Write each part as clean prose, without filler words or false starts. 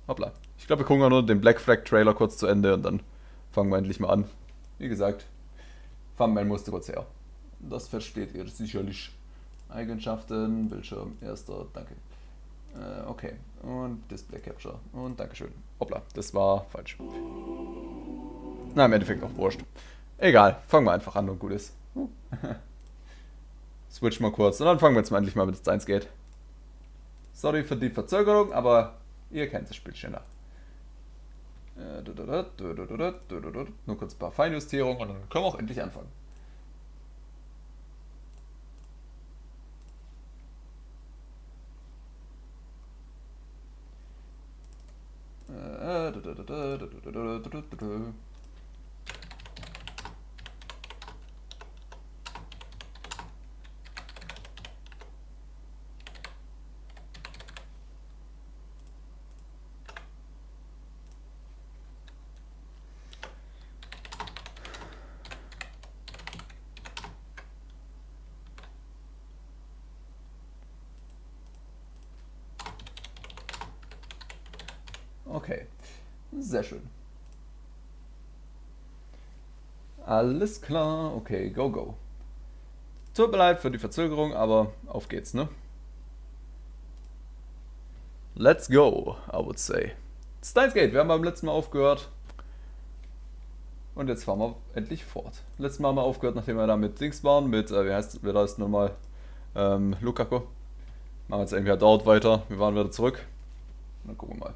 Hoppla. Ich glaube, wir gucken ja nur den Black Flag Trailer kurz zu Ende und dann fangen wir endlich mal an. Wie gesagt, Thumbnail musste kurz her. Das versteht ihr sicherlich. Eigenschaften, Bildschirm, erster, danke. Okay, und Display Capture und Dankeschön. Hoppla, das war falsch. Na, im Endeffekt auch wurscht. Egal, fangen wir einfach an und gut ist. Switch mal kurz und dann fangen wir jetzt mal endlich mal mit Steins Gate. Sorry für die Verzögerung, aber ihr kennt das Spiel schneller. Nur kurz ein paar Feinjustierungen und dann können wir auch endlich anfangen. Okay, sehr schön. Alles klar, okay, go, go. Tut mir leid für die Verzögerung, aber auf geht's, ne? Let's go, I would say. Steins Gate, wir haben beim letzten Mal aufgehört. Und jetzt fahren wir endlich fort. Letztes Mal haben wir aufgehört, nachdem wir da mit Dings waren, mit, wer da ist nochmal? Lukaku. Machen wir jetzt irgendwie dort weiter. Wir waren wieder zurück. Dann gucken wir mal.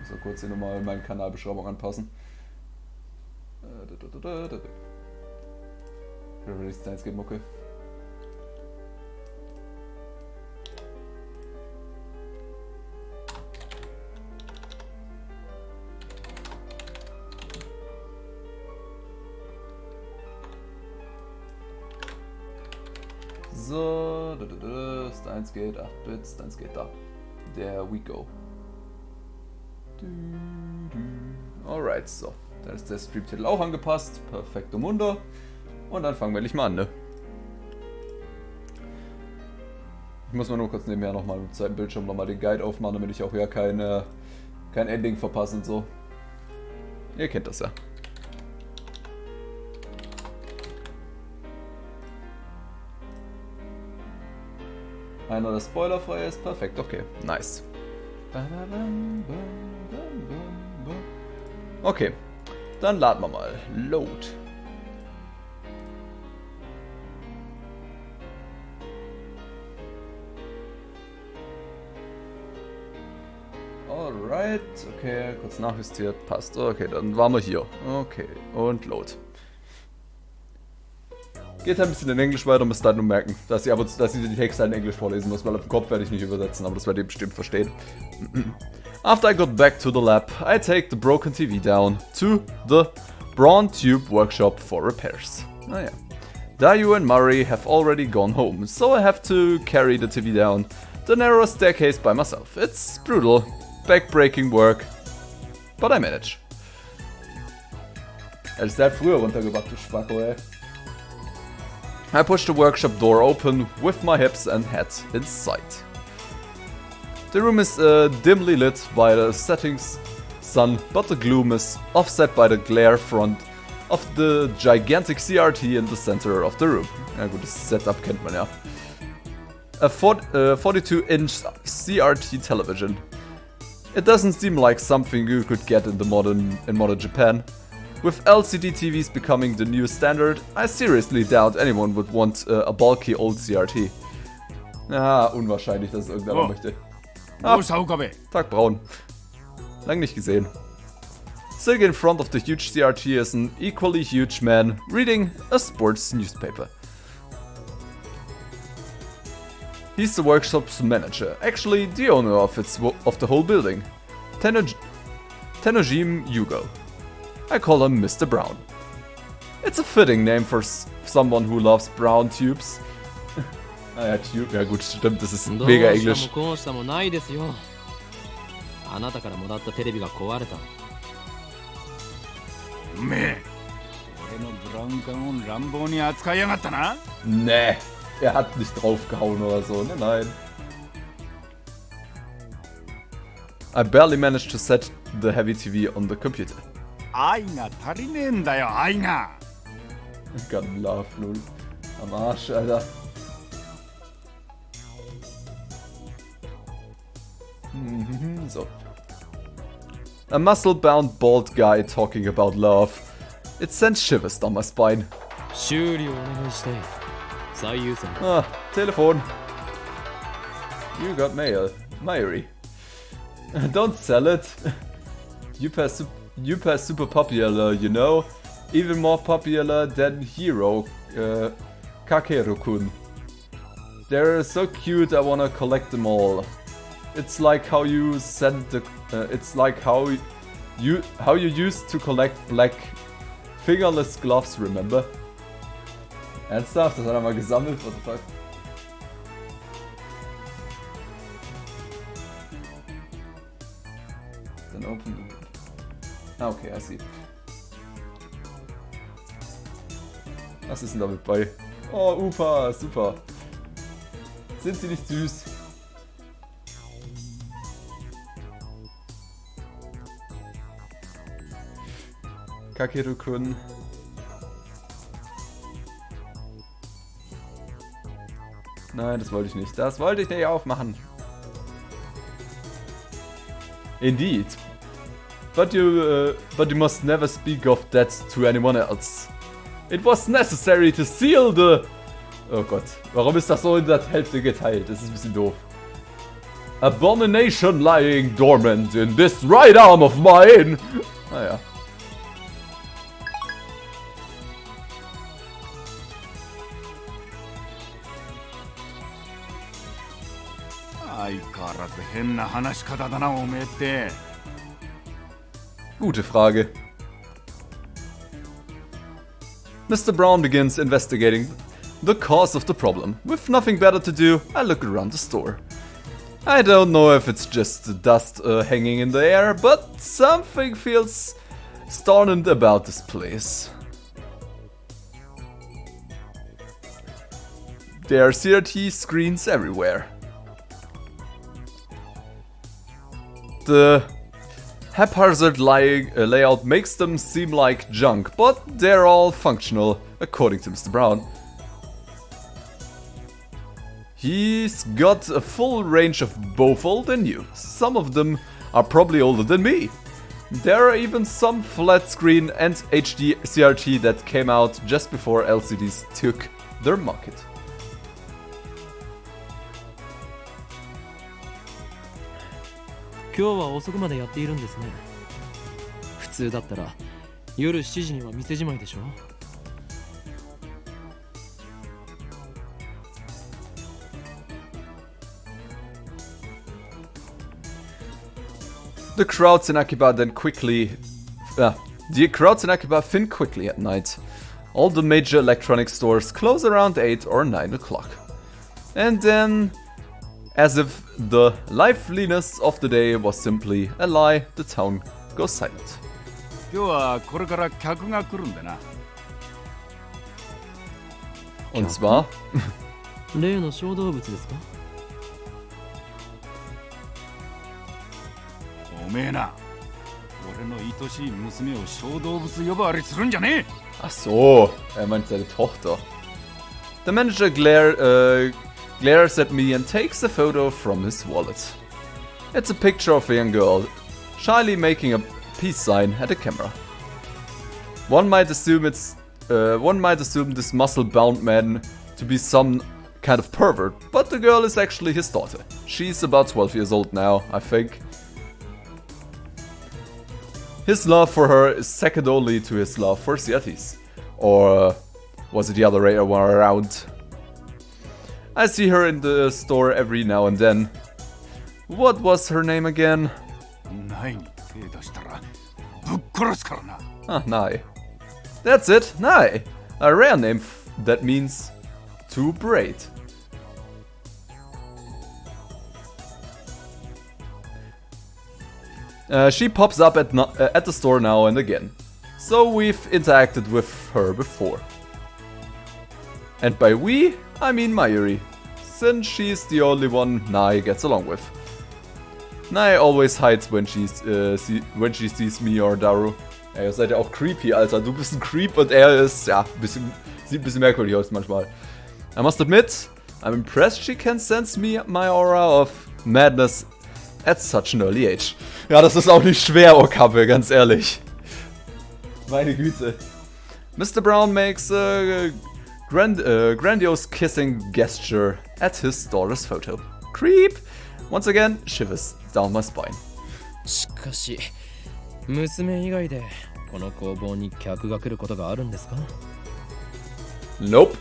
Ich muss kurz hier nochmal meine Kanalbeschreibung anpassen. Die Steins Gate Mucke. So, Steins Gate, 8-Bit, Steins Gate da. There we go. Alright, so. Dann ist der Streamtitel auch angepasst. Perfekto Mundo. Und dann fangen wir endlich mal an, ne? Ich muss mal nur kurz nebenher nochmal im zweiten Bildschirm nochmal den Guide aufmachen, damit ich auch ja kein Ending verpasse und so. Ihr kennt das ja. Einer, der spoilerfrei ist. Perfekt, okay. Nice. Okay. Dann laden wir mal. Load. Alright. Okay, kurz nachjustiert. Passt. Okay, dann waren wir hier. Okay. Und Load. Geht ein bisschen in Englisch weiter, müsst halt nur merken, dass ich die Texte in Englisch vorlesen muss, weil auf dem Kopf werde ich nicht übersetzen, aber das werdet ihr bestimmt verstehen. After I got back to the lab, I take the broken TV down to the Brawn Tube workshop for repairs. Ah ja. Dayu and Murray have already gone home, so I have to carry the TV down the narrow staircase by myself. It's brutal, backbreaking work, but I manage. Hättest du halt früher runtergebracht, du Spacko, ey. I push the workshop door open with my hips and head inside. The room is dimly lit by the setting sun, but the gloom is offset by the glare front of the gigantic CRT in the center of the room. Ja gut, das Setup kennt man ja. A 42-inch CRT television. It doesn't seem like something you could get in modern Japan. With LCD TVs becoming the new standard, I seriously doubt anyone would want a bulky old CRT. Ah, unwahrscheinlich, dass es irgendeiner möchte. Ah, Tag Braun. Lang nicht gesehen. Sitting in front of the huge CRT is an equally huge man reading a sports newspaper. He's the workshop's manager, actually the owner of the whole building. Tenojim Yugo. I call him Mr. Brown. It's a fitting name for someone who loves brown tubes. Ah ja, Tube, ja gut, stimmt, das ist mega Englisch. Nee, er hat nicht draufgehauen oder so, nein. I barely managed to set the heavy TV on the computer. 愛が足りねえんだよ、愛が。Gotta laugh, lol. Am Arsch, Alter. So. A muscle-bound bald guy talking about love. It sent shivers down my spine. 修理をお願いしたい。最優先。Ah, Telefon. You got mail. Myri. Don't sell it. Yupa super popular, you know? Even more popular than Hero, Kakeru-kun. They're so cute, I wanna collect them all. It's like how you send the... it's like how you used to collect black fingerless gloves, remember? Ernsthaft? Das hat er mal gesammelt? What the fuck? Then open... Ah, okay, I see. Was ist denn damit bei? Oh, Upa, super. Sind sie nicht süß? Kakeru-kun. Nein, das wollte ich nicht. Das wollte ich nicht aufmachen. Indeed. But you must never speak of that to anyone else. It was necessary to seal the... Oh Gott, warum ist das so in der Hälfte geteilt? Das ist ein bisschen doof. Abomination lying dormant in this right arm of mine. Naja. 相変わらず変な話し方だな、おめえって。Gute Frage. Mr. Brown begins investigating the cause of the problem. With nothing better to do, I look around the store. I don't know if it's just dust hanging in the air, but something feels stagnant about this place. There are CRT screens everywhere. The haphazard layout makes them seem like junk, but they're all functional, according to Mr. Brown. He's got a full range of both old and new. Some of them are probably older than me. There are even some flat screen and HD CRT that came out just before LCDs took their market. 今日は遅くまでやっているんですね。普通だったら夜7時には店じまいでしょ。The crowds in Akiba then quickly... the crowds in Akiba thin quickly at night. All the major electronic stores close around 8 or 9 o'clock. And then, as if the liveliness of the day was simply a lie, the town goes silent. 今日はこれから客が来るんだな。Und zwar... 例の小動物ですか？おめえな、俺の愛しい娘を小動物呼ばわりするんじゃねえ。 Ach so, er meint seine Tochter. The manager glares at me and takes a photo from his wallet. It's a picture of a young girl, shyly making a peace sign at a camera. One might assume this muscle-bound man to be some kind of pervert, but the girl is actually his daughter. She's about 12 years old now, I think. His love for her is second only to his love for CRTs. Or was it the other way around? I see her in the store every now and then. What was her name again? ないに手出したらぶっ殺すからな。 Ah, Nai. That's it, Nai. A rare name that means to braid. She pops up at the store now and again. So we've interacted with her before. And by we, I mean Mayuri, since she's the only one Nai gets along with. Nae always hides when she sees me or Daru. Ja, ihr seid ja auch creepy, Alter. Du bist ein Creep und er ist, ja, sieht ein bisschen merkwürdig aus manchmal. I must admit, I'm impressed she can sense my aura of madness at such an early age. Ja, das ist auch nicht schwer, Okabe, ganz ehrlich. Meine Güte. Mr. Brown makes a grandiose kissing gesture at his daughter's photo. Creep! Once again, shivers down my spine. しかし娘以外でこの工房に客が来ることがあるんですか？ Nope.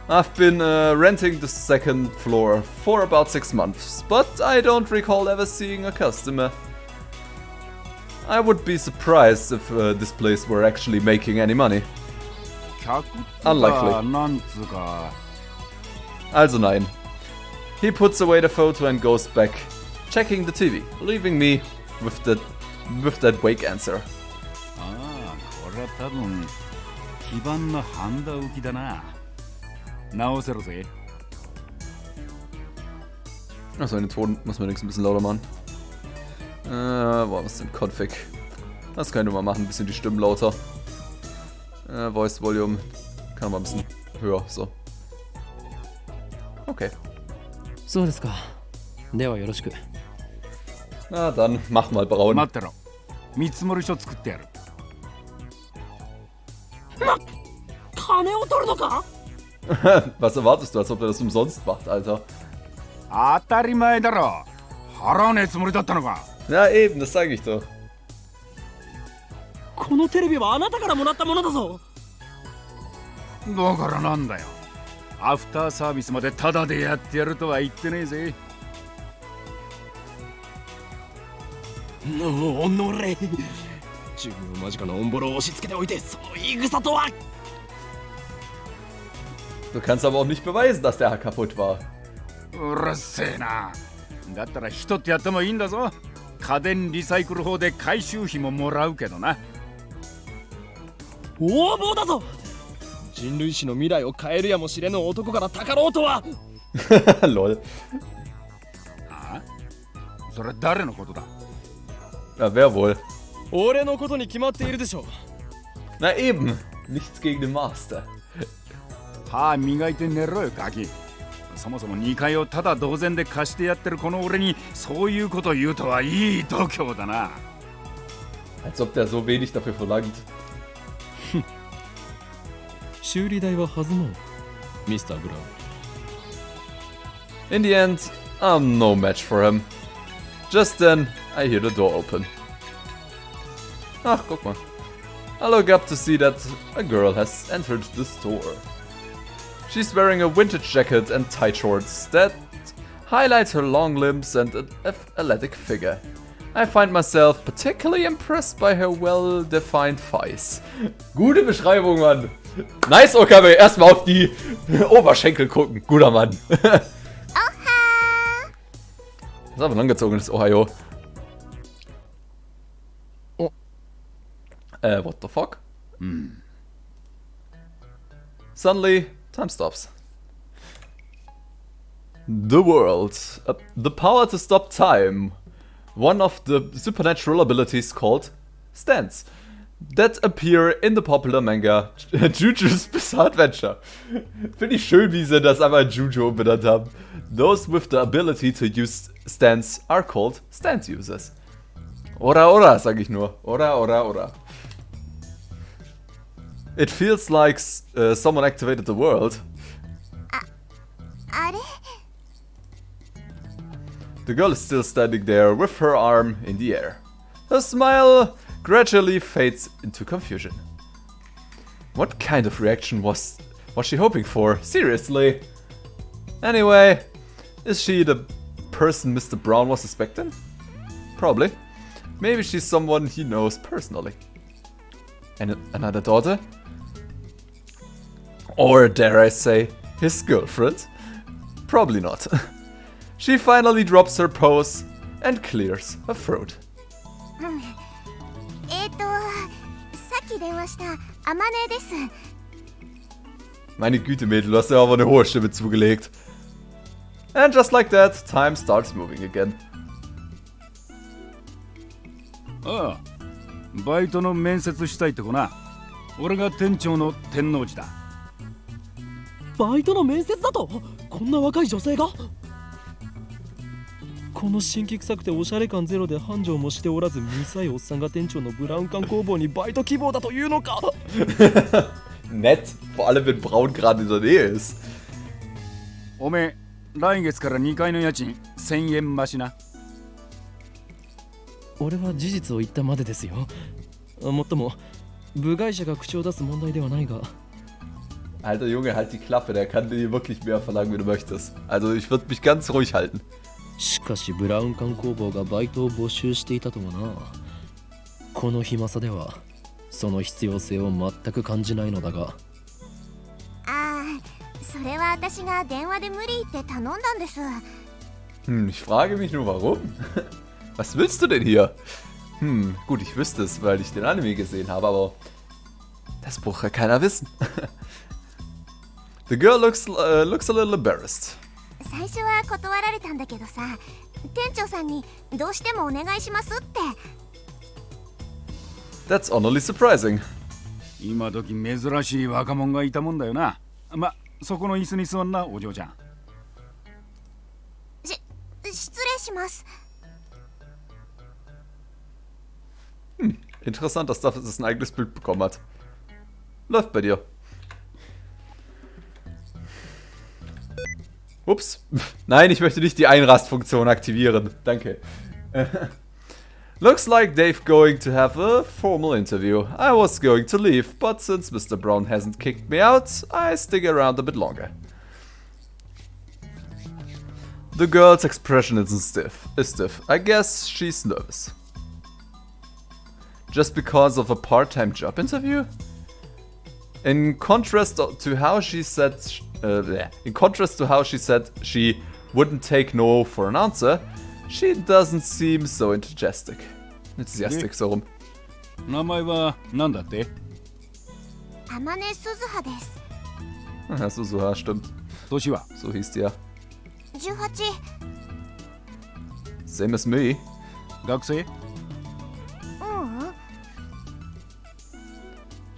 I've been renting the second floor for about 6 months, but I don't recall ever seeing a customer. I would be surprised if this place were actually making any money. 客ってUnlikely. かなんつうか Also nein. He puts away the photo and goes back, checking the TV, leaving me with that vague answer. ああこれは多分基盤のハンダ浮きだな直せろぜ Achso, den Ton muss man links ein bisschen lauter machen. Was ist denn Config? Das könnte man machen, ein bisschen die Stimmen lauter. Voice Volume kann man ein bisschen höher, so. Okay. そうですか。ではよろしく。 Na dann, mach mal braun. 待ってろ見積もり書作ってやる金を取るのか？ Was erwartest du, als ob er das umsonst macht, Alter? 当たり前だろ払わねえつもりだったのか Ja, eben, das sage ich doch. このテレビはあなたからもらったものだぞ。だからなんだよアフターサービスまでタダでやってやるとは言ってねえぜおのれ自分を間近のオンボロを押し付けておいてその言い草とは。 Du kannst aber auch nicht beweisen, dass der kaputt war. うるせえなだったら人ってやってもいいんだぞ家電リサイクル法で回収費ももらうけどな横暴だぞ。人類史の未来を変えるやもしれぬ男からたかろうとは。Lol. あそれ誰のことだ Ja, wer wohl? 俺のことに決まっているでしょう。 Na eben. Nichts gegen den Master. 歯磨いて寝ろよガキそもそも2階をただ同然で貸してやってるこの俺にそういうこと言うとはいい度胸だな Als ob der so wenig dafür verlangt. 修理代は弾もうミスター・ブラウン。 In the end, I'm no match for him. Just then, I hear the door open. Ach, guck mal. I look up to see that a girl has entered the store. She's wearing a vintage jacket and tight shorts that highlight her long limbs and athletic figure. I find myself particularly impressed by her well-defined thighs. Gute Beschreibung, Mann. Nice, Okabe. Erstmal auf die Oberschenkel gucken. Guter Mann. Das ist aber ein langgezogenes Ohio. Oh. What the fuck? Suddenly, time stops. The world. The power to stop time. One of the supernatural abilities called Steins. That appear in the popular manga Juju's Bizarre Adventure. Finde ich schön, wie sie das einfach in Juju benannt haben. Those with the ability to use Steins are called Steins users. Ora, sag ich nur. Ora. It feels like someone activated the world. The girl is still standing there with her arm in the air. Her smile gradually fades into confusion. What kind of reaction was she hoping for? Seriously? Anyway, is she the person Mr. Brown was suspecting? Probably. Maybe she's someone he knows personally. And another daughter? Or dare I say, his girlfriend? Probably not. She finally drops her pose and clears her throat. さっき電話したあまねです。 Meine Güte, Mädel, du hast ja aber eine hohe Stimme zugelegt. And just like that, time starts moving again. ああ、バイトの面接したいって子な。俺が店長の天王寺だ。バイトの面接だと？こんな若い女性が？この新規臭くておしゃれ感ゼロで繁盛もしておらず、ミサイおっさんが店長のブラウン管工房にバイト希望だというのか。Nett, vor allem wenn Braun gerade in der Nähe ist. おめえ、来月から2階の家賃1000円増しな。俺は事実を言ったまでですよ。もっとも部外者が口を出す問題ではないが。Alter Junge, halt die Klappe, der kann dir wirklich mehr verlangen, wenn du möchtest. Also ich würde mich ganz ruhig halten. しかしブラウン管工房がバイトを募集していたとはな。この暇さではその必要性を全く感じないのだが。ああ、それは私が電話で無理って頼んだんです。Ich frage mich nur warum. Was willst du denn hier? Gut, ich wüsste es, weil ich den Anime gesehen habe, aber das braucht ja keiner wissen. The girl looks a little embarrassed. 最初は断られたんだけどさ、店長さんにどうしてもお願いしますって。That's honestly surprising. 今時珍しい若者がいたもんだよな。ま、そこの椅子に座んな、お嬢ちゃん。失礼します。Interessant, dass das ein eigenes Bild bekommen hat. Läuft bei dir. Ups. Nein, ich möchte nicht die Einrastfunktion aktivieren. Danke. Looks like they're going to have a formal interview. I was going to leave, but since Mr. Brown hasn't kicked me out, I stick around a bit longer. The girl's expression is stiff. I guess she's nervous. Just because of a part-time job interview? In contrast to how she said she wouldn't take no for an answer, she doesn't seem so enthusiastic, so rum. 名前は何だって？天音鈴葉です。Ja, Suzuha, stimmt. 年は？ So hieß die ja. 18。Same as me. 学生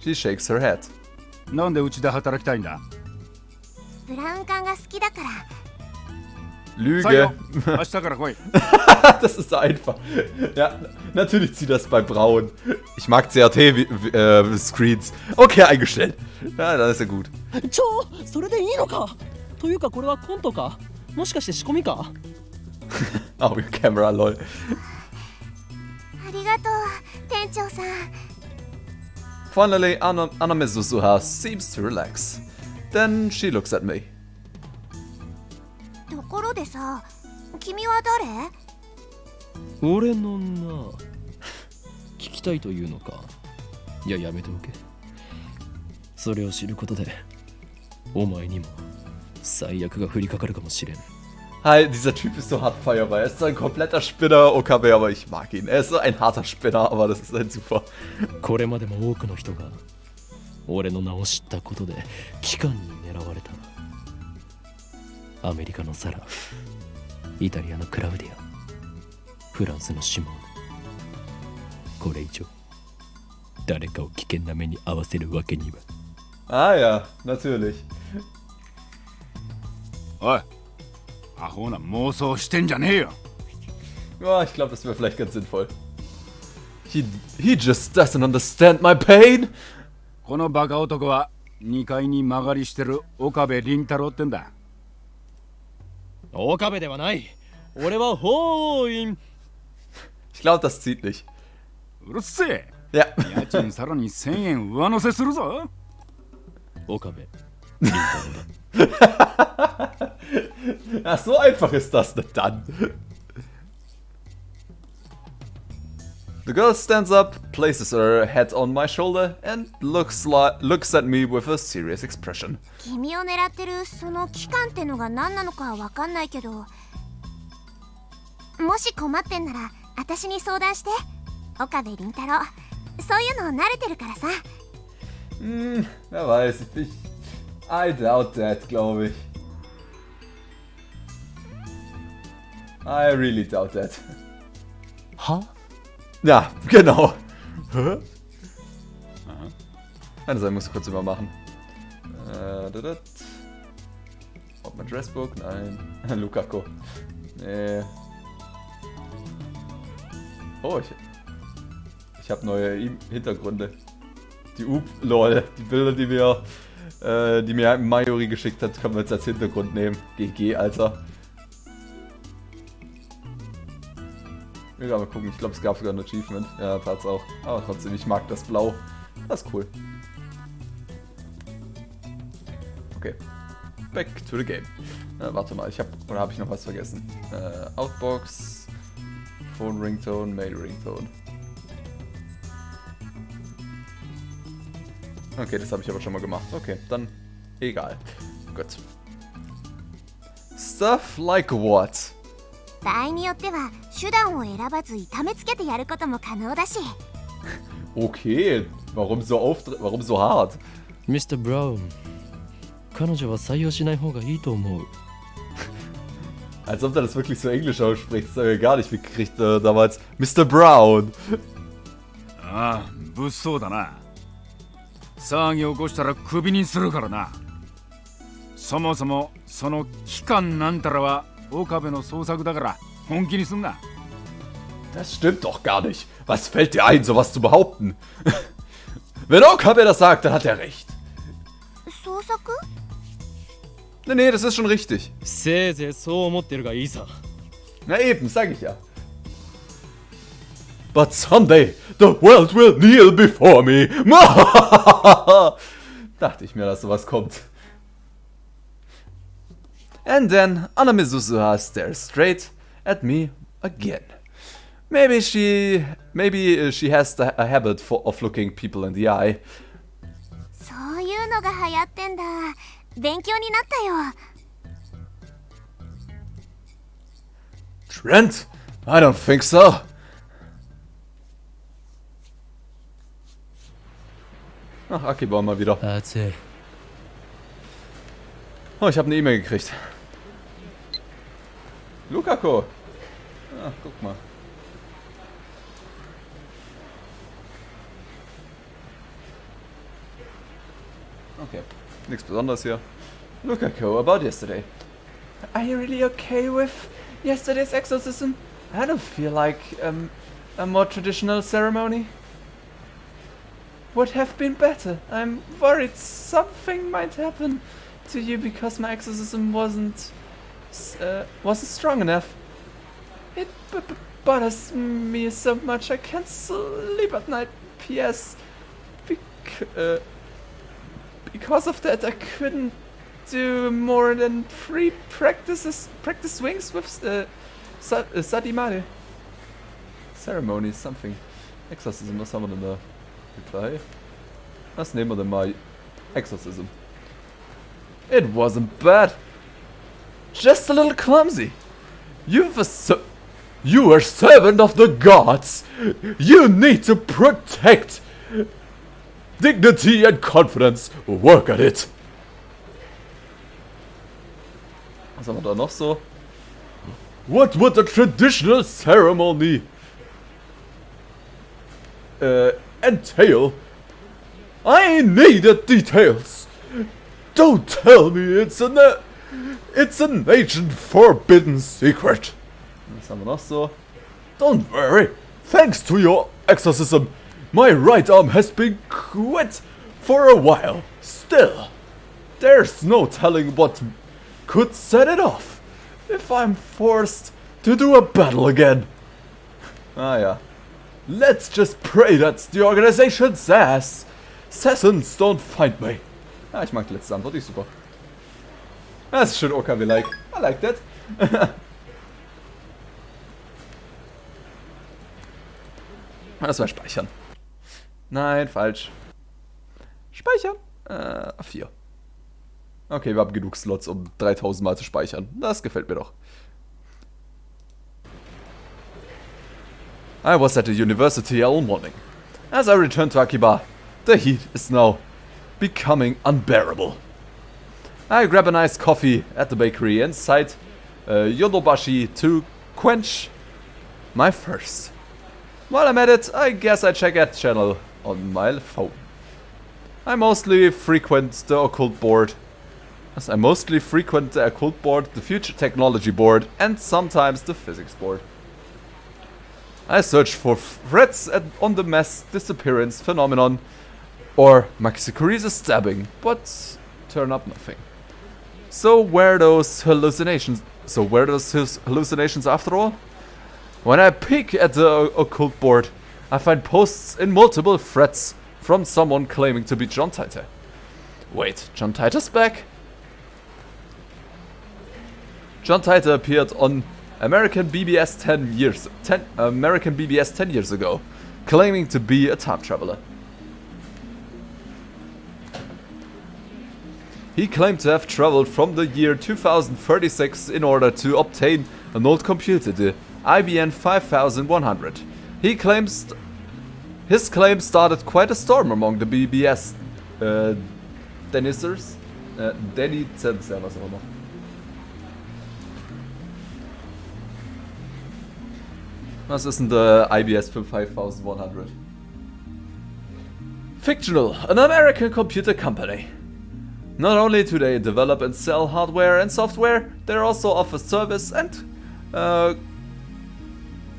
？She shakes her head. なんでうちで働きたいんだ？ブラウン管が好きだから。Lüge. 明日から来い。Das ist einfach. Ja, natürlich zieht das bei Braun. Ich mag CRT-Screens. Okay, eingestellt. Ja, dann ist ja gut. それでいいのか？というかこれはコントか？もしかして仕込みか？ Oh, your camera, lol. ありがとう、店長さん。Finally, Aname Suzuha seems to relax. Then she looks at me. ところでさ、君は誰？俺のな。聞きたいというのか？いや、やめておけ。それを知ることで、お前にも最悪が降りかかるかもしれん。Hi, dieser Typ ist so hart feierbar. Er ist so ein kompletter Spinner, Okabe, aber ich mag ihn. Er ist so ein harter Spinner, aber das ist halt super. これまでも多くの人が俺の名を知ったことで機関に狙われた。アメリカのサラ、イタリアのクラウディア、フランスのシモーネ。これ以上誰かを危険な目に遭わせるわけには。Ah ja, natürlich. おい、アホな妄想してんじゃねえよ。 Ja, ich glaube, das wäre vielleicht ganz sinnvoll. He just doesn't understand my pain. このバカ男は2階に曲がりしてる岡部倫太郎ってんだ。岡部ではない。俺はホーイン。 Ich glaube, das zieht nicht. うるせえ。 Ja. 家賃さらに1000円上乗せするぞ。岡部倫太郎だ。Ach, so einfach ist das nicht dann. The girl stands up, places her head on my shoulder, and looks at me with a serious expression. 君を狙ってるその期間ってのが何なのかわかんないけど、もし困ってんなら私に相談して。岡部倫太郎、そういうの慣れてるからさ。Wer weiß, I doubt that, glaube ich. I really doubt that. は Ja, genau. Eine Sache muss ich kurz übermachen. Ob mein Dressbook? Nein. Lukaku. Nee. Oh, ich habe neue Hintergründe. Die lol, die Bilder, die mir Mayuri geschickt hat, können wir jetzt als Hintergrund nehmen. GG, Alter. Ja, mal gucken, ich glaube, es gab sogar ein Achievement. Ja, tat's auch. Aber trotzdem, ich mag das Blau. Das ist cool. Okay. Back to the game. Warte mal, oder habe ich noch was vergessen? Outbox, Phone Ringtone, Mail Ringtone. Okay, das habe ich aber schon mal gemacht. Okay, dann egal. Gut. Stuff like what? 場合によっては手段を選ばず痛めつけてやることも可能だし。 Okay, warum so hart? Mr. Brown 彼女は採用しない方がいいと思う Als ob er das wirklich so Englisch ausspricht. Das habe ich gar nicht mitgekriegt damals. Mr. Brown. ああ、物騒だな。騒ぎ起こしたらクビにするからな。そもそもその期間なんたらは岡部の創作だから本気にすんな。 Das stimmt doch gar nicht. Was fällt dir ein, sowas zu behaupten? Wenn Okabe das sagt, dann hat er recht. 創作？ Nee, das ist schon richtig. せいぜいそう思ってるがいいさ Na eben, sag ich ja. But someday, the world will kneel before me. Dachte ich mir, dass sowas kommt. And then Anamizusuha stares straight at me again. Maybe she has a habit of looking people in the eye. そういうのが流行ってんだ。勉強になったよ。 Trent? I don't think so. Ach, Akiba mal wieder. 暑い Oh, ich habe eine E-Mail gekriegt. Lukaku. Ach, guck mal. Okay, nichts Besonderes hier. Lukaku, about yesterday. Are you really okay with yesterday's exorcism? I don't feel like a more traditional ceremony. Would have been better. I'm worried something might happen to you because my exorcism wasn't strong enough. It bothers me so much I can't sleep at night. P.S. Because of that, I couldn't do more than 3 practice swings with Sadimare. Ceremony, something. Exorcism, was haben wir denn da? Reply. Was nehmen wir denn mal? Exorcism. It wasn't bad. Just a little clumsy. You are servant of the gods. You need to protect dignity and confidence. Work at it. Was haben wir da noch so? What would a traditional ceremony entail? I needed details. Don't tell me it's an ancient forbidden secret. Was haben wir noch so? Don't worry. Thanks to your exorcism, my right arm has been quit for a while. Still, there's no telling what could set it off if I'm forced to do a battle again. Ah ja. Let's just pray that the organization's assassins don't find me. Ah, ich mag die letzte Antwort, die ist super. Das ist schön OKW-like. I like that. Das war speichern. Nein, falsch. Speichern. 4. Okay, wir haben genug Slots, um 3000 Mal zu speichern. Das gefällt mir doch. I was at the university all morning. As I returned to Akiba, the heat is now becoming unbearable. I grab a nice coffee at the bakery inside Yodobashi to quench my thirst. While I'm at it, I guess I check that channel on my phone. I mostly frequent the occult board, the future technology board, and sometimes the physics board. I search for threats on the mass disappearance phenomenon or Maxi Coriza's stabbing, but turn up nothing. So where are those hallucinations after all? When I peek at the occult board, I find posts in multiple threads from someone claiming to be John Titor. Wait, John Titor's back? John Titor appeared on American BBS 10 years ago, claiming to be a time traveler. He claimed to have traveled from the year 2036 in order to obtain an old computer, the IBM 5100. His claim started quite a storm among the BBS Denizers. Denizens, ja, was auch immer. Was ist denn der IBS 5100? Fictional, an American computer company. Not only do they develop and sell hardware and software, they also offer service and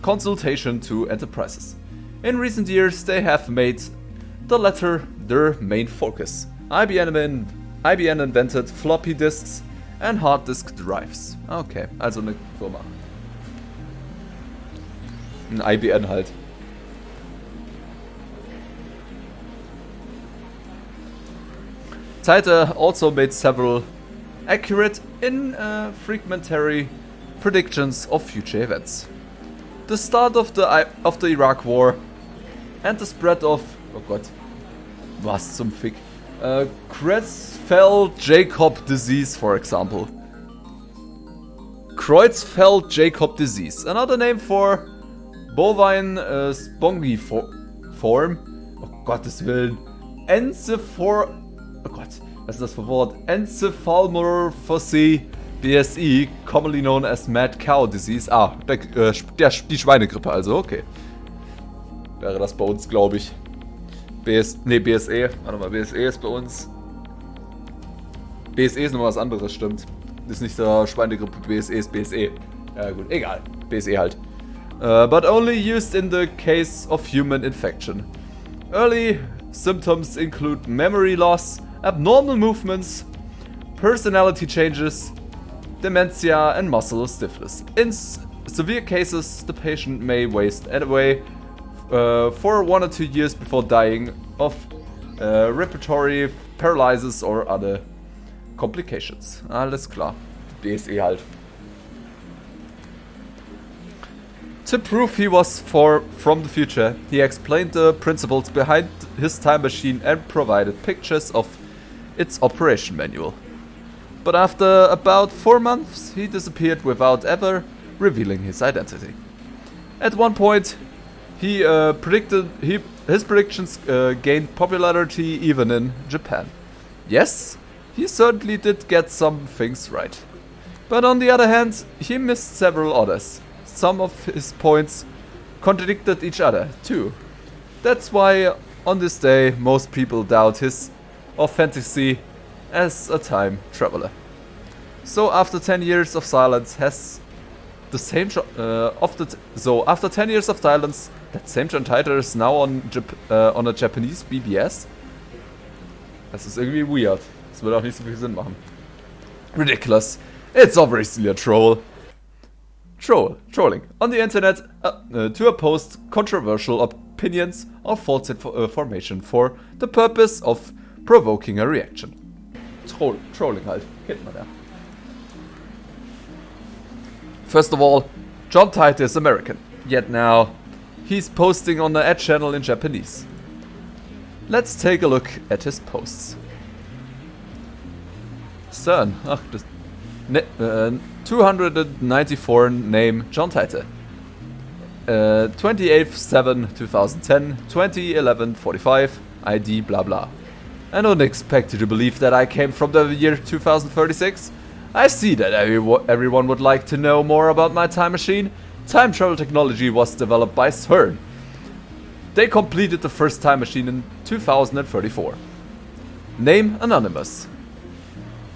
consultation to enterprises. In recent years, they have made the latter their main focus. IBM invented floppy disks and hard disk drives. Okay, also eine Firma. Ein IBM halt. Titor also made several accurate fragmentary predictions of future events. The start of the Iraq War and the spread of, oh Gott, was zum Fick, Creutzfeldt-Jakob disease, for example. Creutzfeldt-Jakob disease, another name for bovine spongiform, oh Gottes Willen, oh Gott, was ist das für Wort? Encephalomorphosis BSE, commonly known as Mad Cow Disease. Ah, die Schweinegrippe also, okay. Wäre das bei uns, glaube ich. BSE. Warte mal, BSE ist bei uns. BSE ist noch was anderes, stimmt. Ist nicht der Schweinegrippe, BSE ist BSE. Ja gut, egal. BSE halt. But only used in the case of human infection. Early symptoms include memory loss, abnormal movements, personality changes, dementia and muscle stiffness. In severe cases, the patient may waste away for 1 or 2 years before dying of respiratory paralysis or other complications. Alles klar. BSE halt. To prove he was from the future, he explained the principles behind his time machine and provided pictures of its operation manual. But after about 4 months, he disappeared without ever revealing his identity. At one point, his predictions gained popularity even in Japan. Yes, he certainly did get some things right. But on the other hand, he missed several others. Some of his points contradicted each other, too. That's why, on this day, most people doubt his authenticity as a time traveler. So after 10 years of silence, after 10 years of silence, that same John Titor is now on a Japanese BBS. Das ist irgendwie weird. Das würde auch nicht so viel Sinn machen. Ridiculous. It's obviously a troll. Trolling on the internet to oppose controversial opinions or false information for the purpose of provoking a reaction. Trolling halt, kennt man ja. First of all, John Titor is American, yet now he's posting on the ad channel in Japanese. Let's take a look at his posts. CERN, 294 name John Titor. 28/7/2010, 2011/45, ID blah blah. I don't expect you to believe that I came from the year 2036. I see that everyone would like to know more about my time machine. time travel technology was developed by CERN. They completed the first time machine in 2034. Name anonymous.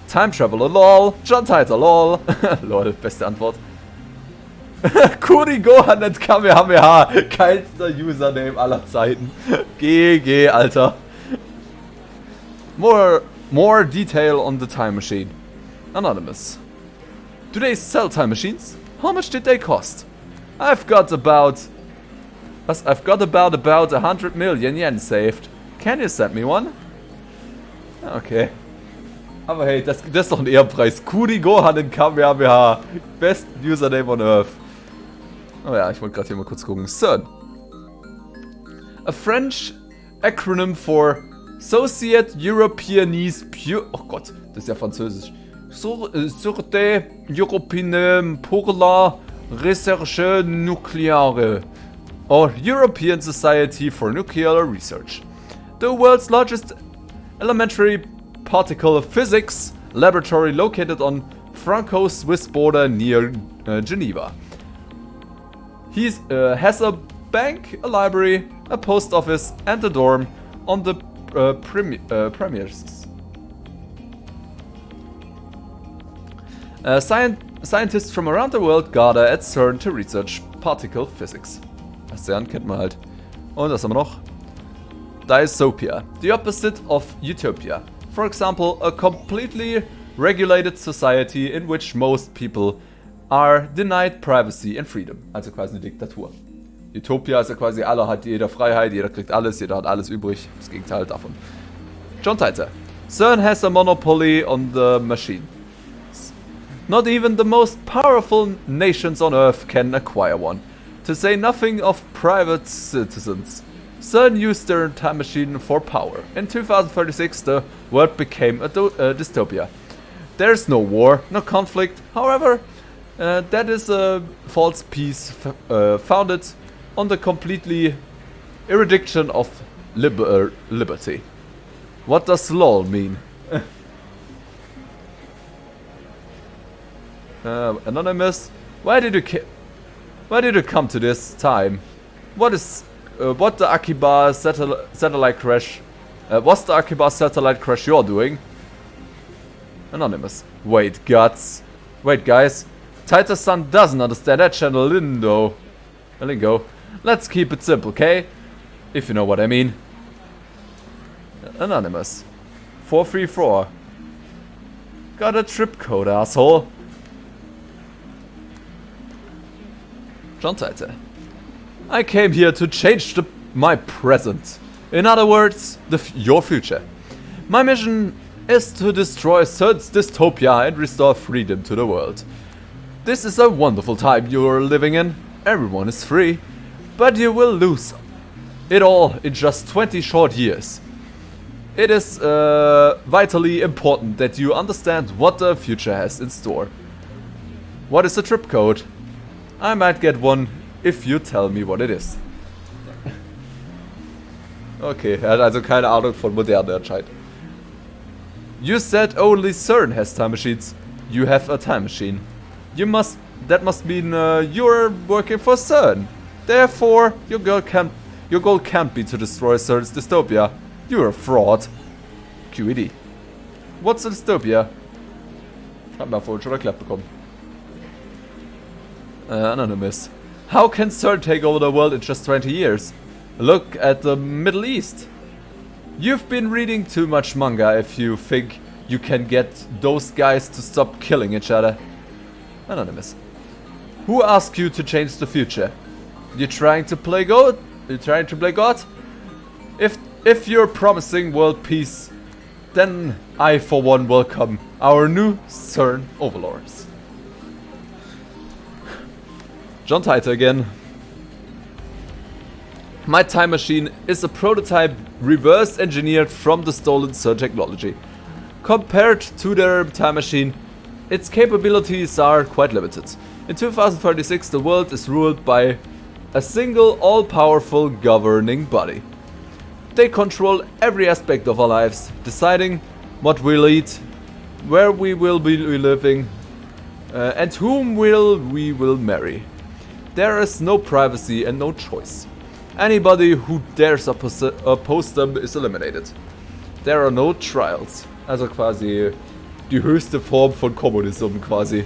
Time Traveler lol. John Titor lol. Lol, beste Antwort. Kuri Gohan and Kamehameha. Geilster Username aller Zeiten. GG, Alter. More detail on the time machine. Anonymous. Do they sell time machines? How much did they cost? I've got about 100 million yen saved. Can you send me one? Okay. Aber hey, das ist doch ein Ehrenpreis. Kuri Gohan in Kamehameha. Best Username on Earth. Oh ja, ich wollte gerade hier mal kurz gucken. CERN. A French acronym for Société Européenne Oh Gott, das ist ja französisch. Sûreté Européenne pour la Recherche Nucléaire. Or European Society for Nuclear Research. The world's largest elementary particle physics laboratory located on Franco-Swiss border near Geneva. He has a bank, a library, a post office and a dorm on the premises. Scientists from around the world gather at CERN to research particle physics. CERN kennt man halt. Und was haben wir noch? Dystopia, the opposite of utopia. For example, a completely regulated society in which most people are denied privacy and freedom. Also quasi eine Diktatur. Utopia ist ja quasi, alle hat jeder Freiheit, jeder kriegt alles, jeder hat alles übrig. Das Gegenteil davon. John Titor. CERN has a monopoly on the machine. Not even the most powerful nations on Earth can acquire one. To say nothing of private citizens. CERN used their time machine for power. In 2036 the world became a dystopia. There's no war, no conflict. However, that is a false peace founded on the completely eradication of liberty. What does LOL mean? Anonymous, why did you come to this time? What the Akiba satellite crash? Was the Akiba satellite crash you're doing? Anonymous, wait guys, Titor-san doesn't understand that channel lingo. Let's keep it simple, okay? If you know what I mean. Anonymous, 434. Got a trip code, asshole. John Titor. I came here to change my present. In other words, your future. My mission is to destroy CERN's dystopia and restore freedom to the world. This is a wonderful time you are living in. Everyone is free. But you will lose it all in just 20 short years. It is vitally important that you understand what the future has in store. What is the trip code? I might get one if you tell me what it is. Okay, er hat also keine Ahnung von Moderne anscheinend. You said only CERN has time machines. You have a time machine. That must mean you're working for CERN. Therefore, your goal can't be to destroy CERN's dystopia. You're a fraud. QED. What's a dystopia? Hat man vorhin schon erklärt bekommen. Anonymous. How can CERN take over the world in just 20 years? Look at the Middle East. You've been reading too much manga if you think you can get those guys to stop killing each other. Anonymous. Who asked you to change the future? You trying to play God? If you're promising world peace, then I for one welcome our new CERN overlords. John Titor again. My time machine is a prototype reverse engineered from the stolen CERN technology. Compared to their time machine, its capabilities are quite limited. In 2036 the world is ruled by a single all-powerful governing body. They control every aspect of our lives, deciding what we'll eat, where we will be living, and whom we will marry. There is no privacy and no choice. Anybody who dares oppose them is eliminated. There are no trials. Also quasi die höchste Form von Kommunismus quasi.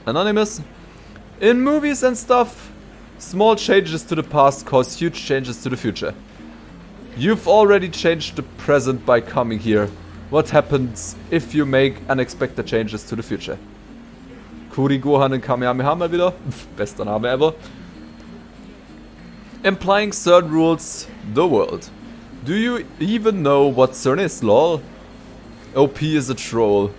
Anonymous. In movies and stuff, small changes to the past cause huge changes to the future. You've already changed the present by coming here. What happens if you make unexpected changes to the future? Kuri Gohan in Kamehameha mal wieder. Bester Name ever. Implying CERN rules the world. Do you even know what CERN is, lol? OP is a troll.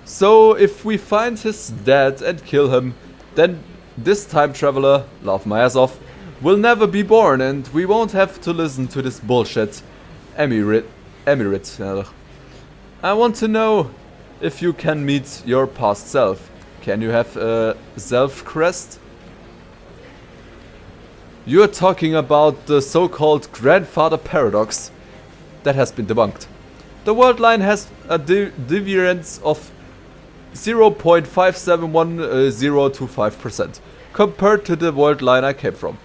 So if we find his dad and kill him, then this time traveler, laugh my ass off, will never be born and we won't have to listen to this bullshit. Emirate. I want to know if you can meet your past self. Can you have a self crest? You're talking about the so-called grandfather paradox. That has been debunked. The world line has a deviance of 0.571025% compared to the world line I came from.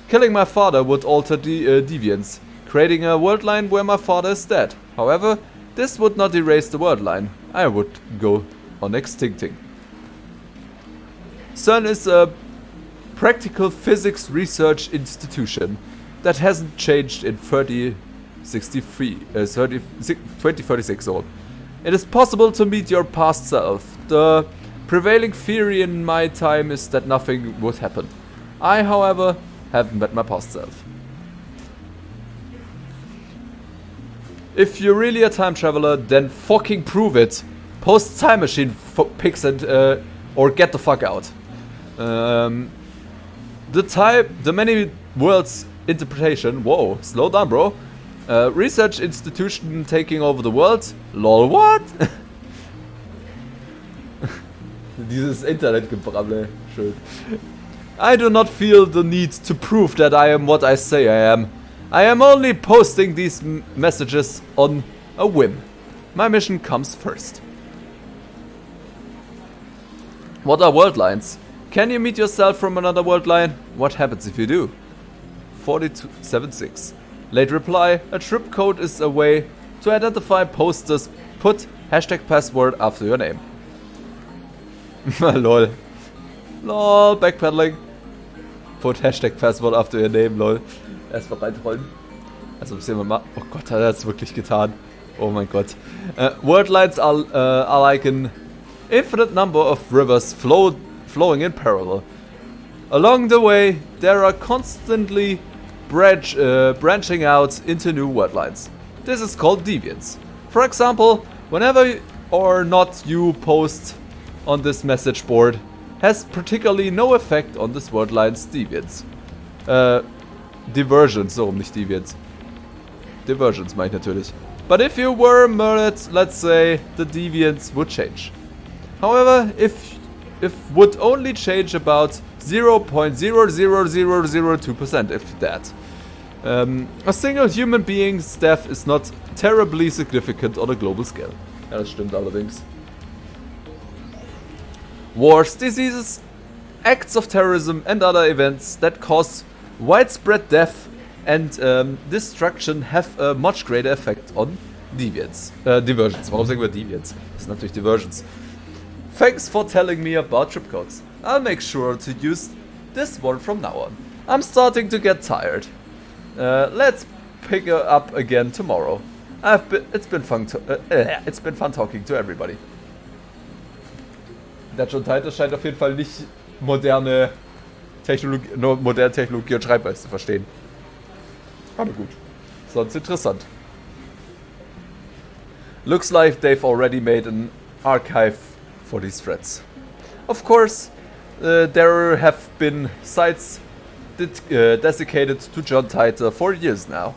Killing my father would alter the deviance, creating a world line where my father is dead. However, this would not erase the world line. I would go on extincting. CERN is a practical physics research institution that hasn't changed in 2036 old. It is possible to meet your past self. The prevailing theory in my time is that nothing would happen. I, however, haven't met my past self. If you're really a time traveler, then fucking prove it. Post time machine pics and or get the fuck out. The many worlds interpretation. Whoa, slow down, bro. Research institution taking over the world. Lol, what? Dieses Internetgebrabbel. Schön. I do not feel the need to prove that I am what I say I am. I am only posting these messages on a whim. My mission comes first. What are world lines? Can you meet yourself from another world line? What happens if you do? 4276. Late reply. A trip code is a way to identify posters. Put #password after your name. Lol. Lol, backpedaling. Put #password after your name, lol. Erstmal reinrollen. Also sehen wir mal. Oh Gott, hat er das wirklich getan. Oh mein Gott. World lines are like an infinite number of rivers flowing in parallel. Along the way, there are constantly branching out into new world lines. This is called deviance. For example, whenever or not you post on this message board has particularly no effect on this world line's deviance. Divergence, so nicht deviance. Divergence meine ich natürlich. But if you were murdered, let's say, the deviance would change. However, if would only change about 0.00002%, if that. A single human being's death is not terribly significant on a global scale. Ja, das stimmt allerdings. Wars, diseases, acts of terrorism and other events that cause widespread death and destruction have a much greater effect on deviance. Divergence. Warum sagen wir Deviance? Das ist natürlich Divergence. Thanks for telling me about trip codes. I'll make sure to use this one from now on. I'm starting to get tired. Let's pick her up again tomorrow. It's been fun talking to everybody. Der John Titus scheint auf jeden Fall nicht moderne Technologie und Schreibweise zu verstehen. Aber gut. Sonst interessant. Looks like they've already made an archive for these threads. Of course, there have been sites dedicated to John Titor for years now.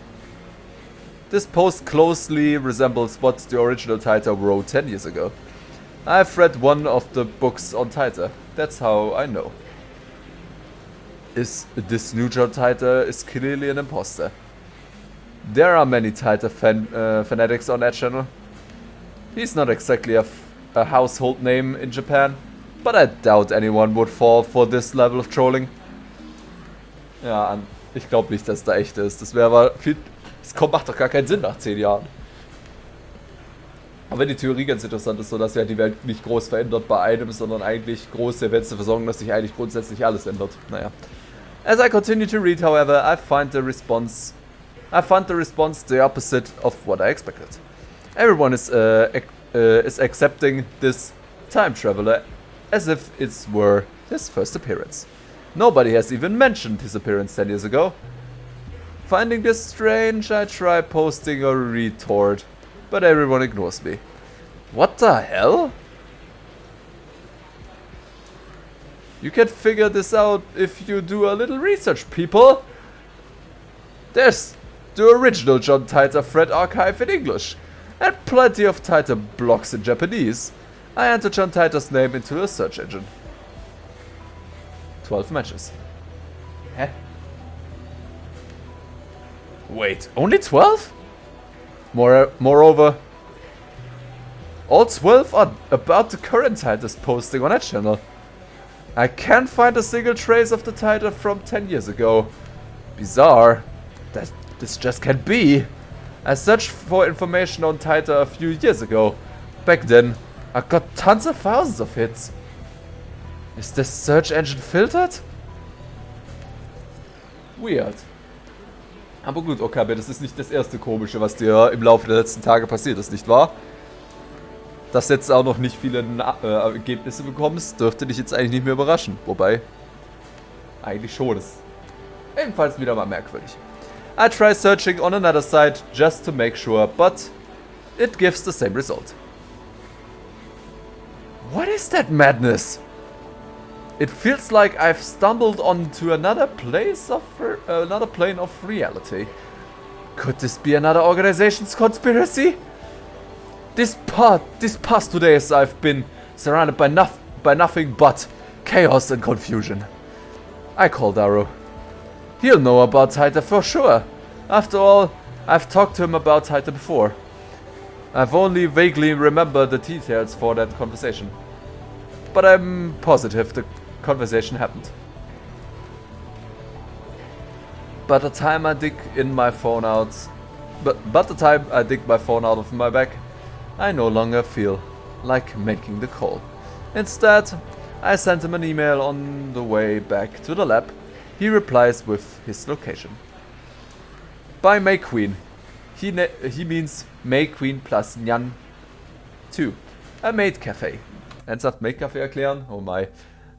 This post closely resembles what the original Titor wrote 10 years ago. I've read one of the books on Titor. That's how I know. This new John Titor is clearly an imposter. There are many Titor fanatics on that channel. He's not exactly a household name in Japan. But I doubt anyone would fall for this level of trolling. Ja, ich glaube nicht, dass da echt ist. Das wäre aber viel... Das macht doch gar keinen Sinn nach 10 Jahren. Aber wenn die Theorie ganz interessant ist, so dass ja die Welt nicht groß verändert bei einem, sondern eigentlich große Events dafür sorgen, dass sich eigentlich grundsätzlich alles ändert. Naja. As I continue to read, however, I found the response the opposite of what I expected. Everyone is accepting this time traveler as if it were his first appearance. Nobody has even mentioned his appearance 10 years ago. Finding this strange, I try posting a retort, but everyone ignores me. What the hell? You can figure this out if you do a little research, people. There's the original John Titor thread archive in English, and plenty of Titor blogs in Japanese. I entered John Titor's name into a search engine. 12 matches. Hä? Wait, only 12? Moreover, all 12 are about the current Titor's posting on that channel. I can't find a single trace of the Titor from 10 years ago. Bizarre. This just can't be. I searched for information on Titor a few years ago. Back then, I got tons of thousands of hits. Is this search engine filtered? Weird. Aber gut, Okabe, das ist nicht das erste Komische, was dir im Laufe der letzten Tage passiert ist, nicht wahr? Dass jetzt auch noch nicht viele Ergebnisse bekommst, dürfte dich jetzt eigentlich nicht mehr überraschen. Wobei, eigentlich schon. Ist ebenfalls wieder mal merkwürdig. I try searching on another site just to make sure, but it gives the same result. What is that madness? It feels like I've stumbled onto another plane of reality. Could this be another organization's conspiracy? These past 2 days I've been surrounded by nothing but chaos and confusion. I called Arrow. He'll know about Titor for sure. After all, I've talked to him about Titor before. I've only vaguely remembered the details for that conversation. But I'm positive the conversation happened. By the time I dig my phone out of my bag, I no longer feel like making the call. Instead, I sent him an email on the way back to the lab. He replies with his location. By May Queen. He means May Queen plus Nyan 2. A maid cafe. Ernsthaft Maid Cafe erklären? Oh my.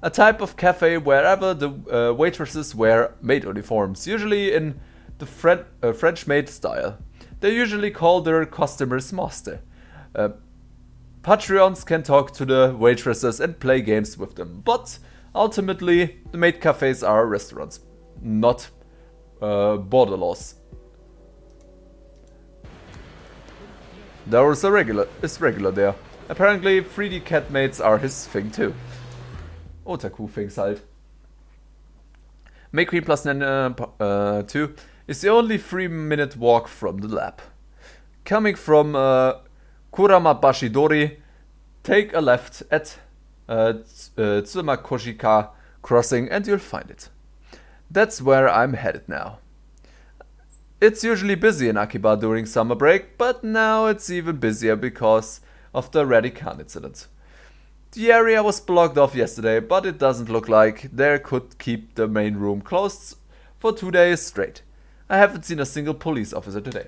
A type of cafe wherever the waitresses wear maid uniforms, usually in the French maid style. They usually call their customers master. Patreons can talk to the waitresses and play games with them, but ultimately the maid cafes are restaurants, not border laws. There is regular there. Apparently 3D cat maids are his thing too. Otaku-Things halt. May Queen plus 2 is the only 3-minute walk from the lab. Coming from Kuramabashidori, take a left at Tsumakoshika crossing and you'll find it. That's where I'm headed now. It's usually busy in Akiba during summer break, but now it's even busier because of the Radican incident. The area was blocked off yesterday, but it doesn't look like they could keep the main room closed for 2 days straight. I haven't seen a single police officer today.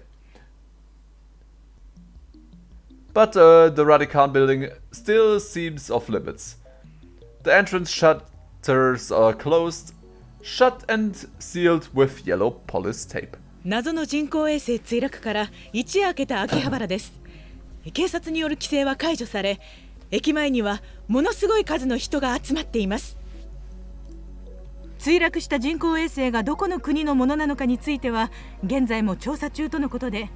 But the Radican building still seems off limits. The entrance shutters are closed, shut and sealed with yellow police tape. 謎の人工衛星墜落から一夜明けた秋葉原です。警察による規制は解除され、駅前にはものすごい数の人が集まっています。墜落した人工衛星がどこの国のものなのかについては現在も調査中とのことで、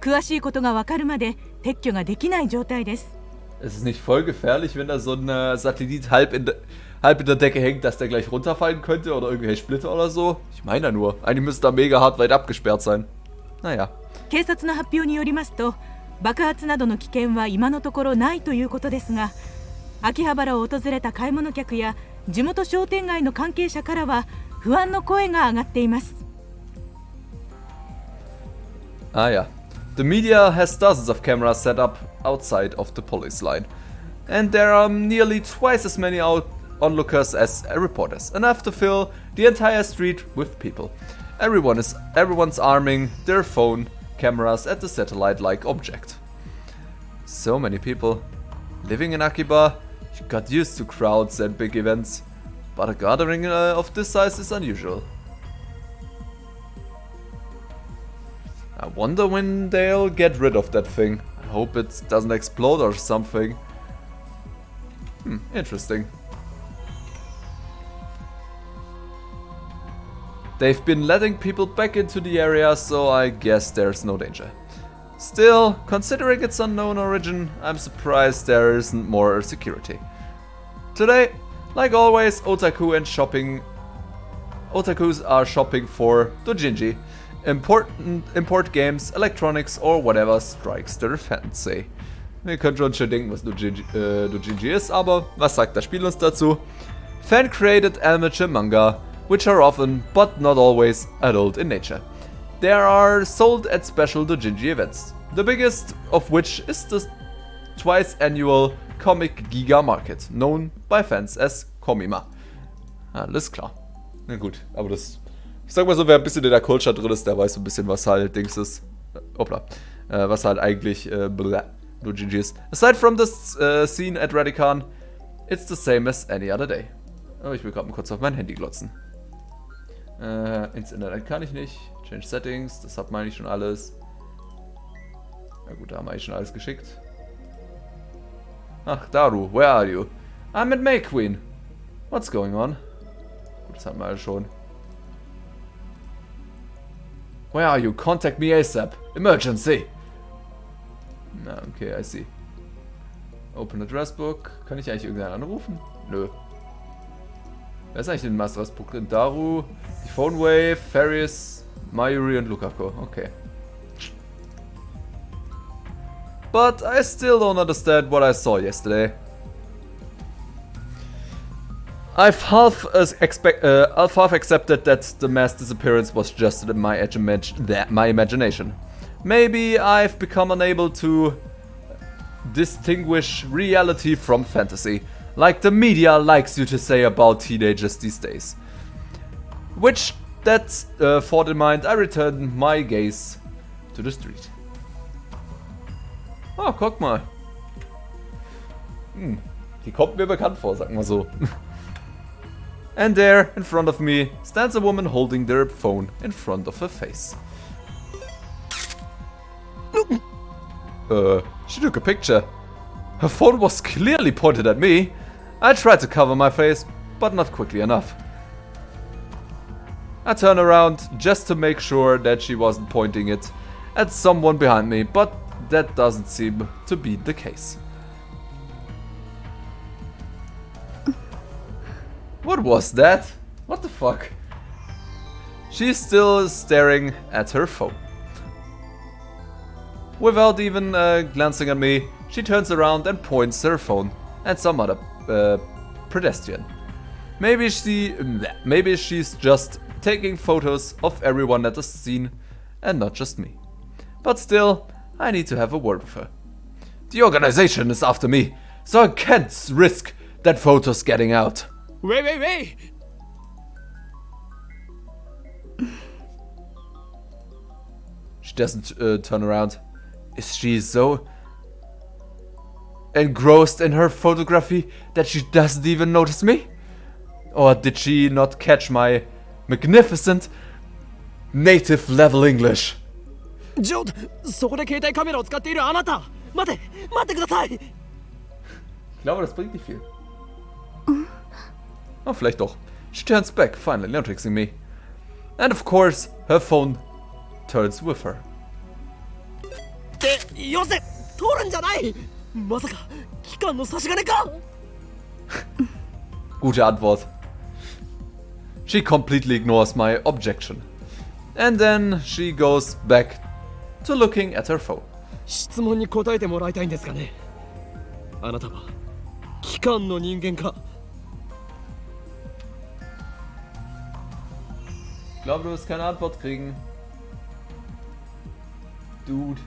詳しいことがわかるまで撤去ができない状態です。Es ist nicht voll gefährlich, wenn da so ein Satellit halb in der Decke hängt, dass der gleich runterfallen könnte oder irgendwelche Splitter oder so? Ich meine ja nur, eigentlich müsste da mega hart weit abgesperrt sein. Naja. 警察の発表によりますと、爆発などの危険は今のところないということですが、秋葉原を訪れた買い物客や地元商店街の関係者からは不安の声が上がっています。Ah yeah. The media has dozens of cameras set up outside of the police line. And there are nearly twice as many onlookers as reporters, enough to fill the entire street with people. Everyone's arming their phone cameras at the satellite-like object. So many people. Living in Akiba, you got used to crowds and big events, but a gathering of this size is unusual. I wonder when they'll get rid of that thing. I hope it doesn't explode or something. Interesting. They've been letting people back into the area, so I guess there's no danger. Still, considering its unknown origin, I'm surprised there isn't more security. Today, like always, otakus are shopping for dojinji. Import games, electronics or whatever strikes their fancy. Ihr könnt schon denken, was Dojinji ist, aber was sagt das Spiel uns dazu? Fan-created amateur manga, which are often, but not always, adult in nature. They are sold at special dojinji events, the biggest of which is the twice annual Comic Giga Market, known by fans as Komima. Alles klar. Na gut, aber das... Ich sag mal so, wer ein bisschen in der Culture drin ist, der weiß so ein bisschen, was halt Dings ist. Was halt eigentlich Dojinji ist. Aside from this scene at Radican, it's the same as any other day. Oh, ich will gerade mal kurz auf mein Handy glotzen. Ins Internet kann ich nicht. Change Settings, das hat man eigentlich schon alles. Na gut, da haben wir eigentlich schon alles geschickt. Ach, Daru, where are you? I'm at May Queen. What's going on? Gut, das haben wir alles schon. Where are you? Contact me ASAP. Emergency. Na, okay, I see. Open Address Book. Kann ich eigentlich irgendeinen anrufen? Nö. Wer ist eigentlich in den Master Address Book drin? Daru, die Phone Wave, Ferris, Mayuri und Lukako. Okay. But I still don't understand what I saw yesterday. I've half accepted that the mass disappearance was just my imagination. Maybe I've become unable to distinguish reality from fantasy, like the media likes you to say about teenagers these days. With that thought in mind, I returned my gaze to the street. Oh, guck mal. Die kommt mir bekannt vor, sagen wir so. And there, in front of me, stands a woman holding their phone in front of her face. She took a picture. Her phone was clearly pointed at me. I tried to cover my face, but not quickly enough. I turned around just to make sure that she wasn't pointing it at someone behind me, but that doesn't seem to be the case. What was that? What the fuck? She's still staring at her phone. Without even glancing at me, she turns around and points her phone at some other pedestrian. Maybe she's just taking photos of everyone at the scene and not just me. But still, I need to have a word with her. The organization is after me, so I can't risk that photos getting out. Wait! She doesn't turn around. Is she so engrossed in her photography that she doesn't even notice me? Or did she not catch my magnificent native level English? ジョー、そこで携帯カメラを使っているあなた、待ってください。 Ich glaube, das bringt nicht viel. Oh, vielleicht doch. She turns back, finally noticing me. And of course, her phone turns with her. よせ、取るんじゃない。まさか機関の差し金か。Gute Antwort. She completely ignores my objection. And then she goes back to looking at her phone. 質問に答えてもらいたいんですがね。あなたは機関の人間か。 Ich glaube, du wirst keine Antwort kriegen. Dude.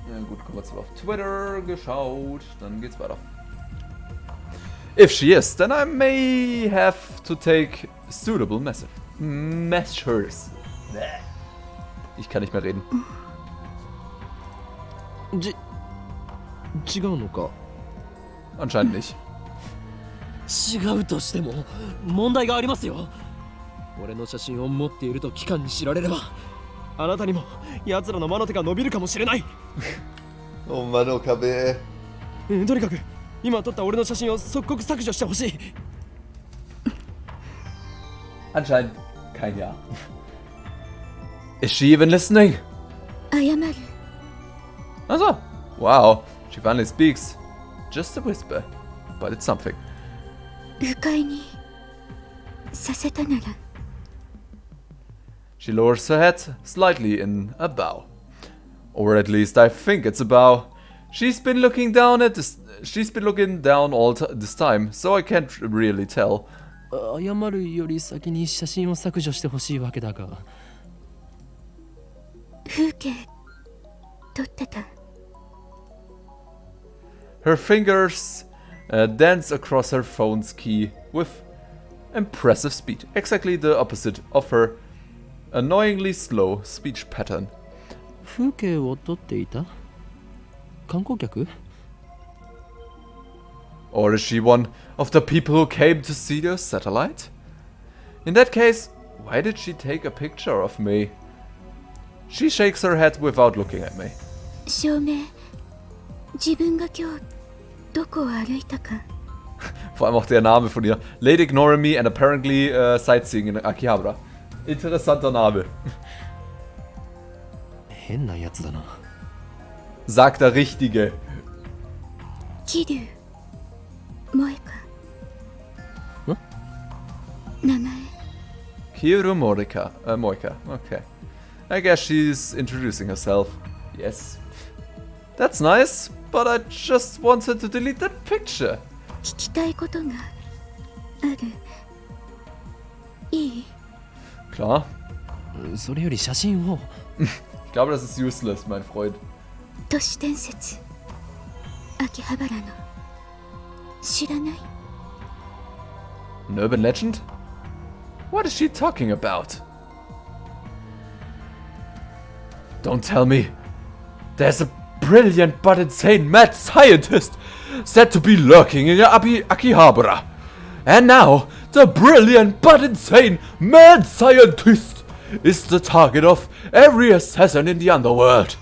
Ja gut, kurz auf Twitter geschaut, dann geht's weiter. If she is, then I may have to take suitable measures. Ich kann nicht mehr reden. 違うのか。 Anscheinend nicht. 違うとしても問題がありますよ。俺の写真を持っていると機関に知られれば、あなたにも奴らの魔の手が伸びるかもしれない。 Oh Mann, OKB. とにかく今撮った俺の写真を即刻削除してほしい。 Anscheinend kein Ja. Is she even listening? 謝る。 Also, wow, she finally speaks. Just a whisper, but it's something. 不快にさせたなら。 She lowers her head slightly in a bow. Or at least I think it's a bow. She's been looking down all this time, so I can't really tell. 謝るより先に写真を削除してほしいわけだが。風景撮ってた。 Her fingers dance across her phone's key with impressive speed. Exactly the opposite of her annoyingly slow speech pattern. 風景を撮っていた？観光客？ Or is she one of the people who came to see the satellite? In that case, why did she take a picture of me? She shakes her head without looking at me. 証明。自分が今日どこを歩いたか。 Vor allem auch der Name von ihr. Late ignoring me and apparently sightseeing in Akihabara. Interessanter Name. 変なやつだな。 Sagt der Richtige. 桐生萌か。名前。 Kiro Moika. Okay. I guess she's introducing herself. Yes. That's nice, but I just wanted to delete that picture. 聞きたいことがある。いい？ Klar. それより写真を。 Ich glaube, das ist useless, mein Freund. 都市伝説。秋葉原の。知らない？ An urban legend? What is she talking about? Don't tell me. There's a brilliant but insane mad scientist said to be lurking in Akihabara. And now, the brilliant but insane mad scientist is the target of every assassin in the underworld.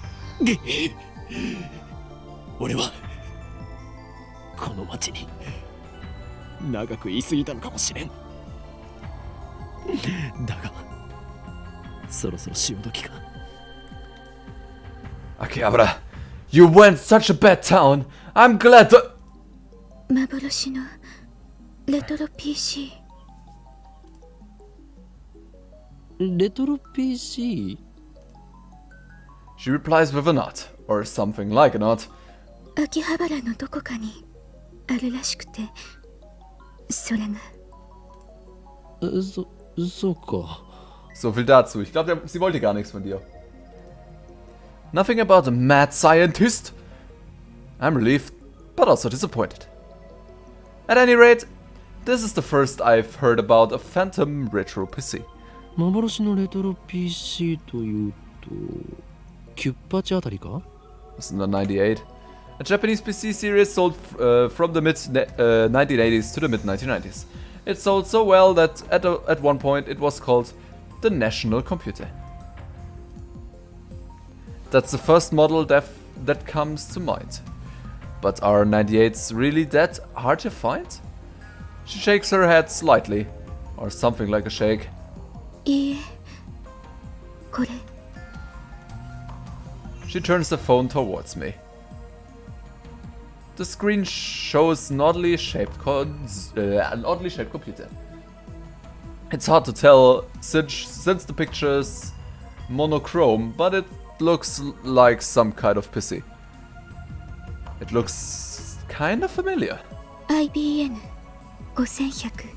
俺はこの町に長く居すぎたのかもしれん。だがそろそろ潮時か。 Akihabara, you went such a bad town. I'm glad to... 幻のレトロ PC。 レトロ PC？ She replies with a nod, or something like a nod. 秋葉原のどこかにあるらしくて、それが。そうか。 So viel dazu. Ich glaube, sie wollte gar nichts von dir. Nothing about a mad scientist? I'm relieved, but also disappointed. At any rate, this is the first I've heard about a phantom retro PC. 幻のレトロ PC というとキュッパチあたりか？ This is in the 98. A Japanese PC series sold from the mid 1980s to the mid 1990s. It sold so well that at one point it was called the National Computer. That's the first model that comes to mind. But are 98s really that hard to find? She shakes her head slightly, or something like a shake. いいえ、これ。 She turns the phone towards me. The screen shows an oddly shaped computer. It's hard to tell since the pictures monochrome, but it looks like some kind of PC. It looks kind of familiar. IBM 5100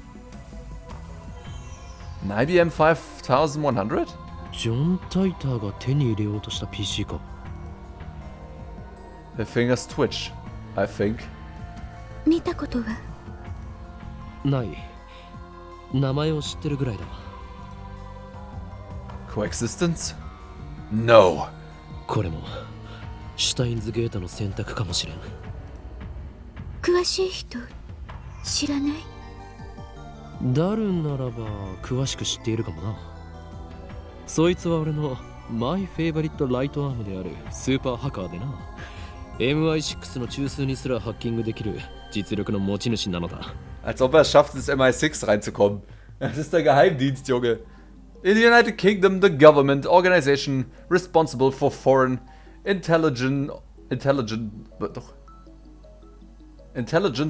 An IBM 5100? ジョン・タイターが手に入れようとした PC か。 The fingers twitch, I think. 見たことはない。名前を知ってるぐらいだ。Coexistence? No. これもシュタインズゲートの選択かもしれん。詳しい人知らない？ダルンならば詳しく知っているかもな。そいつは俺のマイフェイバリットライトアームであるスーパーハッカーでな。MI6 の中枢にすらハッキングできる実力の持ち主なのだ。Als ob er es schafft, ins MI6 reinzukommen. Das ist der Geheimdienst, Junge. In the United Kingdom, the government organization responsible for foreign intelligence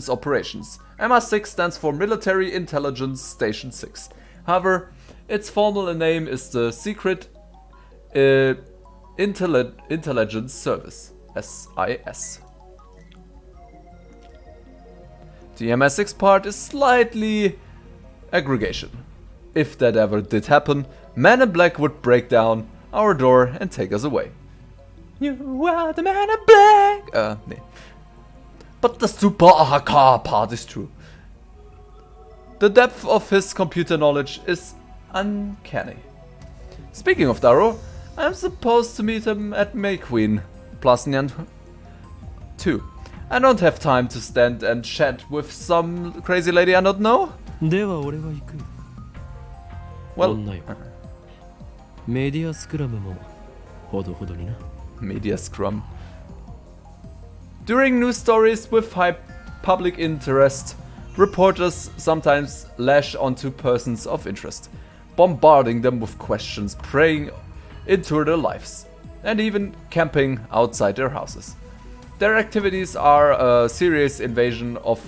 operations. MI6 stands for Military Intelligence Station 6. However, its formal name is the Secret Intelligence Service, SIS. The MI6 part is slightly aggregation. If that ever did happen, Man in Black would break down our door and take us away. You are the Man in Black! Nee. But the super AHK part is true. The depth of his computer knowledge is uncanny. Speaking of Darrow, I'm supposed to meet him at May Queen Plus Nyan 2. I don't have time to stand and chat with some crazy lady I don't know. では俺は行く。 Well, 女よ。メディアスクラムもほどほどにな。 Media Scrum. During news stories with high public interest, reporters sometimes lash onto persons of interest, bombarding them with questions, preying into their lives, and even camping outside their houses. Their activities are a serious invasion of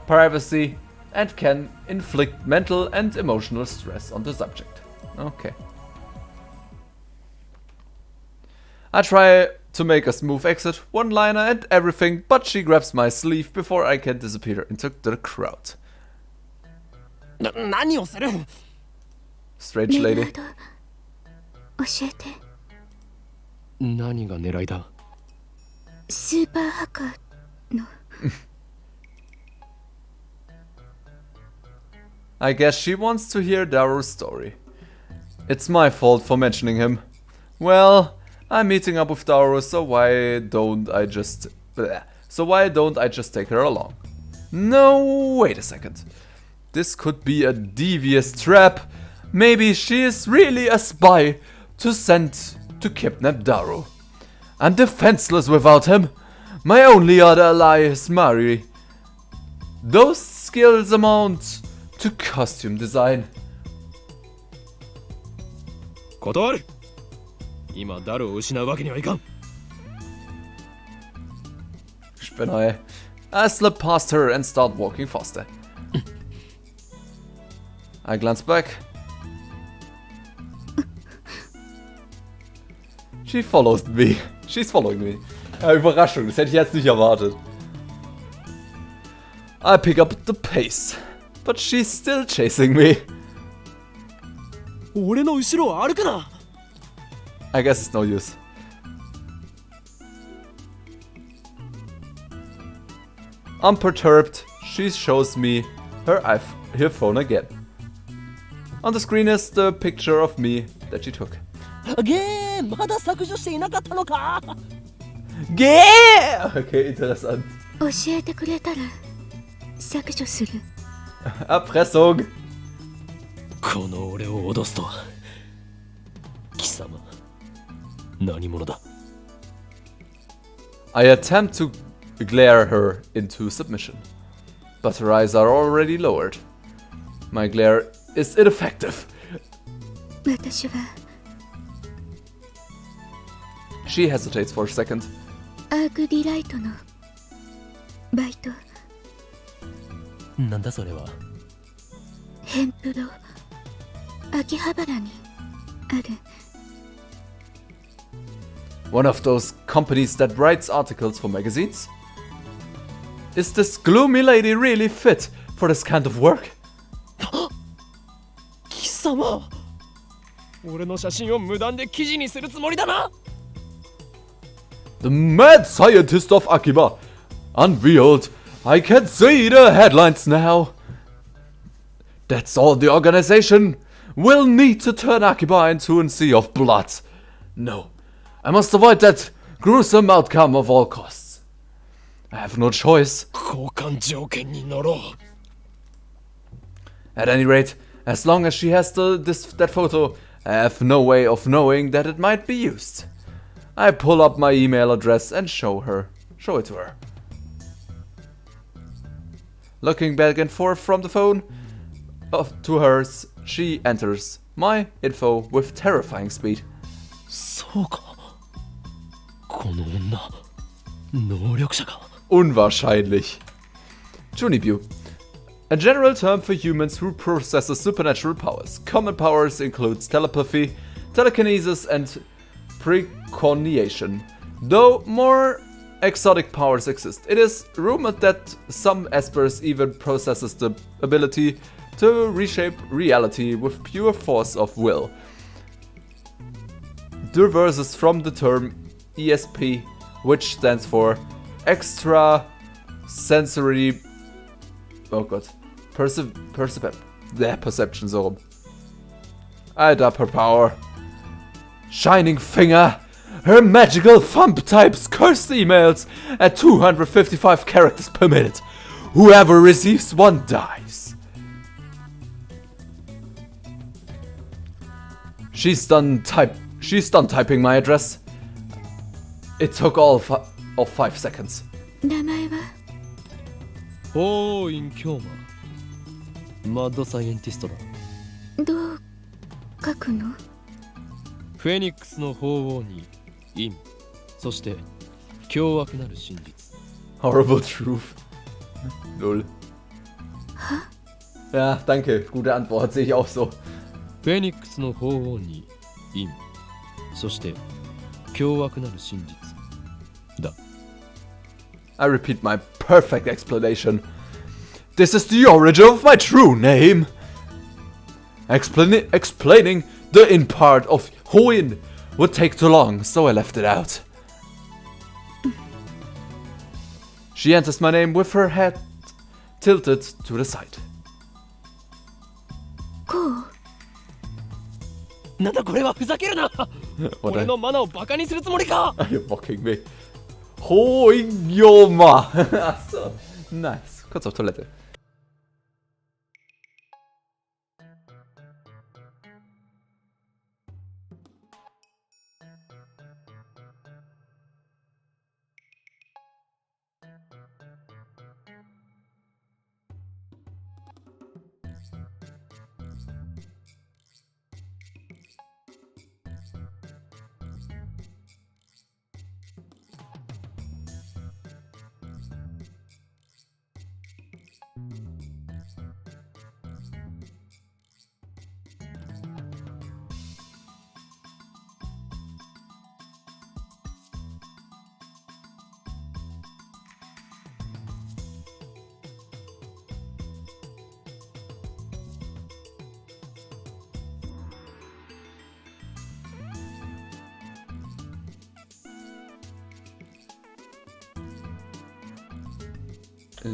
privacy and can inflict mental and emotional stress on the subject. Okay. I try to make a smooth exit, one-liner and everything, but she grabs my sleeve before I can disappear into the crowd. 何をする？ Strange lady. 教えて。何が狙いだ？スーパーハッカーの I guess she wants to hear Darrow's story. It's my fault for mentioning him. Well, I'm meeting up with Darrow, so why don't I just take her along? No, wait a second. This could be a devious trap. Maybe she is really a spy to send to kidnap Darrow. I'm defenseless without him. My only other ally is Mari. Those skills amount to costume design. 断る。今ダルを失うわけにはいかん。 Spinner. I slip past her and start walking faster. I glance back. She follows me. She's following me. Ja, Überraschung, das hätte ich jetzt nicht erwartet. I pick up the pace, but she's still chasing me. 俺の後ろを歩くな。 I guess it's no use. Unperturbed, she shows me her phone again. On the screen is the picture of me that she took. ゲーまだ削除していなかったのか。 Yeah! Okay, interessant. 教えてくれたら削除する。 Erpressung. この俺を脅すとは。貴様、何者だ。 I attempt to glare her into submission, but her eyes are already lowered. My glare is ineffective. 私は She hesitates for a second. アークディライトのバイト。なんだそれは。ヘンプロ秋葉原にある One of those companies that writes articles for magazines? Is this gloomy lady really fit for this kind of work? 貴様俺の写真を無断で記事にするつもりだな The mad scientist of Akiba. Unveiled. I can see the headlines now. That's all the organization will need to turn Akiba into a sea of blood. No, I must avoid that gruesome outcome of all costs. I have no choice. 交換条件に乗ろう At any rate, as long as she has that photo, I have no way of knowing that it might be used. I pull up my email address and show it to her. Looking back and forth from the phone to hers, she enters my info with terrifying speed. そうかこの女能力者か Unwahrscheinlich. Junibu. A general term for humans who possess supernatural powers. Common powers includes telepathy, telekinesis, and precognition. Though more exotic powers exist, it is rumored that some espers even possesses the ability to reshape reality with pure force of will. Diverses from the term ESP, which stands for extra sensory. Oh god. Perception so rum. I dub her power. Shining Finger. Her magical thumb types cursed emails at 255 characters per minute. Whoever receives one dies. She's done typing my address. It took all of 5 seconds. 名前はおーイン京馬マッドサイエンティストだどう書くのフェニックスの鳳凰に陰そして凶悪なる真実 Horrible truth. Null. Ja, danke. Gute Antwort. Sehe ich auch so. フェニックスの鳳凰に陰そして凶悪なる真実だ I repeat my perfect explanation. This is the origin of my true name. Explaining the in part of Hoin would take too long, so I left it out. She enters my name with her head tilted to the side. こうなんだこれはふざけるな俺のマナをバカにするつもりか Are you mocking me? Hoin Yoma. Achso. Nice. Kurz auf Toilette.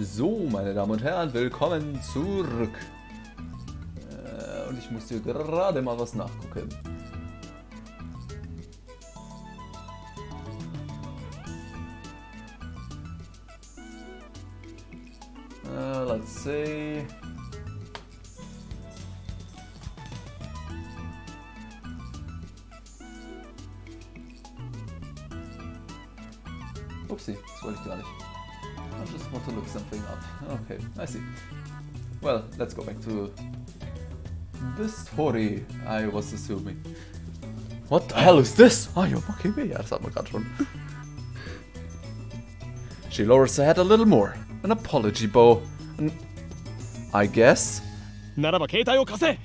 So, meine Damen und Herren, willkommen zurück. Und ich muss hier gerade mal was nachgucken. Let's see. Upsi, das wollte ich gar nicht. I just want to look something up. Okay, I see. Well, let's go back to the story I was assuming. What the hell is this? Oh, you're mocking me. Ja, das hat man gerade schon. She lowers her head a little more. An apology bow. I guess. ならば携帯を貸せ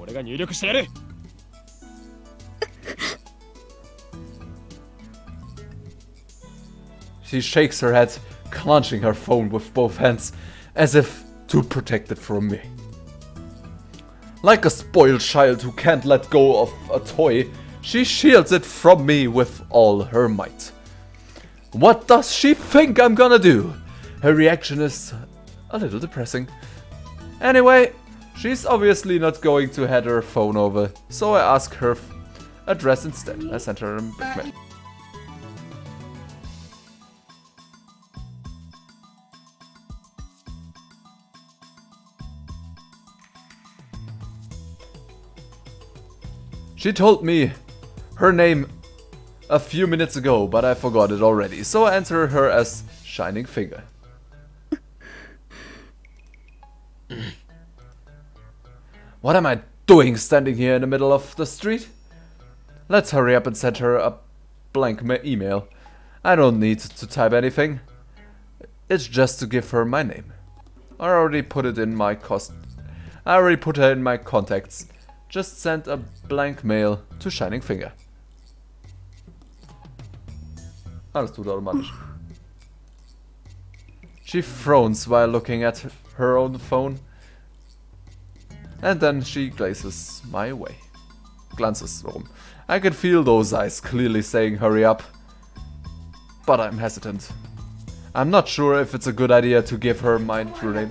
俺が入力してやる She shakes her head, clenching her phone with both hands, as if to protect it from me. Like a spoiled child who can't let go of a toy, she shields it from me with all her might. What does she think I'm gonna do? Her reaction is a little depressing. Anyway, she's obviously not going to hand her phone over, so I ask her address instead. I sent her a big mail. She told me her name a few minutes ago, but I forgot it already, so I answer her as Shining Finger. What am I doing standing here in the middle of the street? Let's hurry up and send her a blank email. I don't need to type anything. It's just to give her my name. I already put her in my contacts. Just send a blank mail to Shining Finger. Alles tut automatisch. She frowns while looking at her own phone. And then she glances my way. Glances warum. I can feel those eyes clearly saying hurry up. But I'm hesitant. I'm not sure if it's a good idea to give her my true name.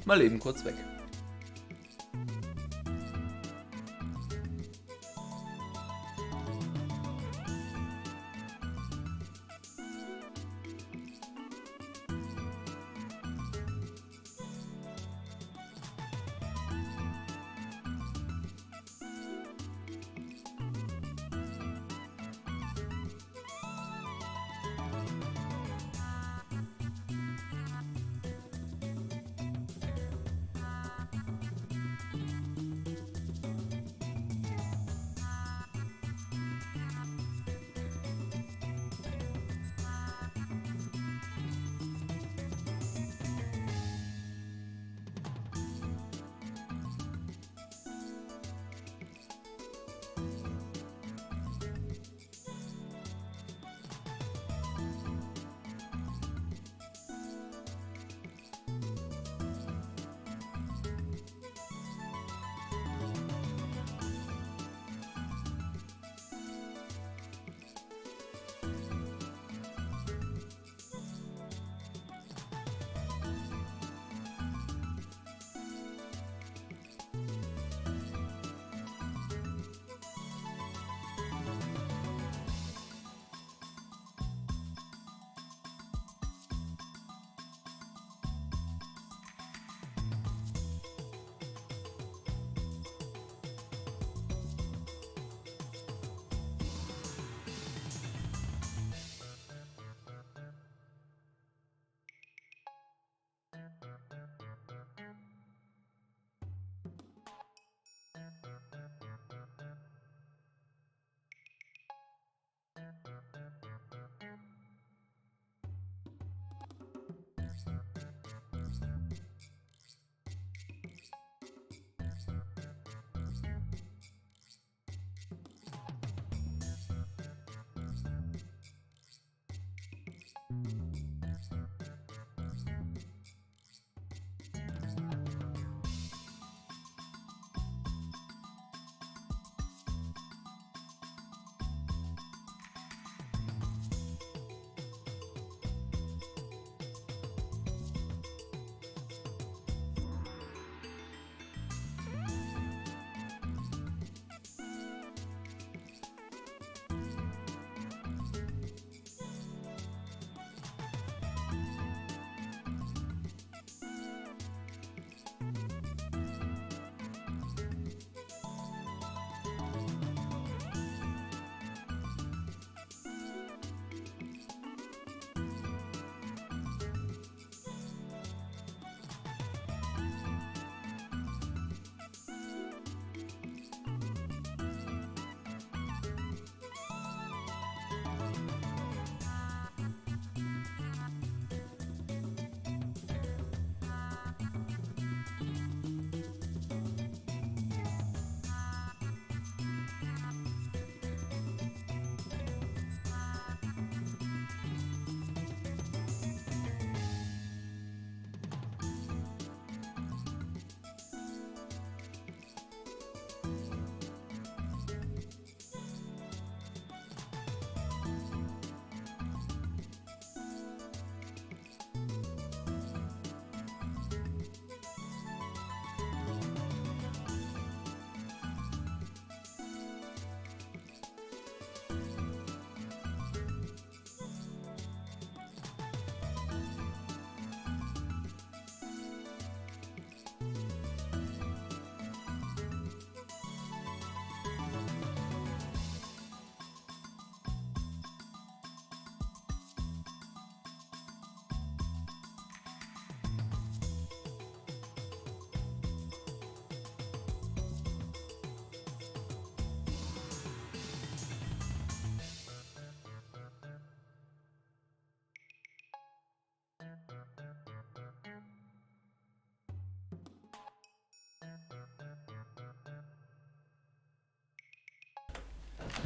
Mal eben kurz weg.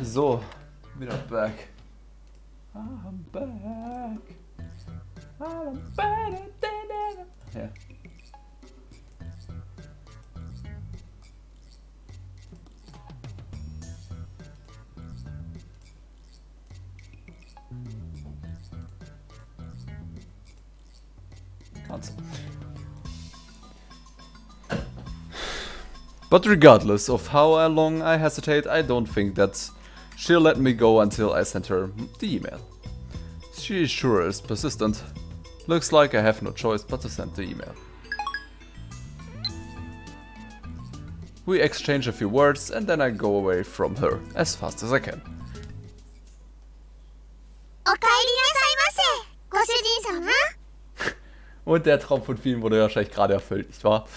So, wieder back. I'm back. I'm back. Ja. Cancel. But regardless of how long I hesitate, I don't think that she'll let me go until I send her the email. She sure is persistent. Looks like I have no choice but to send the email. We exchange a few words and then I go away from her as fast as I can. お帰りなさいませ、ご主人様。 Und der Traum von vielen wurde wahrscheinlich gerade erfüllt, nicht wahr?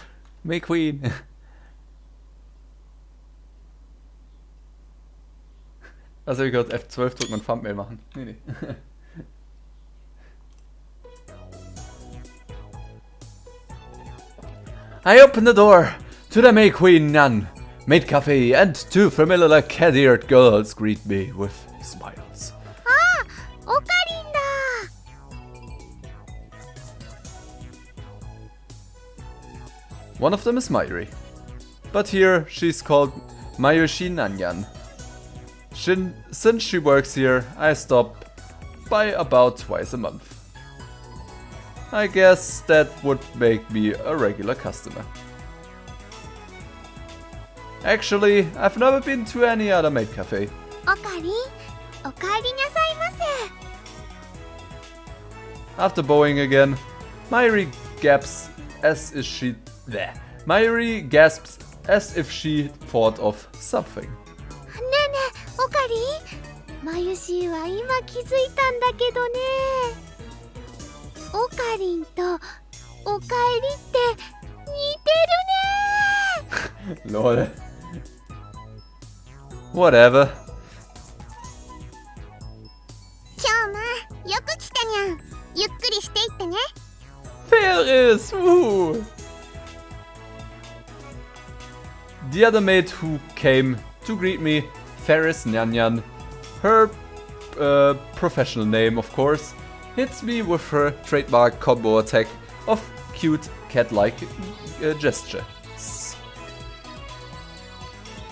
May Queen! Also ich gehört, F12 drücken und Thumbnail machen. Nee. I open the door to the May Queen Nun. Maid Cafe and two familiar cat-eared girls greet me with smiles. おかりんだ。 One of them is Mayuri. But here she's called Mayushi Nanyan. Since she works here, I stop by about twice a month. I guess that would make me a regular customer. Actually, I've never been to any other maid cafe. おかりん、お帰りなさいませ。 After bowing again, Mayuri gasps as if she thought of something. ねえねえ、おかりん、まゆしは今気づいたんだけどね。おかりんとおかえりって似てるね。 Lol. Whatever. 今日もよく来たにゃん。ゆっくりしていってね。 Ferris! Woo! The other maid who came to greet me, Ferris Nyanyan, her professional name of course, hits me with her trademark combo attack of cute cat-like gestures.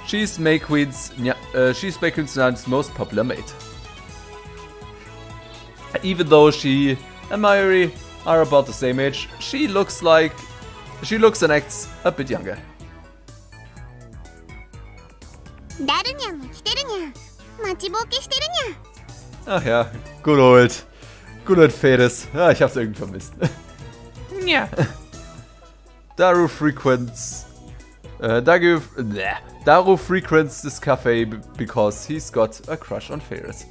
She's May Queen's Nyan's most popular maid. Even though she and Mayuri are about the same age, she looks and acts a bit younger. ダルニャンも来てるにゃん。待ちぼうけしてるにゃん。 Ach ja, good old Ferris. Ah, ich hab's irgendwie vermisst. Ja. Daru frequents this cafe because he's got a crush on Ferris.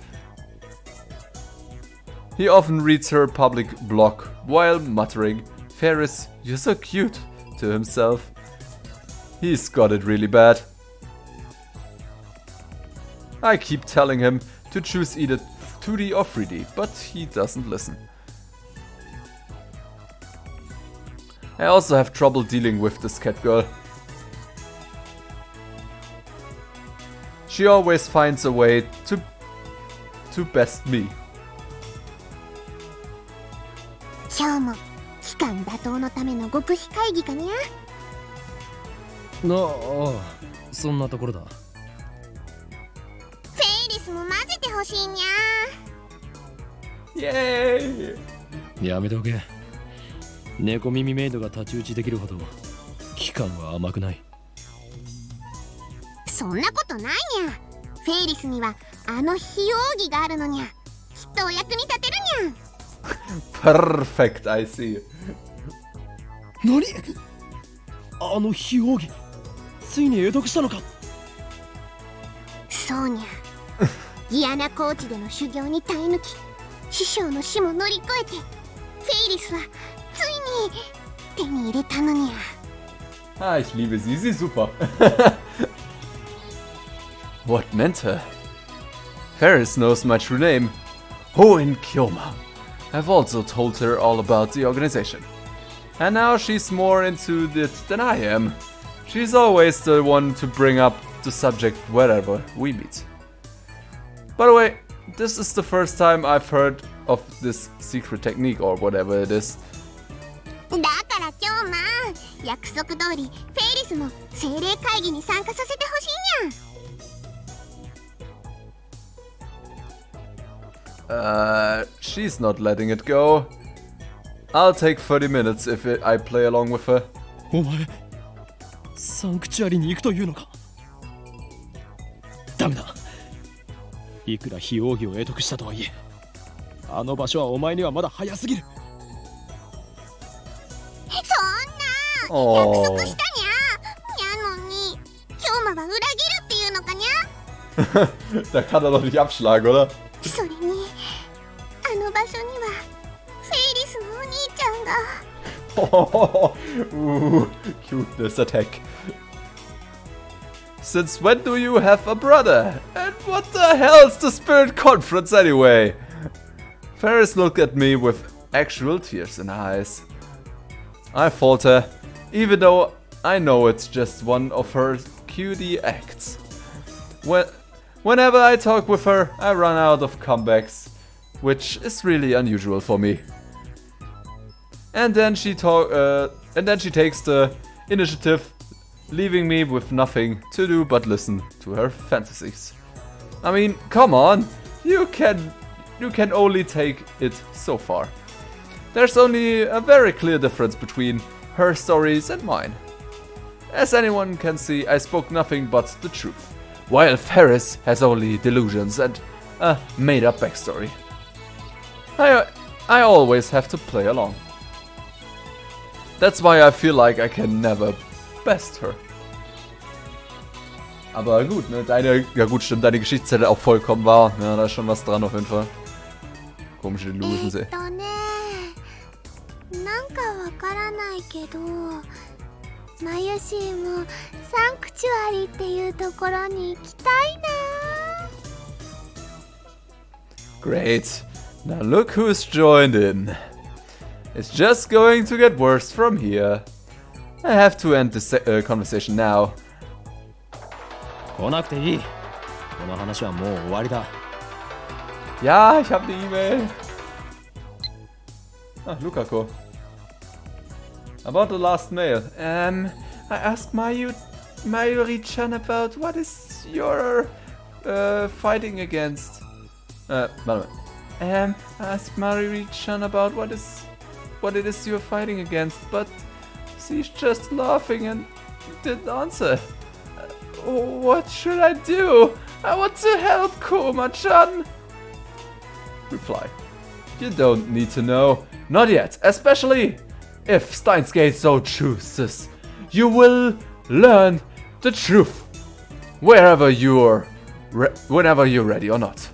He often reads her public blog while muttering, "Ferris, you're so cute," to himself. He's got it really bad. I keep telling him to choose either 2D or 3D, but he doesn't listen. I also have trouble dealing with this cat girl. She always finds a way to best me. 今日も期間打倒のための極秘会議かにゃ。そんなところだ。フェイリスも混ぜてほしいにゃ。 Yay! やめておけ。猫耳メイドが太刀打ちできるほど期間は甘くない。そんなことないにゃ。フェイリスにはあの非奥義があるのにゃ。きっとお役に立てるにゃ。 Perfect, I see. 何？あの非奥義、ついに得得したのか？そうにゃ。ギアナ高地での修行に耐え抜き、師匠の死も乗り越えて、フェイリスはついに手に入れたのにゃ。 Ah, ich liebe sie, sie ist super. What mentor? Ferris knows my true name. Hoen Kyoma. I've also told her all about the organization. And now she's more into it than I am. She's always the one to bring up the subject wherever we meet. By the way, this is the first time I've heard of this secret technique or whatever it is. だから今日約束通りフェイリスも精霊会議に参加させてほしいにゃ。She's not letting it go. I'll take 30 minutes if I play along with her. お前サンクチュアリに行くというのか。ダメだ。いくら非奥義を得得したとはいえ、あの場所はお前にはまだ早すぎる。そんな約束したにゃ。にゃのに今日は裏切るっていうのかにゃ。Da kann er doch nicht abschlagen, oder? それにあの場所にはフェイリスのお兄ちゃんが。Cuteness attack. Since when do you have a brother? And what the hell's the Spirit Conference anyway? Ferris looked at me with actual tears in her eyes. I falter, even though I know it's just one of her cutie acts. Whenever I talk with her, I run out of comebacks, which is really unusual for me. And then she takes the initiative, leaving me with nothing to do but listen to her fantasies. I mean, come on, you can only take it so far. There's only a very clear difference between her stories and mine. As anyone can see, I spoke nothing but the truth, while Ferris has only delusions and a made-up backstory. I always have to play along. That's why I feel like I can never best her. Aber gut, ne? Ja gut, stimmt, deine Geschichtszelle auch vollkommen wahr. Ja, da ist schon was dran auf jeden Fall. Komische Delusions, ey. なんかわからないけど、マユシーもサンクチュアリっていうところに行きたいな。Great. Now look who's joined in. It's just going to get worse from here. I have to end this conversation now. 来なくていい。この話はもう終わりだ。Ja, ich habe die E-Mail. Ah, Lukako. About the last mail. I asked Mayuri-chan about what is your fighting against. Warte mal. I asked Mayuri-chan about what it is you're fighting against, but she's just laughing and didn't answer. What should I do? I want to help Koma-chan. Reply. You don't need to know. Not yet, especially if Steins Gate so chooses. You will learn the truth whenever you're ready or not.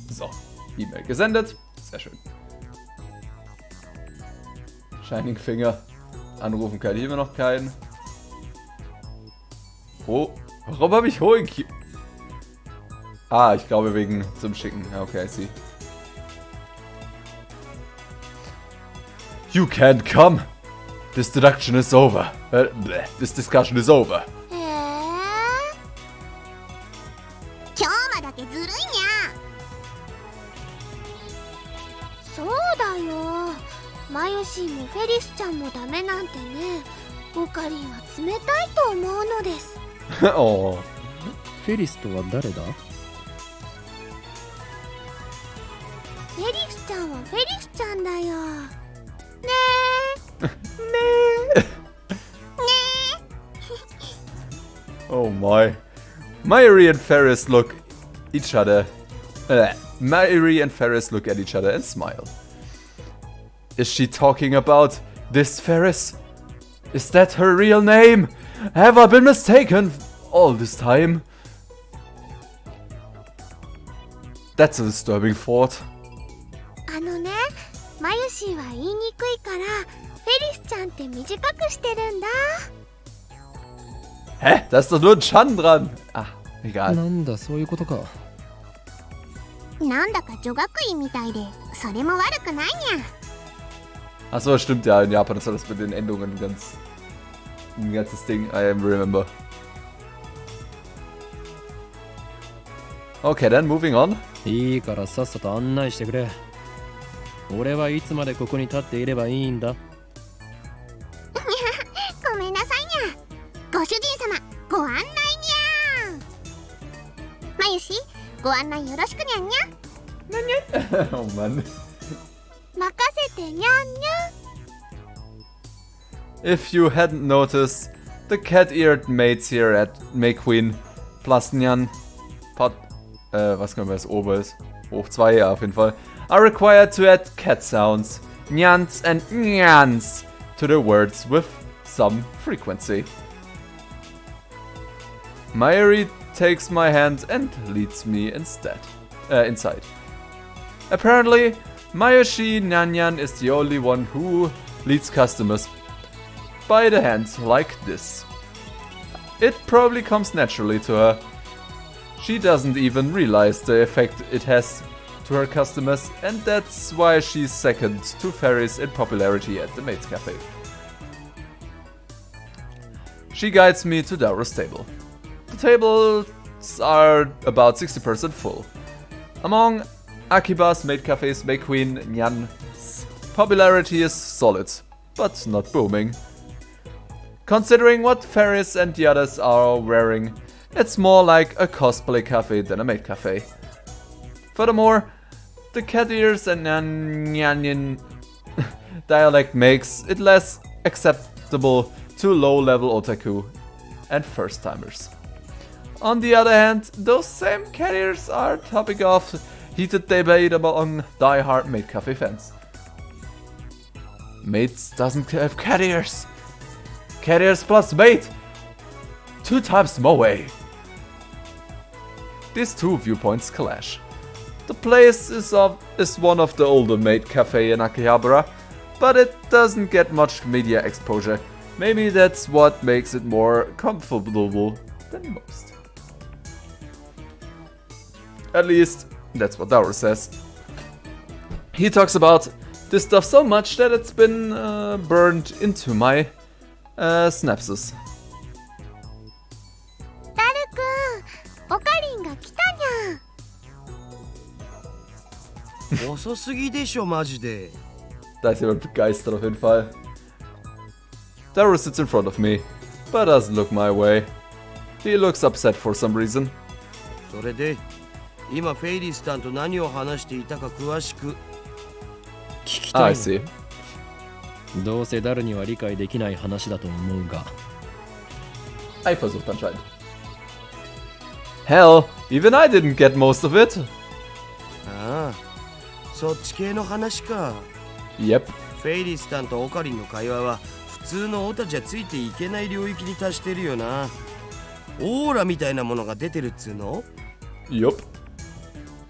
So, E-Mail gesendet. Sehr schön. Shining Finger. Anrufen kann ich immer noch keinen. Oh, warum habe ich hohen Q? Ah, ich glaube wegen zum Schicken. Okay, I see. You can't come. This deduction is over. This discussion is over. 今日まだけずるいにゃ。そうだよ。マユシーもフェリスちゃんもダメなんてね。オカリンは冷たいと思うのです。Oh. フェリスとは誰だ？フェリスちゃんはフェリスちゃんだよ。ねえ。ねえ。ねえ。Oh my. Mayuri and Ferris look each other. Mayuri and Ferris look at each other and smile. Is she talking about this Ferris? Is that her real name? Have I been mistaken all this time? That's a disturbing thought. あのね、マユシーは言いにくいからフェリスちゃんって短くしてるんだ。Hä? Da ist doch nur ein Chan dran. Ah, egal. なんだそういうことか。なんだか女学院みたいで、それも悪くないにゃ。 Achso, stimmt ja. In Japan ist das mit den Endungen ein ganzes Ding. I remember. Okay, then moving on. いいからさっさと案内してくれ。俺はいつまでここに立っていればいいんだ。ごめんなさいにゃ。ご主人様、ご案内にゃ。まゆし、ご案内よろしくにゃんにゃ。Oh Mann. 任せてにゃんにゃ。If you hadn't noticed, the cat-eared maids here at May Queen plus Nyan was können wir als Ober ist? Hoch 2, ja, auf jeden Fall. Are required to add cat sounds, nyans and nyans, to the words with some frequency. Mayuri takes my hand and leads me inside. Apparently, Mayoshi Nyanyan is the only one who leads customers by the hand like this. It probably comes naturally to her. She doesn't even realize the effect it has to her customers, and that's why she's second to Ferris in popularity at the Maid's Cafe. She guides me to Daru's table. The tables are about 60% full. Among Akiba's maid cafes, May Queen Nyan's popularity is solid, but not booming. Considering what Ferris and the others are wearing, it's more like a cosplay cafe than a maid cafe. Furthermore, the cat ears and Nyanyan dialect makes it less acceptable to low-level otaku and first-timers. On the other hand, those same cat ears are topic of heated debate among die-hard maid cafe fans. Maids doesn't have cat ears. Cat ears plus maid. 2 times more way. These two viewpoints clash. The place is one of the older maid cafe in Akihabara, but it doesn't get much media exposure. Maybe that's what makes it more comfortable than most. At least, that's what Daru says. He talks about this stuff so much that it's been burned into my synapses. ダルくん、オカリンが来たにゃ。遅すぎでしょマジで。 Da ist jemand begeistert auf jeden Fall. Daru sits in front of me, but doesn't look my way. He looks upset for some reason. それで今フェイリスタンと何を話していたか詳しく。聞き Ah, た I い see. の。どうせダルには理解できない話だと思うが。Eifersucht anscheinend. Hell, even I didn't get most of it. ああ、そっち系の話か。 Yep. フェイリスタンとオカリンの会話は普通のオタじゃついていけない領域に達してるよな。オーラみたいなものが出てるっつうの？ Yup.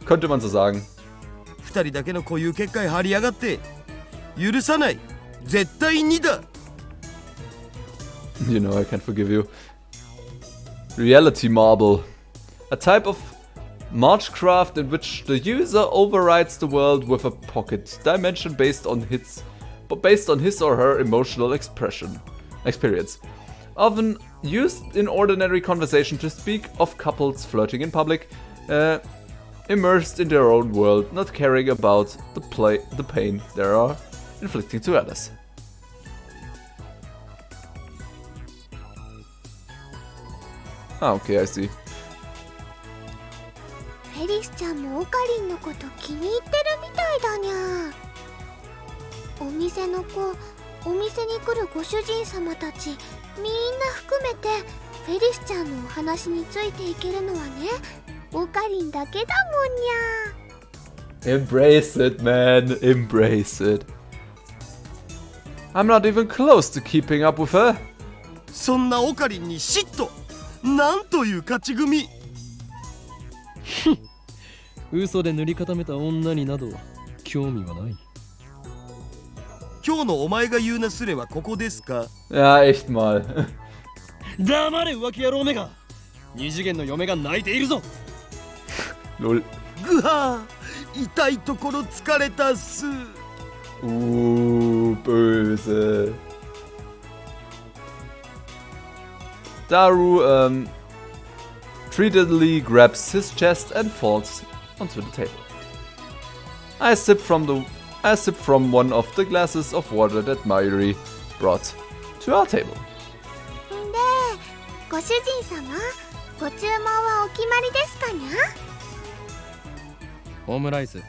Könnte man so sagen. 二人だけの固有結界張りやがって許さない。絶対にだ。 You know I can't forgive you. Reality Marble. A type of Marchcraft in which the user overrides the world with a pocket dimension based on his or her emotional experience. Often used in ordinary conversation to speak of couples flirting in public, immersed in their own world, not caring about the pain they are inflicting to others. Ah, okay, I see. フェリスちゃんもオカリンのこと気に入ってるみたいだにゃ。お店の子、お店に来るご主人様たち、みんな含めてフェリスちゃんのお話についていけるのはね、オカリンだけだもんにゃ。 Embrace it, man. Embrace it. I'm not even close to keeping up with her. そんなオカリンに嫉妬。なんという勝ち組。嘘で塗り固めた女になど興味はない。今日のお前が言うなすれはここですか？ Ja, echt mal. 黙れ浮気野郎めが。二次元の嫁が泣いているぞ。Lol. ぐはー、痛いところ疲れたっす。Böse. Daru repeatedly grabs his chest and falls onto the table. I sip from one of the glasses of water that Mayuri brought to our table. で、ご主人様、ご注文はお決まりですかにゃ？オムライス、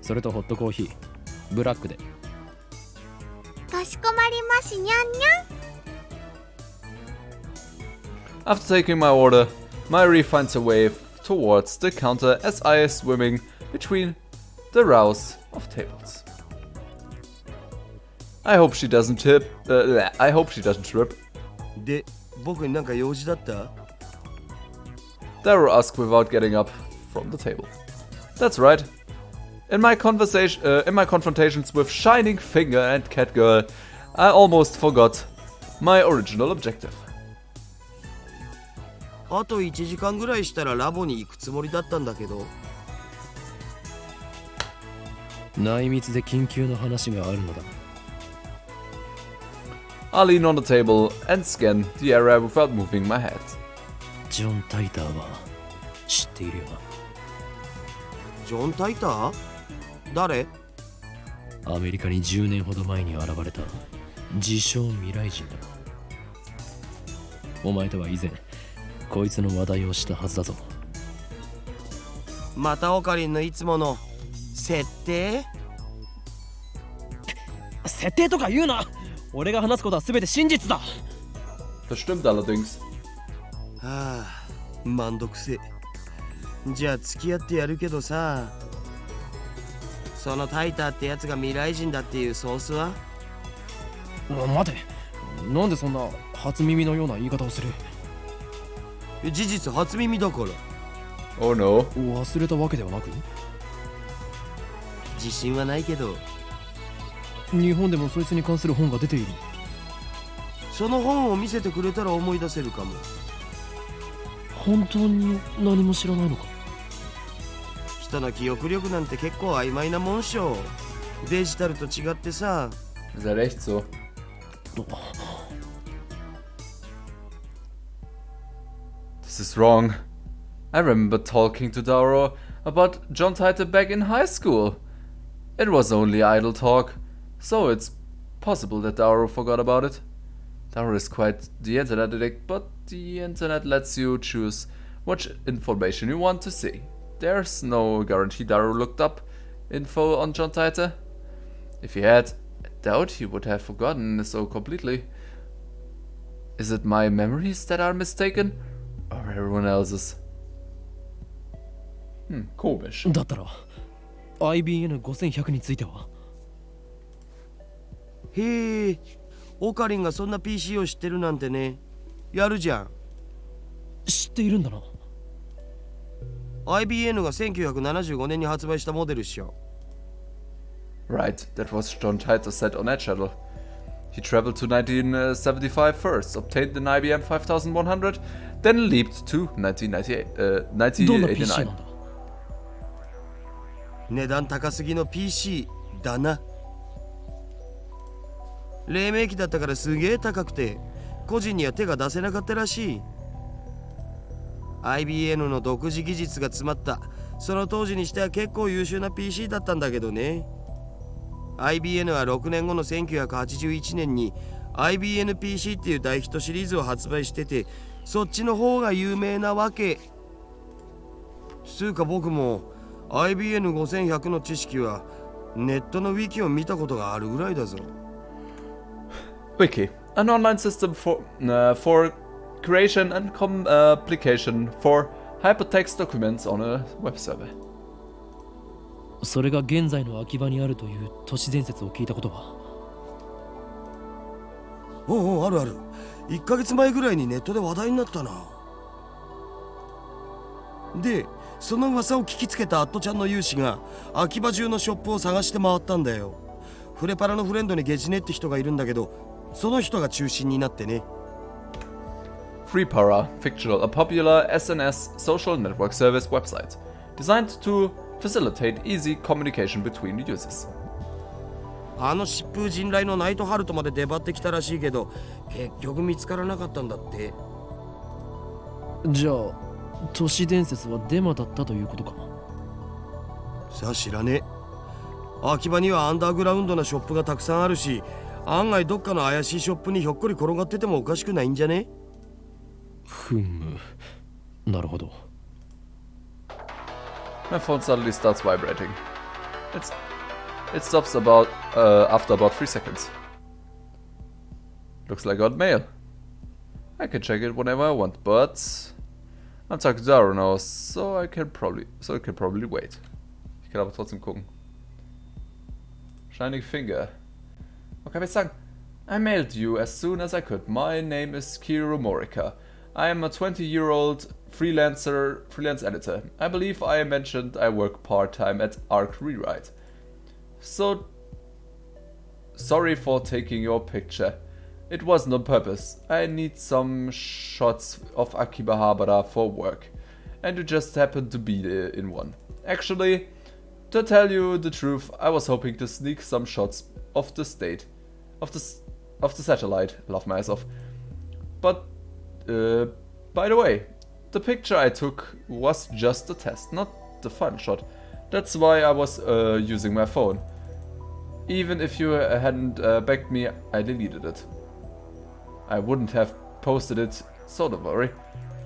それとホットコーヒー、ブラックで。かしこまりましにゃんにゃん。 After taking my order, Mayuri finds her way towards the counter as I is swimming between the rows of tables. I hope she doesn't trip. Trip. で、僕になんか用事だった？ Daryl asked without getting up from the table. That's right. In my confrontations with Shining Finger and Catgirl, I almost forgot my original objective. あと1時間ぐらいしたらラボに行くつもりだったんだけど。内密で緊急の話があるのだ。I lean on the table and scan the area without moving my head. ジョン・タイターは知っているよな。ジョン・タイター？誰？アメリカに10年ほど前に現れた自称未来人だ。お前とは以前こいつの話題をしたはずだぞ。またオカリンのいつもの設定？設定とか言うな。俺が話すことは全て真実だ。 Das stimmt allerdings. はあ、めんどくせえ。じゃあ付き合ってやるけどさ、そのタイターってやつが未来人だっていうソースは？待て、なんでそんな初耳のような言い方をする？事実初耳だから。 Oh no. 忘れたわけではなく？自信はないけど。日本でもそいつに関する本が出ている。その本を見せてくれたら思い出せるかも。本当に何も知らないのか？人の記憶力なんて結構曖昧なもんしょ。デジタルと違ってさ。 Ist ja echt so. This is wrong. I remember talking to Dauro about John Titor back in high school. It was only idle talk, so it's possible that Dauro forgot about it. Dauro is quite the internet addict, but the internet lets you choose which information you want to see. There's no guarantee Dauro looked up info on John Titor. If he had, I doubt he would have forgotten so completely. Is it my memories that are mistaken, or everyone else's? Komisch. だったら IBN5100 については？へえ、オカリンがそんな PC を知ってるなんてね。やるじゃん。知っているんだな。IBN が1975年に発売したモデルっしょ。Right, that was John Titor's set on that shuttle. He traveled to 1975 first, obtained an IBM 5100, then leaped to どんな PC なん 1989. だ？値段高すぎの PC だな。黎明期だったからすげえ高くて個人には手が出せなかったらしい。 IBN の独自技術が詰まったその当時にしては結構優秀な PC だったんだけどね。 IBN は6年後の1981年に IBN-PC っていう大ヒットシリーズを発売してて、そっちの方が有名なわけ。つうか僕も IBN5100 の知識はネットのウィキを見たことがあるぐらいだぞ。 Wiki, an online system for creation and complication for hypertext documents on a web server. それが現在の秋葉にあるという都市伝説を聞いたことは？おうあるある。1ヶ月前ぐらいにネットで話題になったな。でその噂を聞きつけたアットちゃんの有志が秋葉中のショップを探して回ったんだよ。フレパラのフレンドにゲジネって人がいるんだけど、その人が中心になってね。 FreePara, Fictional, a popular SNS social network service website designed to facilitate easy communication between users. あの疾風陣雷のナイトハルトまで出張ってきたらしいけど、結局見つからなかったんだって。じゃあ都市伝説はデマだったということか。さあ知らねえ。秋葉にはアンダーグラウンドなショップがたくさんあるし、案外どっかの怪しいショップにひょっこり転がっててもおかしくないんじゃね？ふむ、なるほど。My phone suddenly starts vibrating. It stops after about 3 seconds. Looks like I got mail. I can check it whenever I want, but I'm talking to Daru now, so it can probably wait. Ich kann aber trotzdem gucken. Shining Finger. What can I say? I mailed you as soon as I could. My name is Kiro Morika. I am a 20-year-old freelance editor. I believe I mentioned I work part-time at Arc Rewrite. So sorry for taking your picture. It wasn't on purpose. I need some shots of Akihabara for work, and you just happened to be in one. Actually, to tell you the truth, I was hoping to sneak some shots of the satellite. Laugh my ass off. But by the way, the picture I took was just a test, not the final shot. That's why I was using my phone. Even if you hadn't begged me, I deleted it. I wouldn't have posted it, so don't worry.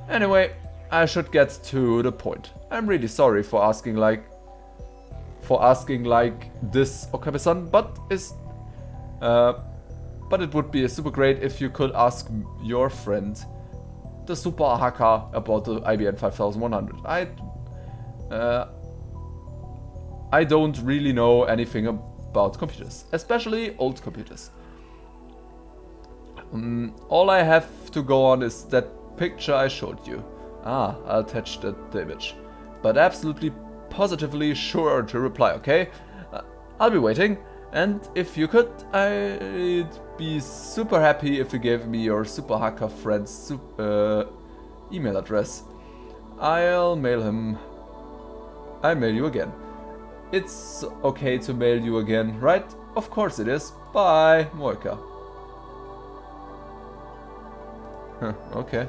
Anyway, I should get to the point. I'm really sorry for asking like this, Okabe-san, but it would be super great if you could ask your friend, the Super Hacker, about the IBM 5100. I don't really know anything about computers, especially old computers. All I have to go on is that picture I showed you. I'll attach the image. But absolutely positively sure to reply, okay? I'll be waiting, and if you could, I'd be super happy if you gave me your Super Hacker friend's email address. I'll mail you again. It's okay to mail you again, right? Of course it is. Bye, Moika. Huh, okay.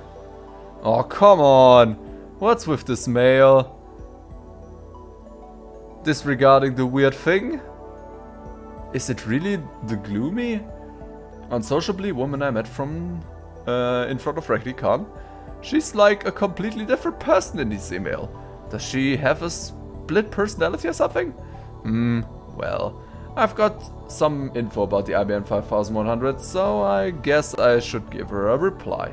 Oh, come on! What's with this mail? Disregarding the weird thing? Is it really the gloomy, unsociably woman I met from in front of Ragni Khan? She's like a completely different person in this email. Does she have a split personality or something? Well, I've got some info about the IBM 5100, so I guess I should give her a reply.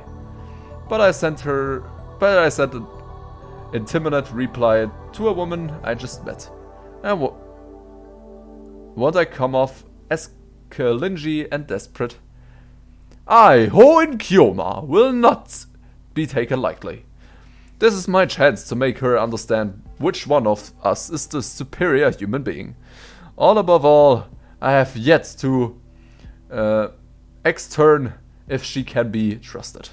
But I sent an intimidate reply to a woman I just met. And won't I come off as clingy and desperate? I, Hoin Kyoma, will not be taken lightly. This is my chance to make her understand which one of us is the superior human being. All above all, I have yet to extern if she can be trusted.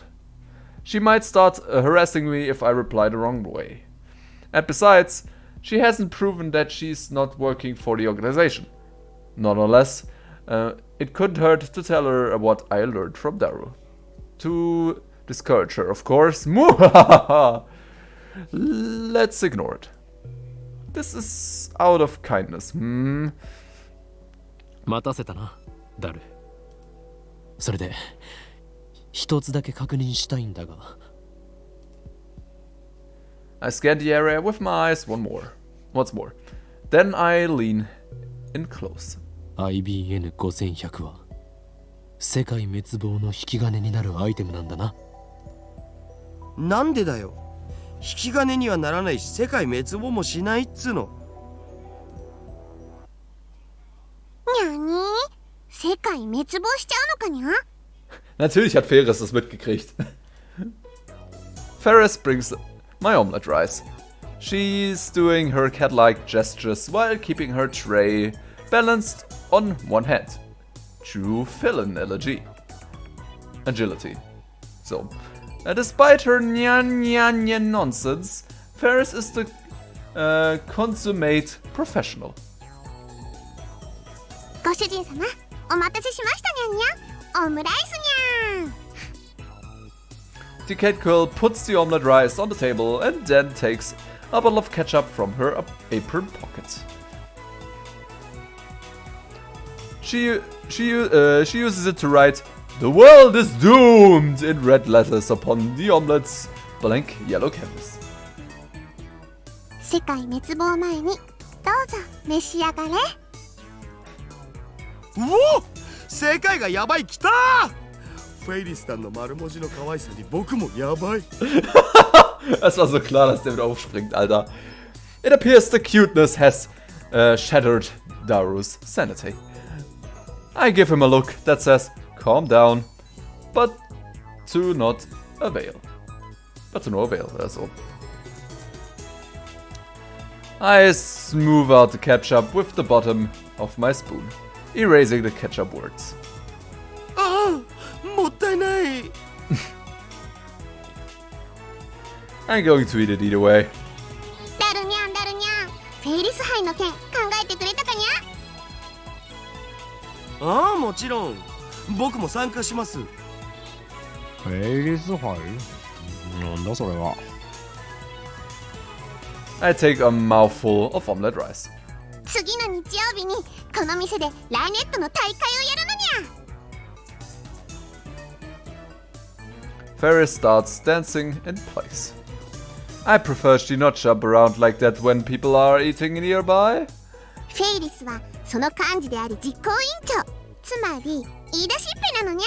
She might start harassing me if I reply the wrong way. And besides, she hasn't proven that she's not working for the organization. Nonetheless, it couldn't hurt to tell her what I learned from Daru. To discourage her, of course. Let's ignore it. This is out of kindness. 待たせたな、ダル。それで一つだけ確認したいんだが。I scan the area with my eyes once more. Then I lean in close. IBN 5100は世界滅亡の引き金になるアイテムなんだな。なんでだよ。引き金にはならないし、世界滅亡もしないっつの。にゃに？世界滅亡しちゃうのかにゃ？ Natürlich hat Ferris das mitgekriegt. Ferris brings my omelette rice. She's doing her cat-like gestures while keeping her tray balanced on one hand. True villain agility. So, despite her nya nonsense, Ferris is the consummate professional. ご主人様、お待たせしましたにゃんにゃん。オムライスにゃん。The cat girl puts the omelette rice on the table and then takes a bottle of ketchup from her apron pocket. She uses it to write, "The world is doomed" in red letters upon the omelette's blank yellow canvas. 世界滅亡前にどうぞ召し上がれ。うお、世界がやばい、きたー。フェイリスさんの丸文字の可愛さに僕もやばい。Es war so klar, dass der wieder aufspringt, Alter. It appears the cuteness has shattered Daru's sanity. I give him a look that says, calm down, but to no avail. Also. I smooth out the ketchup with the bottom of my spoon, erasing the ketchup words. ああ、もったいない。I'm going to eat it either way. ダルニャンダルニャン、フェイリス杯の件考えてくれたかにゃ。ああ、もちろん。僕も参加します。フェイリス杯？なんだそれは。I take a mouthful of omelette rice. 次の日曜日にこの店でライネットの大会をやるのにゃ。Ferris starts dancing in place. I prefer she not jump around like that when people are eating nearby. フェイリスはその幹事であり実行委員長、つまり言い出しっぺなのに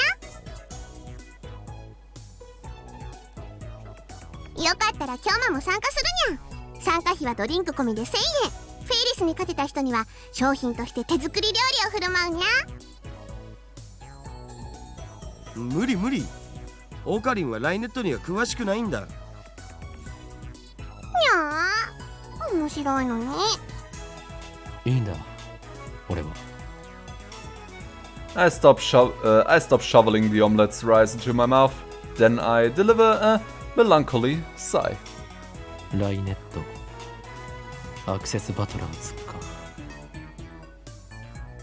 ゃ。よかったら今日も参加するにゃ。参加費はドリンク込みで1000円。フェイリスに勝てた人には商品として手作り料理を振る舞うにゃ。無理無理。オカリンはライネットには詳しくないんだ。にゃー、面白いのに。いいんだ、俺は。I stop shoveling the omelette's rice into my mouth. Then I deliver a melancholy sigh. ライネット、アクセスバトラーズか。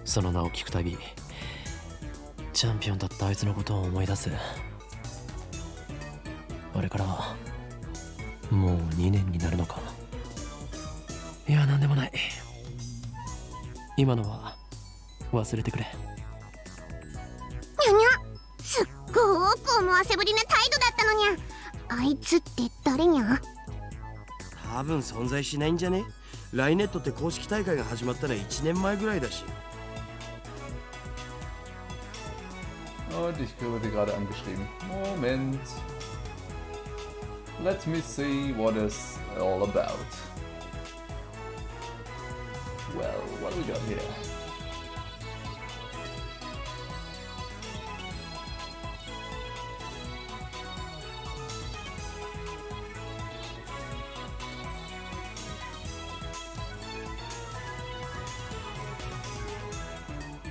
その名を聞くたび、チャンピオンだったあいつのことを思い出す。あれからもう2年になるのか。いや、なんでもない。今のは忘れてくれ。にゃにゃ、すっごく思わせぶりな態度だったのにゃ。あいつって誰にゃ。多分存在しないんじゃね。ライネットって公式大会が始まったのは1年前ぐらいだし。 Und ich wurde gerade angeschrieben. Moment. Let me see what it's all about. Well, what do we got here?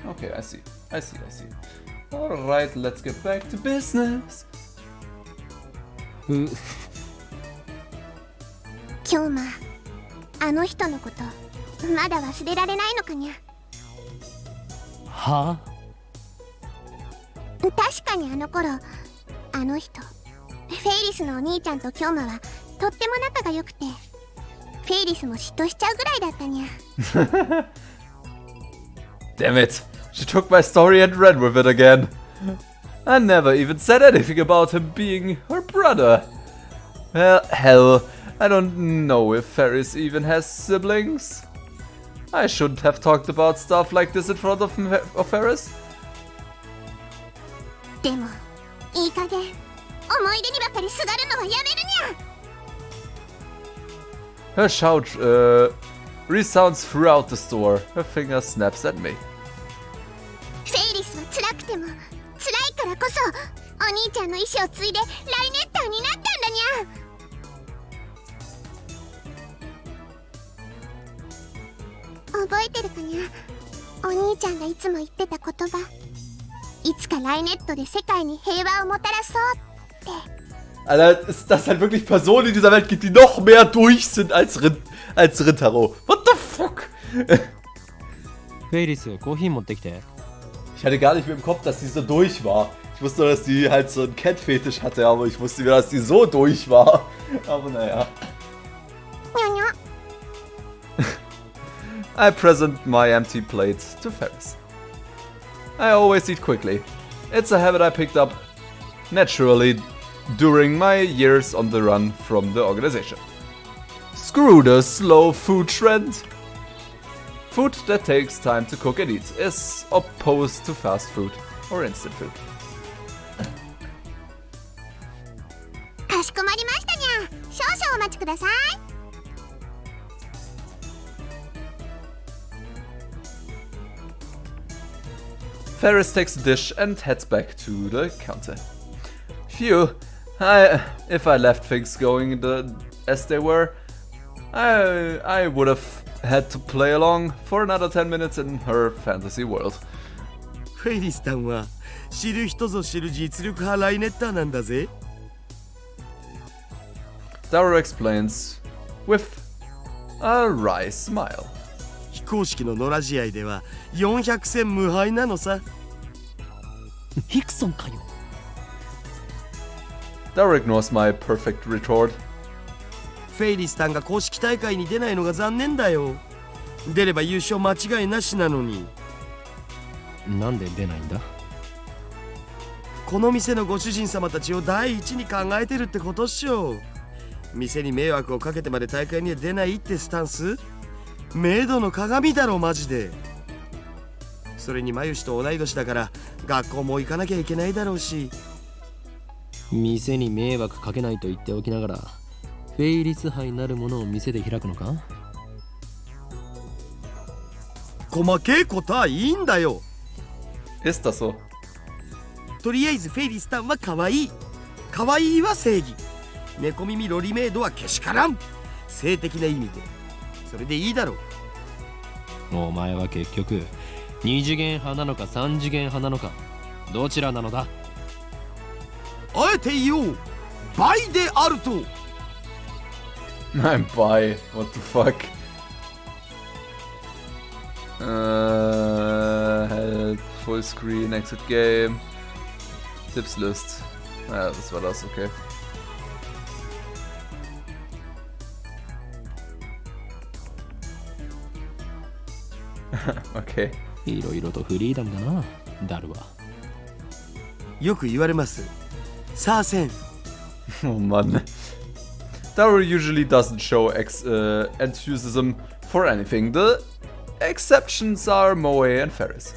Okay, I see. Alright, let's get back to business. 今日もあの人のことまだ忘れられないのかにゃ。は確かにあの頃、あの人フェイリスのお兄ちゃんと京馬はとっても仲が良くて、フェイリスも嫉妬しちゃうぐらいだったにゃ。Damn it! She took my story and ran with it again. I never even said anything about him being her brother. Well, hell, I don't know if Ferris even has siblings. I shouldn't have talked about stuff like this in front of Ferris. でもいい加減思い出にばかりすがるのはやめるにゃ。 Her shout resounds throughout the store. Her finger snaps at me. フェイリスは辛くても辛いからこそお兄ちゃんの意志を継いでライネッターになったんだにゃ。覚えてるかにゃ。お兄ちゃんがいつも言ってた言葉、いつかライネットで世界に平和をもたらそうって。 Alter, ist das halt wirklich Personen in dieser Welt gibt, die noch mehr durch sind als Rintaro. What the fuck? フェイリス、コーヒー持ってきて。 Ich hatte gar nicht mehr im Kopf, dass sie so durch war. Ich wusste nur, dass die halt so einen Cat-Fetisch hatte, aber ich wusste wieder, dass die so durch war. Aber naja. I present my empty plate to Ferris. I always eat quickly. It's a habit I picked up naturally during my years on the run from the organization. Screw the slow food trend. Food that takes time to cook and eat is opposed to fast food or instant food. かしこまりましたにゃ。少々お待ちください。Ferris takes the dish and heads back to the counter. Phew, if I left things going as they were, I would have had to play along for another 10 minutes in her fantasy world. フェイリスタンは知る人ぞ知る実力派ライネッターなんだぜ。Daru explains with a wry smile. 非公式の野良試合では400戦無敗なのさ。ヒクソンかよ。Daru ignores my perfect retort. フェイリスタンが公式大会に出ないのが残念だよ。出れば優勝間違いなしなのに。なんで出ないんだ？この店のご主人様たちを第一に考えてるってことっしょ。店に迷惑をかけてまで大会には出ないってスタンス？メイドの鏡だろマジで。それにマユシと同い年だから学校も行かなきゃいけないだろうし。店に迷惑かけないと言っておきながらフェイリス杯なるものを店で開くのか？細けえことはいいんだよ。Ist das so? とりあえずフェイリスタンは可愛い。可愛いは正義。猫耳ロリメイドはけしからん。性的な意味で。それでいいだろう。お前は結局2次元派なのか3次元派なのかどちらなのだ？あえて言おう。バイであると。I'm bi. What the fuck? Help, Full Screen, Exit Game, Tipps List. Ja, das war das, okay. Okay. いろいろとフリーダムだな、ダルは。よく言われます。さあせん。Oh Mann. Daru usually doesn't show enthusiasm for anything. The exceptions are Moe and Ferris.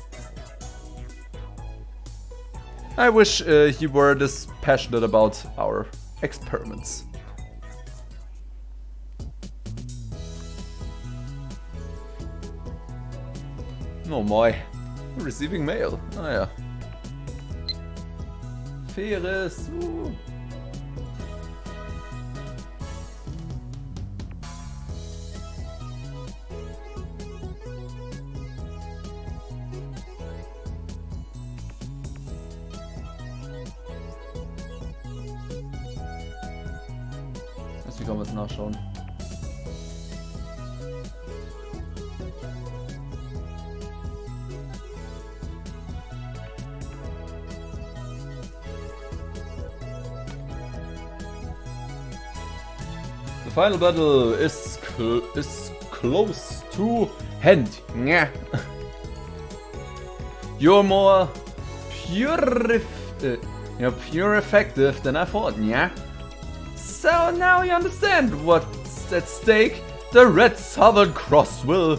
I wish he were this passionate about our experiments. Oh my. Receiving mail. Ah ja. Ferris. Wie kann man es nachschauen? The final battle is close to hand. You're more pure effective than I thought, yeah? So now you understand what's at stake. The Red Southern Cross will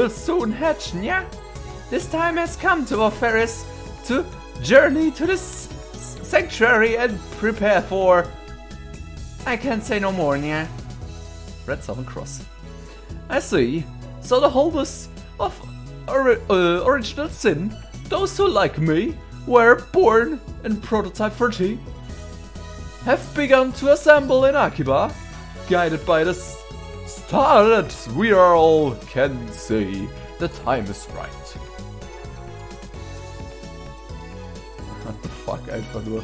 soon hatch, yeah? This time has come to our Ferris to journey to this sanctuary and prepare for... I can't say no more, yeah? Red Southern Cross. I see. So the holders of original sin, those who like me, were born in Prototype 13, have begun to assemble in Akiba, guided by the star that we are all can say the time is right. What the fuck, einfach nur.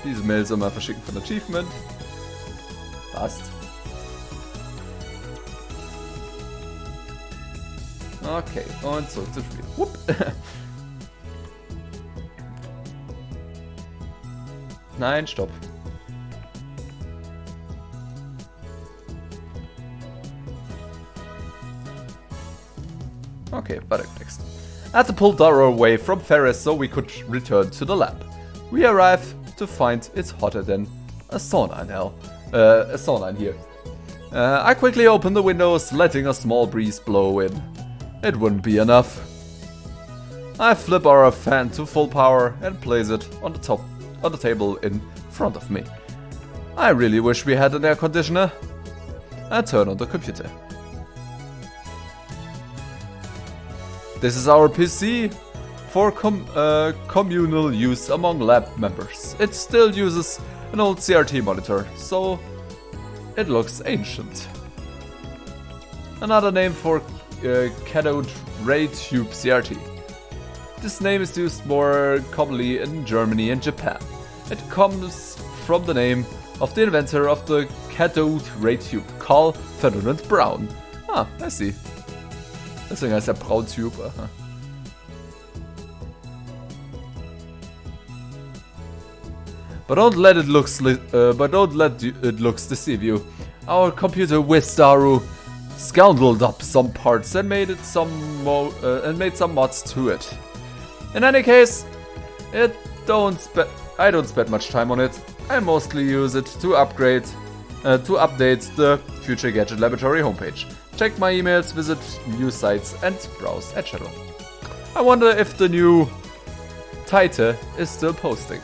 Diese Mail soll mal verschicken von Achievement. Passt. Okay, und zurück zum Spiel. Whoop. Nein, stopp. Okay, weiter next. I had to pull Dara away from Ferris so we could return to the lab. We arrive to find it's hotter than a sauna in hell. A sauna in here. I quickly open the windows, letting a small breeze blow in. It wouldn't be enough. I flip our fan to full power and place it on the table in front of me. I really wish we had an air conditioner. I turn on the computer. This is our PC for communal use among lab members. It still uses an old CRT monitor, so it looks ancient. Another name for cathode ray tube CRT. This name is used more commonly in Germany and Japan. It comes from the name of the inventor of the cathode ray tube, Carl Ferdinand Braun. Ah, I see. Deswegen heißt der Braun-Tube. Aha. But don't let it looks deceive you. Our computer with Daru scoundreled up some parts and made some mods to it. In any case, I don't spend much time on it. I mostly use it to update the Future Gadget Laboratory homepage. Check my emails, visit news sites, and browse etc. I wonder if the new Taita is still posting.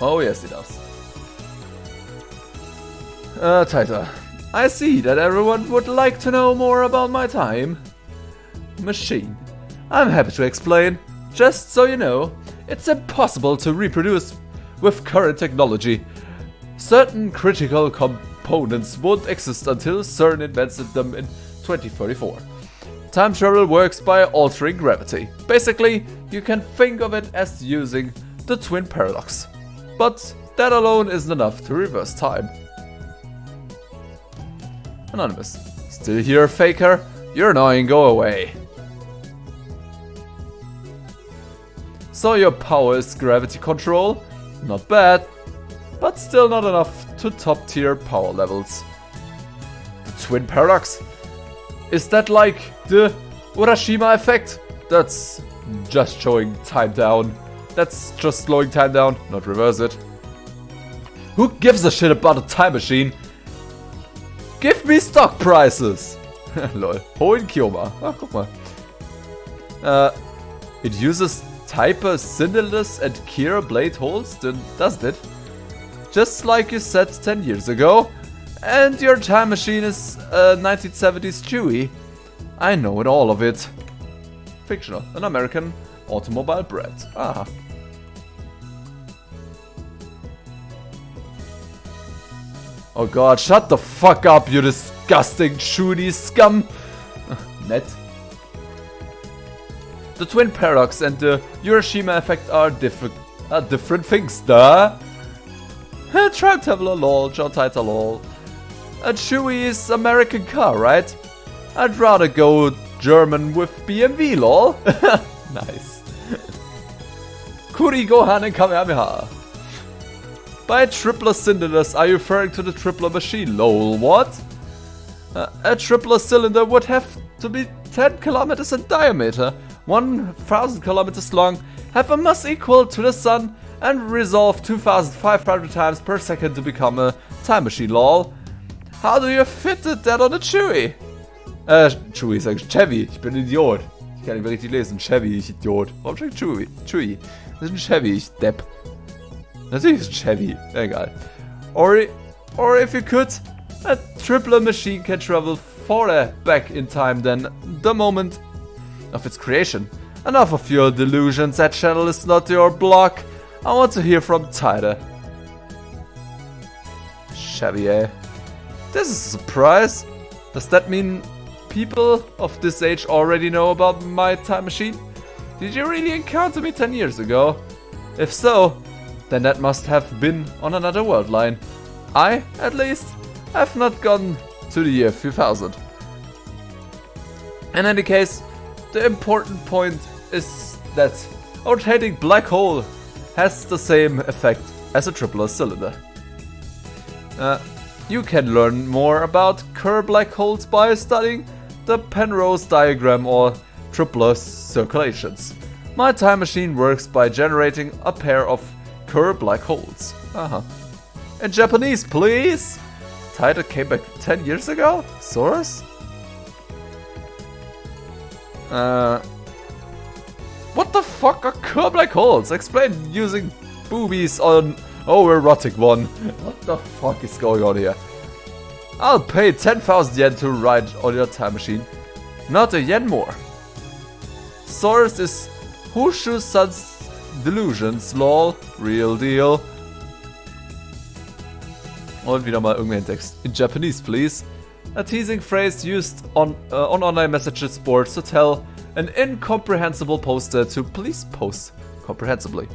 Oh yes, he does. Taita. I see that everyone would like to know more about my time machine. I'm happy to explain. Just so you know, it's impossible to reproduce with current technology. Certain critical components won't exist until CERN invented them in 2034. Time travel works by altering gravity. Basically, you can think of it as using the twin paradox. But that alone isn't enough to reverse time. Anonymous. Still here, faker? You're annoying, go away. So your power is gravity control? Not bad, but still not enough to top tier power levels. The twin paradox? Is that like the Urashima effect? That's just slowing time down. That's just slowing time down, not reverse it. Who gives a shit about a time machine? Give me stock prices! Lol. Hohen Kyoma. Ah, guck mal. It uses Typer cylinders and Kira blade holes, doesn't it? Just like you said 10 years ago. And your time machine is a 1970s Chewy. I know it, all of it. Fictional. An American automobile brand. Ah. Oh god, shut the fuck up, you disgusting Chewy scum! Net. The twin paradox and the Urashima effect are different things, duh! Time traveler lol, John Titor lol. A Chewy is American car, right? I'd rather go German with BMW lol. Nice. Kuri Gohan and Kamehameha. By tripler cylinders, are you referring to the tripler machine? Lol, what? A tripler cylinder would have to be 10 kilometers in diameter, 1,000 kilometers long, have a mass equal to the sun, and resolve 2,500 times per second to become a time machine, lol. How do you fit that on a Chewy? Chewy, sag ich. Chevy, ich bin ein Idiot. Ich kann nicht mehr richtig lesen. Chevy, ich Idiot. Warum steht Chewy? Chewy. Das ist ein Chevy, ich Depp. Natürlich ist ein Chevy. Egal. Or if you could, a tripler machine can travel farther back in time than the moment of its creation. Enough of your delusions, that channel is not your blog. I want to hear from Tyler. Chevy, eh? This is a surprise. Does that mean people of this age already know about my time machine? Did you really encounter me 10 years ago? If so, then that must have been on another world line. I, at least, have not gone to the year 2000. In any case, the important point is that a rotating black hole has the same effect as a triple cylinder. You can learn more about Kerr black holes by studying the Penrose diagram or triple circulations. My time machine works by generating a pair of Kerr black holes. In Japanese, please! Title came back 10 years ago? Source? What the fuck are Kerr black holes? Explain using boobies on erotic one. What the fuck is going on here? I'll pay 10,000 yen to ride on your time machine. Not a yen more. Source is Hushu Sun's Delusions, lol. Real deal. Und wieder mal irgendein Text. In Japanese, please. A teasing phrase used on online messages boards to tell an incomprehensible poster to please post comprehensibly.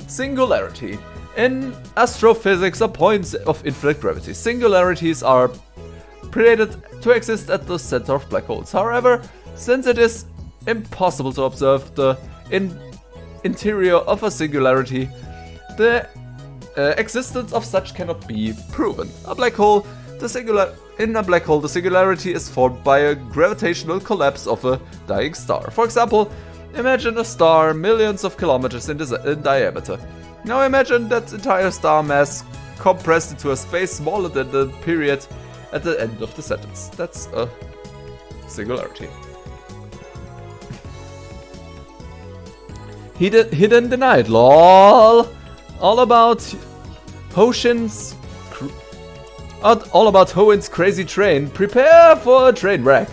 Singularity. In astrophysics, a point of infinite gravity. Singularities are predicted to exist at the center of black holes. However, since it is impossible to observe the interior of a singularity, the existence of such cannot be proven. In a black hole, the singularity is formed by a gravitational collapse of a dying star. For example, imagine a star millions of kilometers in diameter. Now imagine that entire star mass compressed into a space smaller than the period at the end of the sentence. That's a singularity. Hidden denied, lol. All about Hoen's crazy train. Prepare for a train wreck.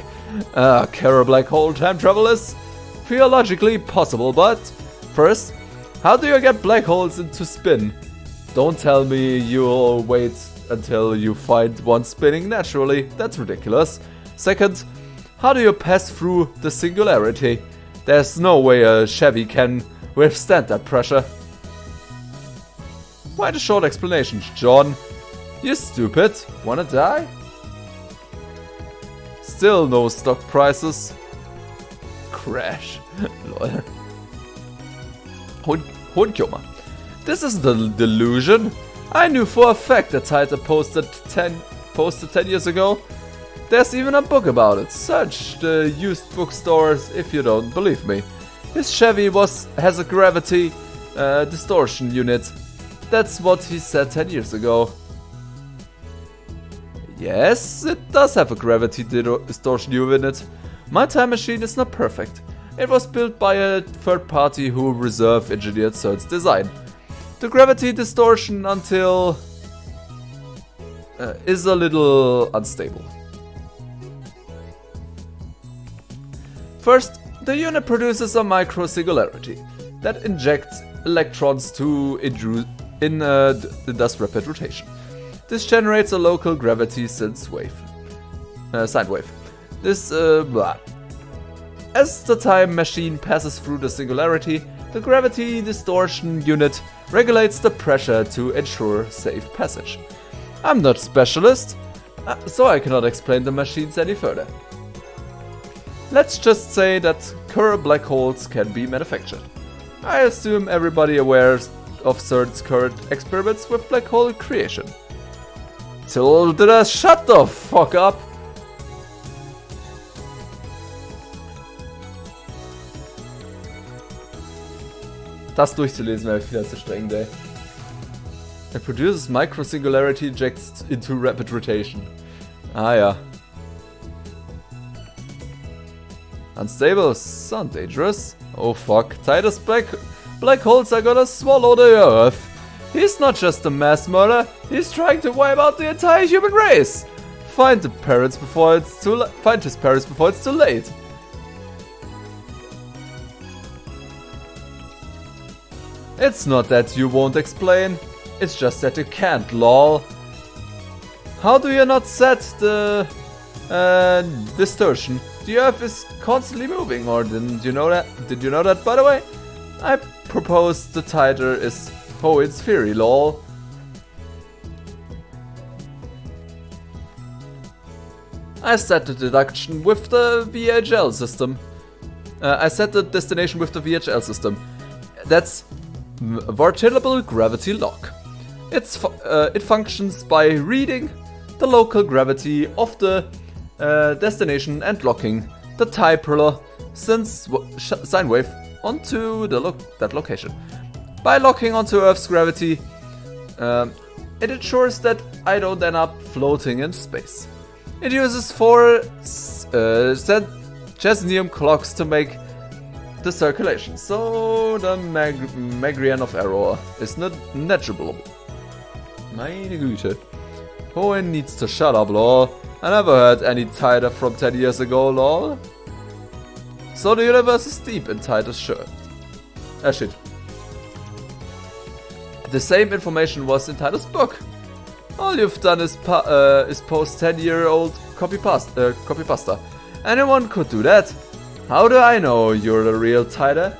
Kerr black hole time travel is theologically possible, but first, how do you get black holes into spin? Don't tell me you'll wait until you find one spinning naturally. That's ridiculous. Second, how do you pass through the singularity? There's no way a Chevy can withstand that pressure. Why the short explanations, John? You stupid. Wanna die? Still no stock prices. Crash. Lol. Hundjummer. This is the delusion. I knew for a fact that Title posted 10 years ago. There's even a book about it. Search the used bookstores if you don't believe me. His Chevy has a gravity distortion unit. That's what he said 10 years ago. Yes, it does have a gravity distortion unit. My time machine is not perfect. It was built by a third party who reverse engineered CERN's design. The gravity distortion is a little unstable. First, the unit produces a micro-singularity that injects electrons to induce rapid rotation. This generates a local gravity sine wave. As the time machine passes through the singularity, the gravity distortion unit regulates the pressure to ensure safe passage. I'm not a specialist, so I cannot explain the machines any further. Let's just say that Kerr black holes can be manufactured. I assume everybody aware of CERN's current experiments with black hole creation. Tilda, shut the fuck up! Das durchzulesen wäre viel zu streng, ey. It produces micro-singularity injects into rapid rotation. Ah ja. Unstable, sound dangerous. Oh fuck, Titus black holes are gonna swallow the earth. He's not just a mass murderer, he's trying to wipe out the entire human race. Find his parents before it's too late. It's not that you won't explain, it's just that you can't, lol. How do you not set the distortion? The Earth is constantly moving, or didn't you know that? Did you know that, by the way? I propose the title is Hoen's theory, lol. I set the deduction with the VHL system. I set the destination with the VHL system. That's vertical gravity lock. It functions by reading the local gravity of the destination and locking the type ruler sine wave onto that location. By locking onto Earth's gravity, it ensures that I don't end up floating in space. It uses 4 Chesnium clocks to make the circulation, so the Magrian of error is not negligible. Meine Güte. Owen needs to shut up, lol. I never heard any tighter from 10 years ago, lol. So the universe is deep in Titus' shirt. Shit. The same information was in Titus' book. All you've done is post 10-year-old copypasta. Anyone could do that. How do I know you're the real Titus?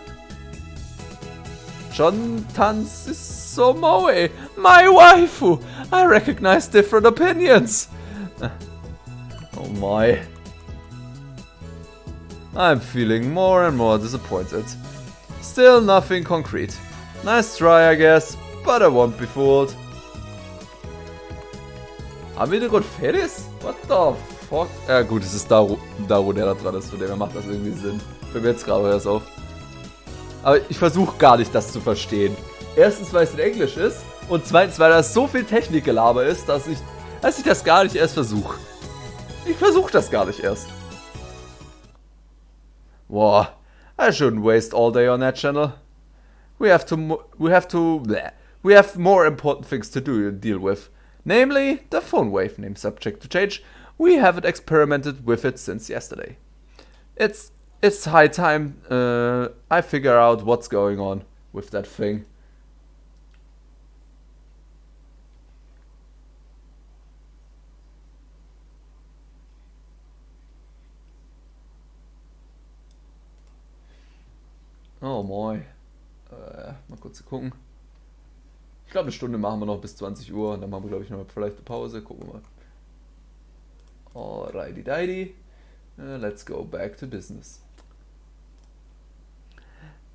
John Tanz is so moe. My waifu. I recognize different opinions. Oh my. I'm feeling more and more disappointed. Still nothing concrete. Nice try, I guess, but I won't be fooled. Haben wir den Grund Ferris? What the fuck? Ja gut, es ist da wo der da dran ist, von dem her macht das irgendwie Sinn. Fällt mir jetzt gerade erst auf. Aber ich versuche gar nicht, das zu verstehen. Erstens, weil es in Englisch ist und zweitens, weil da so viel Technikgelaber ist, dass ich das gar nicht erst versuche. Ich versuche das gar nicht erst. Wow, I shouldn't waste all day on that channel. We have more important things to deal with. Namely, the phone wave name subject to change. We haven't experimented with it since yesterday. It's high time I figure out what's going on with that thing. Oh moin. Mal kurz gucken. Ich glaube, eine Stunde machen wir noch bis 20 Uhr und dann machen wir, glaube ich, noch vielleicht eine Pause. Gucken wir mal. Alrighty dighty. Let's go back to business.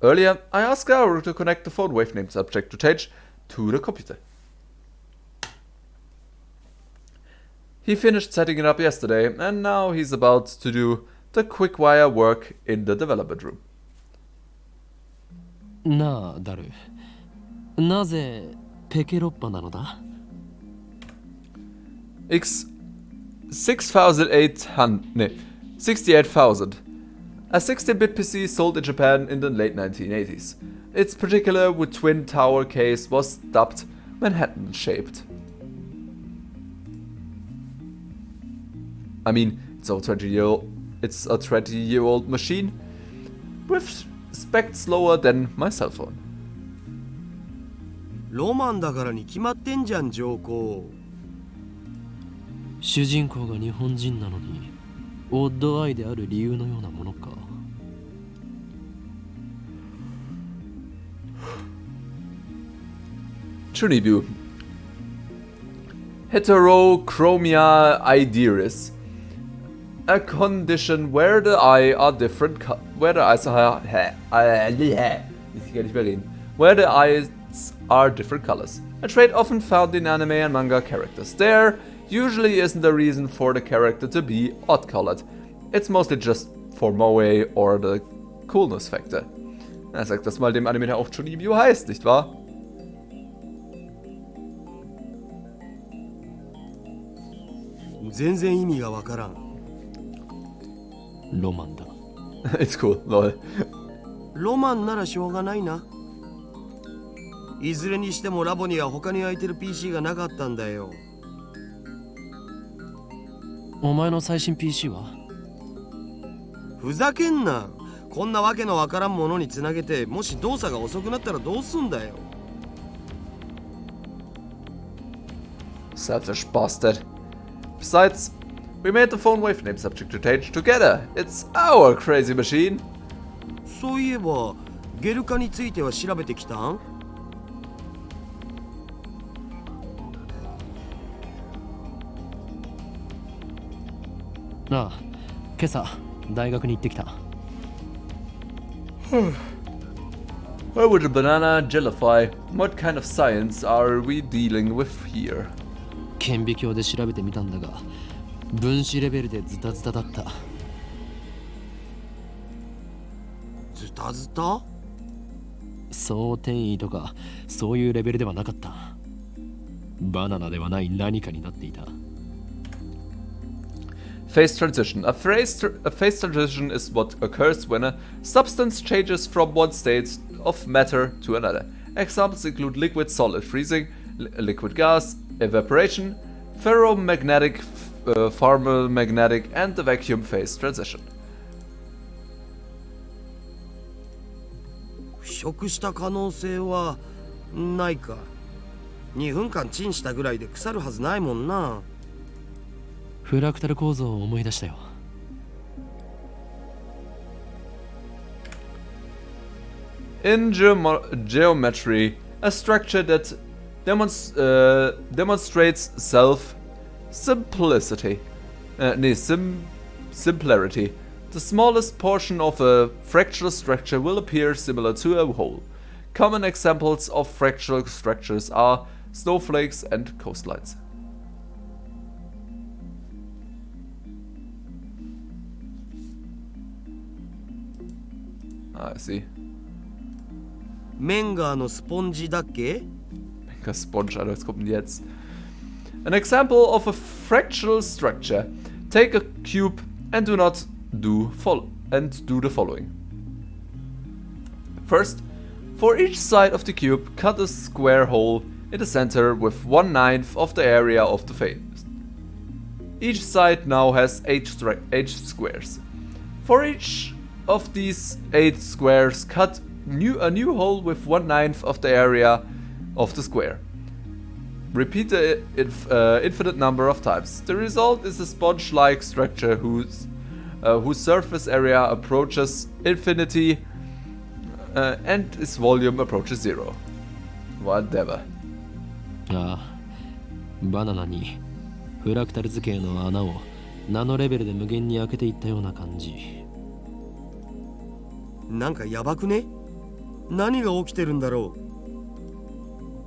Earlier, I asked Garu to connect the phone wave name subject to change to the computer. He finished setting it up yesterday and now he's about to do the quick wire work in the development room. なあダル、なぜペケロッパなのだ？ 68,000. A 16-bit PC sold in Japan in the late 1980s. Its particular twin tower case was dubbed Manhattan-shaped. I mean, it's a 20-year-old machine with specs lower than my cell phone. ロマンだからに決まってんじゃん、上皇。主人公が日本人なのにオッドアイである理由のようなものか。Chunibyu. Heterochromia idiris. A condition where the eyes are different where the eyes are different colors. A trait often found in anime and manga characters. There usually isn't a reason for the character to be odd-colored. It's mostly just for moe or the coolness factor. Er sagt das mal dem Anime, der auch Chunibyu heißt, nicht wahr? 全然意味がわからん。ロマンだ。It's cool, lol. ロマンならしょうがないな。いずれにしてもラボには他に空いてる PC がなかったんだよ。お前の最新 PC は？ふざけんな。こんなわけのわからんものにつなげて、もし動作が遅くなったらどうすんだよ。Selfish bastard. Besides, we made the phone wave name subject to change together. It's our crazy machine. そういえば、ゲル化については調べてきたん？ああ、今朝大学に行ってきた。 Why would a banana jellify? What kind of science are we dealing with here? 顕微鏡で調べてみたんだが、分子レベルでズタズタだった。ズタズタ？そう転移とかそういうレベルではなかった。バナナではない何かになっていた。 Phase transition. A phase transition is what occurs when a substance changes from one state of matter to another. Examples include liquid solid freezing, liquid gas, evaporation, ferromagnetic, thermomagnetic, and the vacuum phase transition. 腐食した可能性はないか。2分間チンしたぐらいで腐るはずないもんな。フラクタル構造を思い出したよ。 In geometry, a structure that demonstrates simplicity. Simplarity. The smallest portion of a fractal structure will appear similar to a whole. Common examples of fractal structures are snowflakes and coastlines. I see. メンガーのスポンジだっけ？ Mega Sponge, Alter, was kommt denn jetzt? An example of a fractal structure. Take a cube and do the following. First, for each side of the cube, cut a square hole in the center with 1/9 of the area of the face. Each side now has 8 squares. For each of these 8 squares, cut a new hole with 1/9 of the area of the square. Repeat the infinite number of times. The result is a sponge-like structure whose surface area approaches infinity and its volume approaches 0. Whatever. ああ、バナナにフラクタル図形の穴をナノレベルで無限に開けていったような感じ。なんかやばくね？何が起きてるんだろう？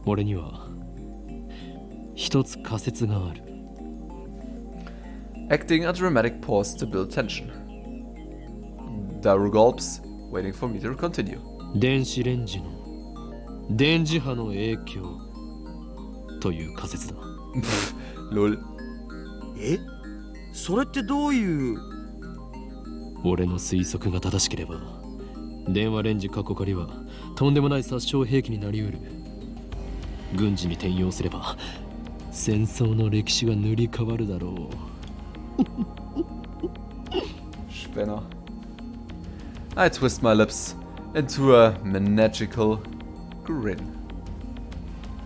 俺には一つ仮説がある。 Acting a dramatic pause to build tension. Daru gulps, waiting for me to continue. 電子レンジの電磁波の影響という仮説だ。Lol. え？それってどういう？俺の推測が正しければ、電話レンジ過去仮はとんでもない殺傷兵器になりうる。軍事に転用すれば戦争の歴史が塗り替わるだろう。Spinner. I twist my lips into a magical grin.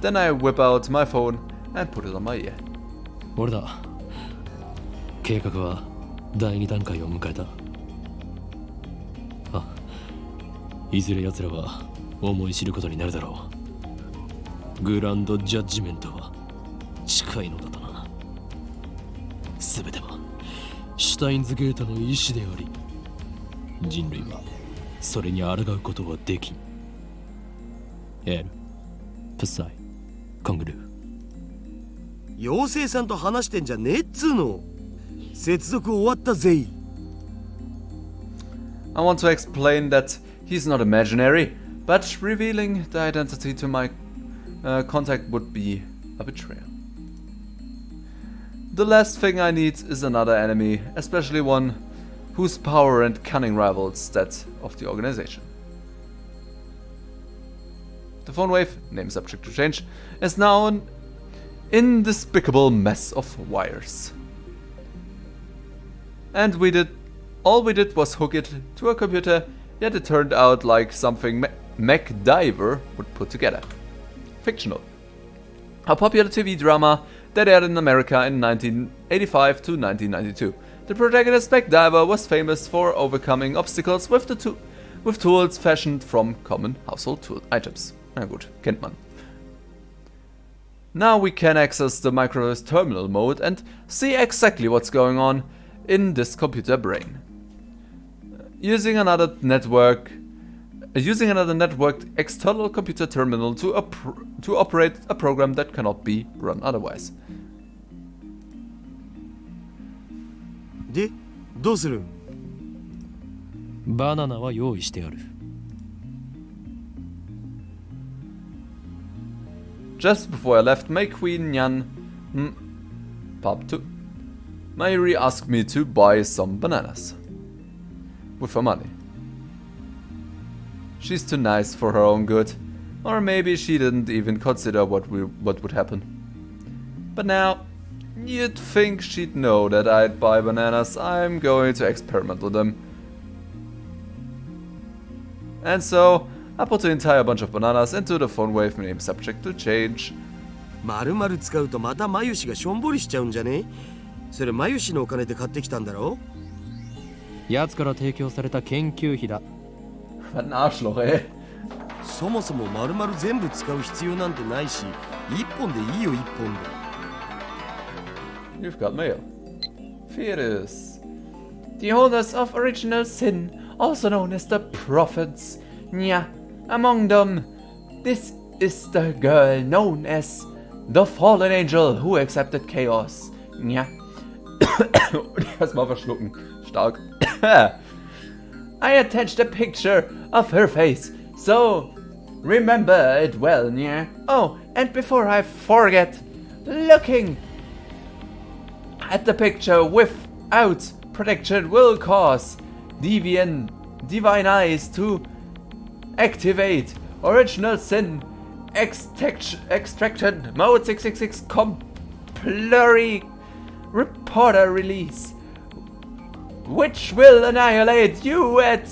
Then I whip out my phone and put it on my ear. 俺だ。計画は第2段階を迎えた。あ、いずれ奴らは思い知ることになるだろう。グランドジャッジメントは近いのだとな。全てはシュタインズゲートの意志であり、人類はそれに抗うことはできん。エル、プサイ、コングルー。妖精さんと話してんじゃねえっつうの。接続終わったぜい。I want to explain that he's not imaginary, but revealing the identity to my contact would be a betrayal. The last thing I need is another enemy, especially one whose power and cunning rivals that of the organization. The phone wave, name subject to change, is now an indespicable mess of wires. And all we did was hook it to a computer, yet it turned out like something MacDiver would put together. Fictional. A popular TV drama that aired in America in 1985 to 1992. The protagonist MacDiver was famous for overcoming obstacles with tools fashioned from common household tool items. Na gut, kennt man. Now we can access the micro's terminal mode and see exactly what's going on. in this computer brain. Using another networked external computer terminal to operate a program that cannot be run otherwise. で、どうする？バナナは用意してある。Just before I left, my queen Nyan Mayuri asked me to buy some bananas with her money. She's too nice for her own good, or maybe she didn't even consider what would happen. But now, you'd think she'd know that I'd buy bananas. I'm going to experiment with them. And so, I put the entire bunch of bananas into the phone wave name subject to change. 丸々使うとまたマユシがしょんぼりしちゃうんじゃね？それマユシのお金で買ってきたんだろ？奴から提供された研究費だ。Was ein Arschloch, ey. そもそも丸々全部使う必要なんてないし、一本でいいよ一本で。 You've got mail. Fetus. The holders of original sin, also known as the prophets. Yeah, among them, this is the girl known as the fallen angel who accepted chaos. Ja. Erstmal verschlucken. Stark. I attached a picture of her face, so remember it well, yeah. Oh, and before I forget, looking at the picture without protection will cause divine eyes to activate original sin extraction mode 666 blurry reporter release, which will annihilate you at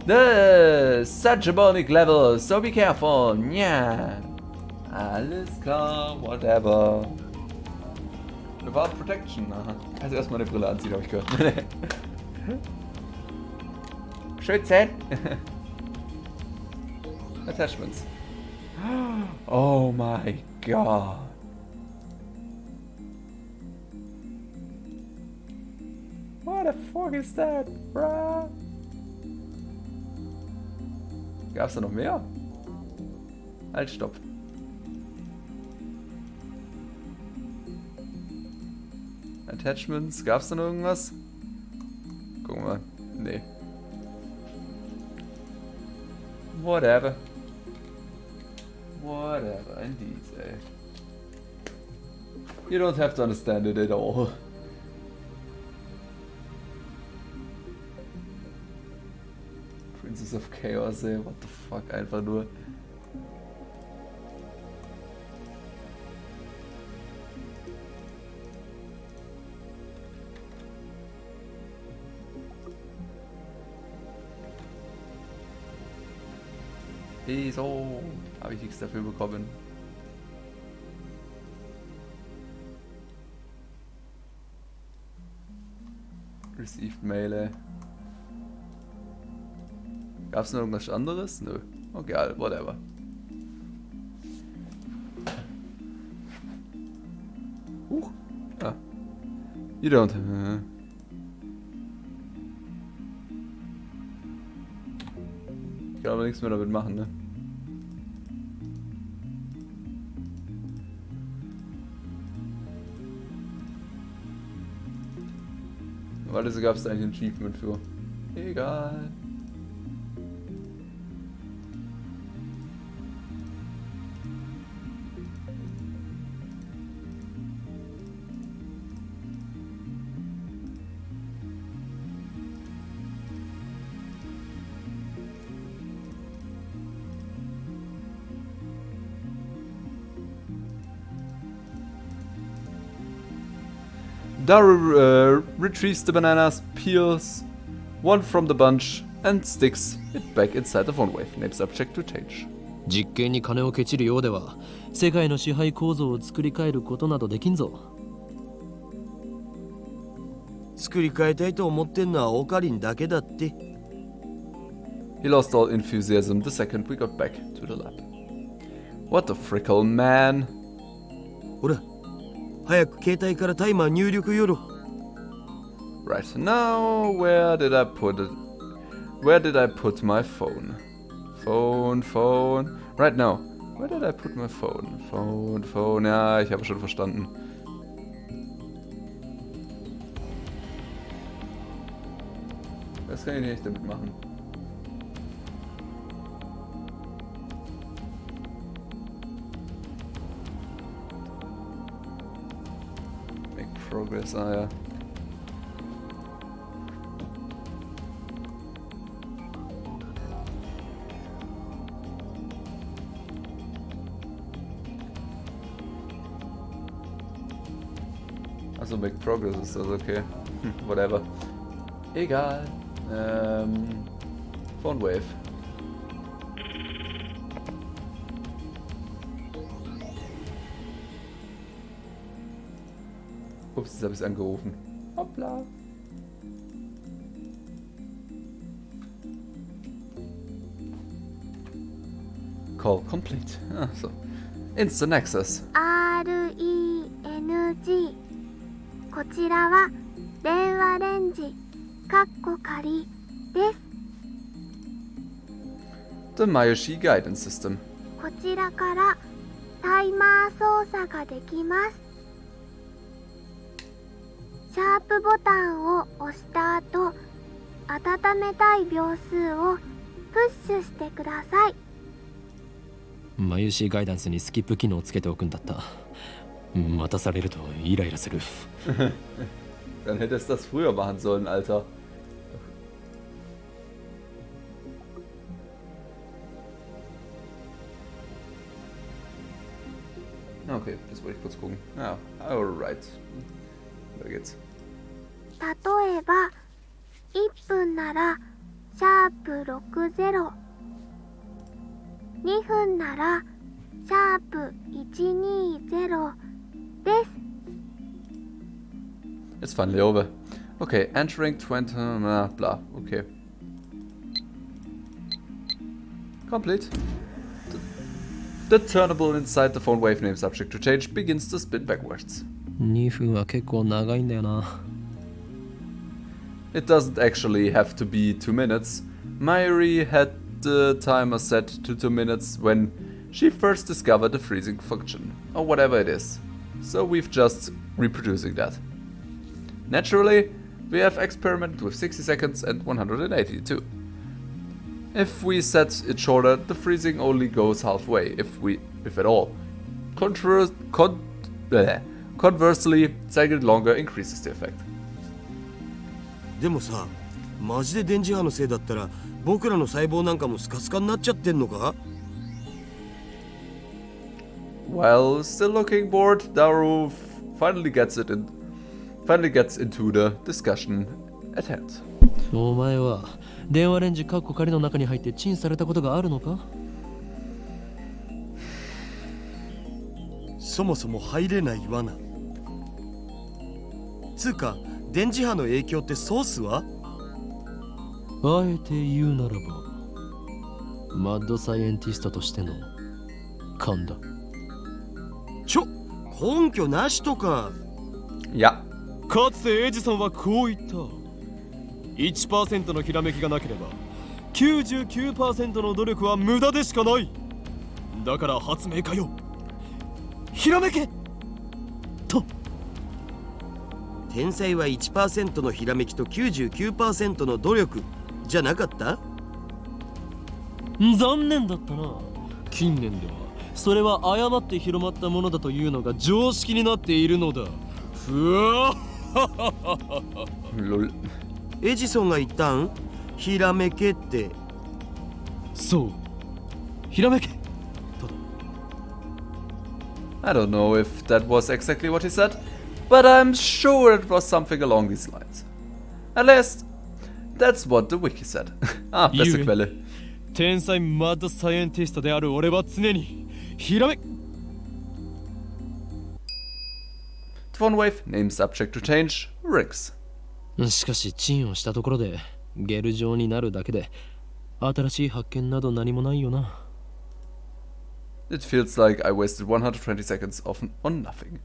the subgemonic level, so be careful. Yeah. Alles klar, whatever. Without protection, aha. Also erstmal eine Brille anziehen, habe ich gehört. Schützen! Attachments. Oh my god. What the fuck is that, bruh? Gab's da noch mehr? Halt, stopp. Attachments, gab's da noch irgendwas? Gucken wir mal. Nee. Whatever. Whatever, indeed, ey. You don't have to understand it at all. Princess of Chaos, ey, what the fuck, einfach nur. Wieso habe ich nichts dafür bekommen? Received Mail, ey. Gab's noch irgendwas anderes? Nö. Okay, whatever. Ah. You don't. Ich kann aber nichts mehr damit machen, ne? Weil das gab es eigentlich ein Achievement für. Egal. Daru retrieves the bananas, peels one from the bunch, and sticks it back inside the phone wave. Name subject to change. 実験に金をケチるようでは世界の支配構造を作り変えることなどできんぞ。作り変えたいと思ってんのはオカリンだけだって。He lost all enthusiasm the second we got back to the lab. What the frickle, man? ほら、早く携帯からタイマー入力よろ。Right, now where did I put it? Where did I put my phone? Phone. Right now. Where did I put my phone? Phone. Ja, ich habe schon verstanden. Was kann ich nicht damit machen? Make progress, ah ja. Also make progress ist das okay. Whatever. Egal. Phone Wave. Ups, jetzt habe ich es angerufen. Hoppla. Call complete. Ah, so. Instant access. RENG こちらは電話レンジ仮です。 The Mayoshi Guidance System. こちらからタイマー操作ができます。シャープボタンを押した後、温めたい秒数をプッシュしてください。マユシーガイダンスにスキップ機能をつけておくんだった。待たされるとイライラする。Dann hättest du das früher machen sollen, Alter. Okay, das wollte ich kurz gucken. Ja, alright. Weiter geht's. 例えば、1分ならシャープ60、2分ならシャープ120です。It's finally over. Okay, entering 20, blah, okay. Complete. The turnable inside the phone wave name subject to change begins to spin backwards. 2分は結構長いんだよな。It doesn't actually have to be 2 minutes. Mayuri had the timer set to 2 minutes when she first discovered the freezing function, or whatever it is. So we've just reproducing that. Naturally, we have experimented with 60 seconds and 182. If we set it shorter, the freezing only goes halfway, if at all. Conversely, setting it longer increases the effect. でもさ、マジで電磁波のせいだったら僕らの細胞なんかもスカスカになっちゃってんのか？ While still looking bored, Daru finally gets into the discussion at hand. お前は電話レンジ仮の中に入ってチンされたことがあるのか？そもそも入れない罠。つうか、電磁波の影響ってソースは？あえて言うならば、マッドサイエンティストとしての勘だ。根拠なしとか。いや。かつてエジソンはこう言った。1% のひらめきがなければ 99% の努力は無駄でしかない。だから発明家よ、ひらめけと。天才は 1% のひらめきと 99% の努力じゃなかった？残念だったな。近年ではそれは誤って広まったものだというのが常識になっているのだ。ふわLol. エジソンが言ったん？ひらめけって。そう、ひらめけ。 I don't know if that was exactly what he said, but I'm sure it was something along these lines. At least, that's what the wiki said. Ah, beste Quelle. 天才マッドサイエンティストである俺は常にひらめ。 Phone wave, name subject to change, rings. しかしチンをしたところでゲル状になるだけで新しい発見など何もないよな。 It feels like I wasted 120 seconds on nothing.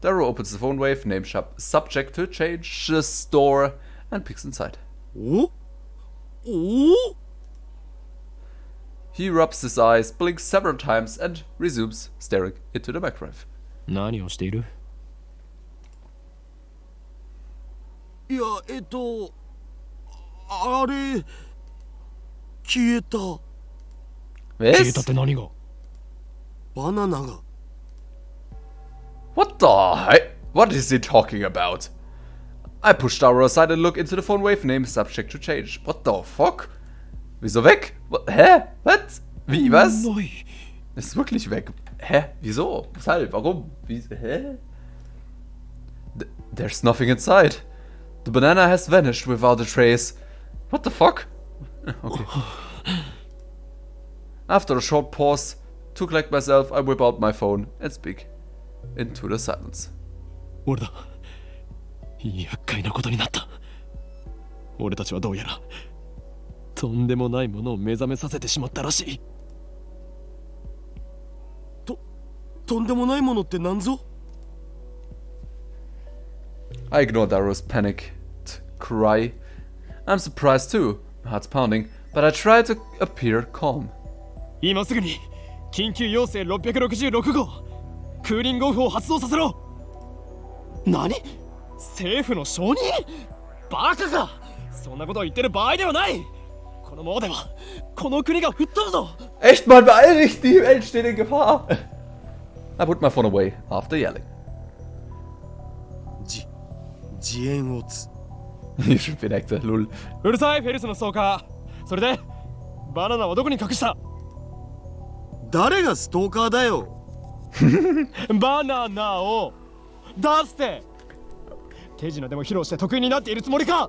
Daru opens the phone wave, name subject to change, store, and peeks inside. おお He rubs his eyes, blinks several times, and resumes staring into the microwave. 何をしている？いや、あれ、消えた。消えたって何が？バナナが。What the heck? What is he talking about? I push Daru aside and look into the phone wave, name subject to change. What the fuck? Wieso weg? Hä? Was? Wie, was? Nein. Ist wirklich weg. Hä? Wieso? Weshalb? Warum? Wie, hä? There's nothing inside. The banana has vanished without a trace. What the fuck? Okay. After a short pause, to collect myself, I whip out my phone and speak into the silence. 俺だ。厄介なことになった。俺たちはどうやらとんでもないものを目覚めさせてしまったらしい。とんでもないものって何ぞ？ I ignore Daru's panicked cry. I'm surprised too, my heart's pounding, but I try to appear calm. 今すぐに緊急要請666号クーリングオフを発動させろ。何？政府の承認？バカか！そんなことを言ってる場合ではない。このままではこの国が吹っ飛ぶぞ。 Echt mal, beeil dich, die Welt steht in Gefahr. I put my phone away after yelling. 自演をつ。 You should be actor, lul. うるさいフェルスのストーカー。それでバナナはどこに隠した？誰がストーカーだよ。バナナを出して。手品でも披露して得意になっているつもりか？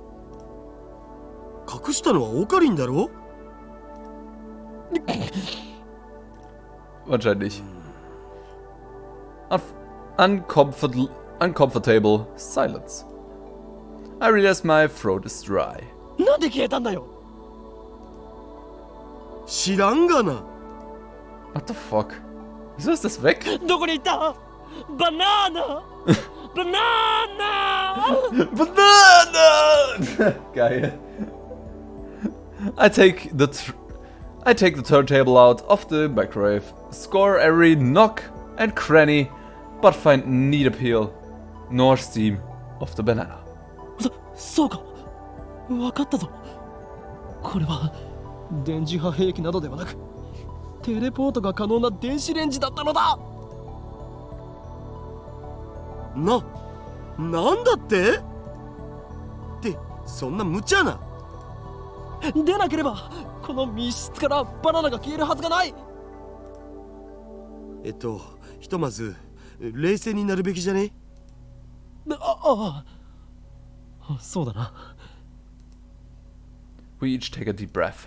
隠したのはオカリンだろ？ Wahrscheinlich. Uncomfortable silence. I realize my throat is dry. なんで消えたんだよ。知らんがな。 What the fuck? Wieso ist das weg? どこに行った？バナナバナナ Banana! Geil. I take the turntable out of the microwave, score every nook and cranny, but find neither peel nor steam of the banana. そうか。分かったぞ。これは電磁波兵器などではなくテレポートが可能な電子レンジだったのだ。なんだってそんな無茶な。でなければこの密室からバナナが消えるはずがない。ひとまず冷静になるべきじゃね？そうだな。We each take a deep breath.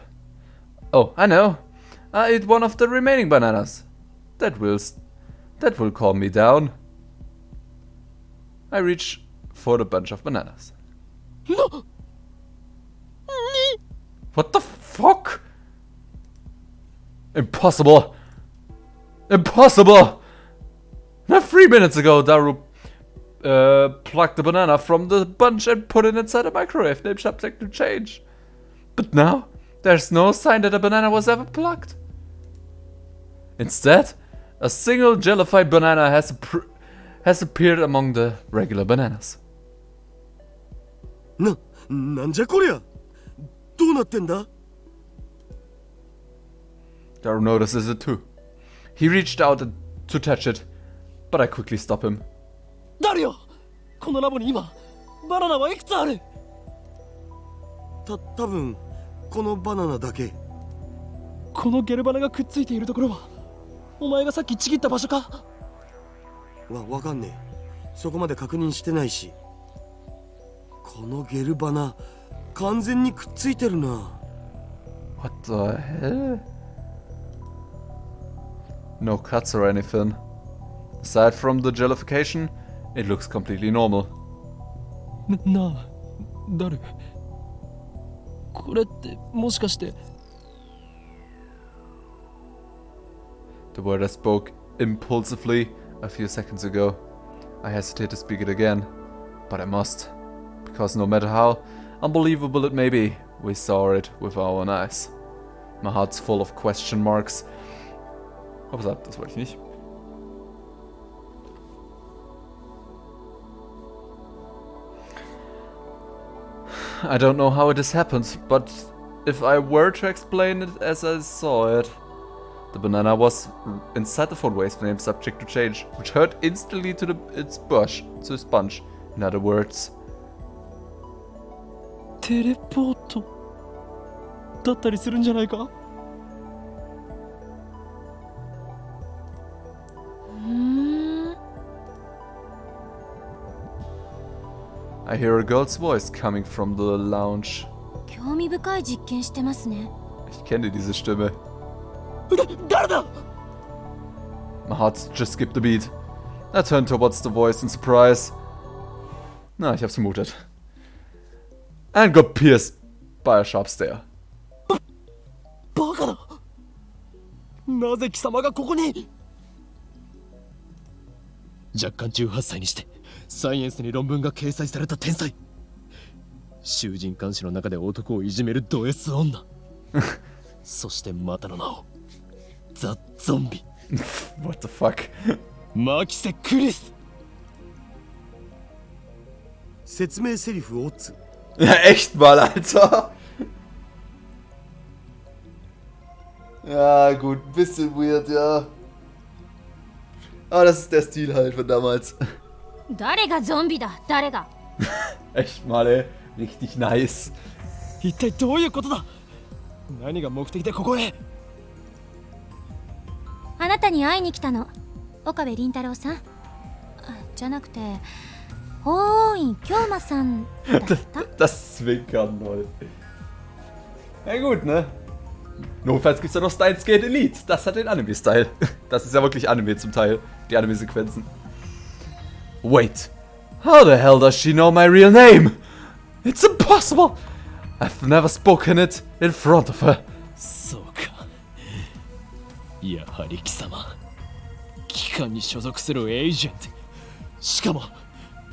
Oh, I know. I eat one of the remaining bananas. That will calm me down. I reach for the bunch of bananas. What the fuck? Impossible! Impossible! Now 3 minutes ago, Daru plucked the banana from the bunch and put it inside a microwave. Name subject to change. But now, there's no sign that a banana was ever plucked. Instead, a single jellified banana has appeared among the regular bananas. なんじゃこりゃ。どうなってんだ？ Daru notices it too. He reached out to touch it, but I quickly stop him. 誰よ？このラボに今バナナはいくつある？多分このバナナだけ。このゲルバナがくっついているところはお前がさっきちぎった場所か？わかんねえ。そこまで確認してないし。このゲルバナ完全にくっついてるな。 What the hell? No cuts or anything. Aside from the jellification, it looks completely normal. なあ、誰？これってもしかして。 The word I spoke impulsively a few seconds ago. I hesitate to speak it again, but I must. Because no matter how unbelievable it may be, we saw it with our own eyes. My heart's full of question marks. Oh, was ab, das wollte ich nicht. I don't know how it has happened, but if I were to explain it as I saw it, the banana was inside the phone waste name subject to change, which hurt instantly to its sponge. In other words, テレポートだったりするんじゃないか。 I hear a girl's voice coming from the lounge. 興味深い実験してますね。 Ich kenne diese Stimme. 誰だ。 My heart just skipped a beat. I turned towards the voice in surprise. Na, ich hab's vermutet. And got pierced by a sharp stare. バカだ。なぜ貴様がここに。若干18歳にしてサイエンスに論文が掲載された天才。囚人監視の中で男をいじめるド S 女。そしてまたの名をザ・ゾンビ。What the fuck? マキセ・クリス。説明セリフオツ。 Ja, echt mal, Alter. Ja, gut, ein bisschen weird, ja. Aber das ist der Stil halt von damals. 誰がゾンビだ、誰が。 Echt mal, ey. Richtig nice. 一体どういうことだ。何が目的でここへ。あなたに会いに来たの、岡部倫太郎さん。じゃなくて、法王院京馬さんだった。 Das Zwinkern, Leute. Na gut, ne? Notfalls gibt's ja noch Steins Gate Elite. Das hat den Anime-Style. Das ist ja wirklich Anime zum Teil. Die Anime-Sequenzen. Wait. How the hell does she know my real name? It's impossible. I've never spoken it in front of her. そうか。やはり貴様。機関に所属するエージェント。しかも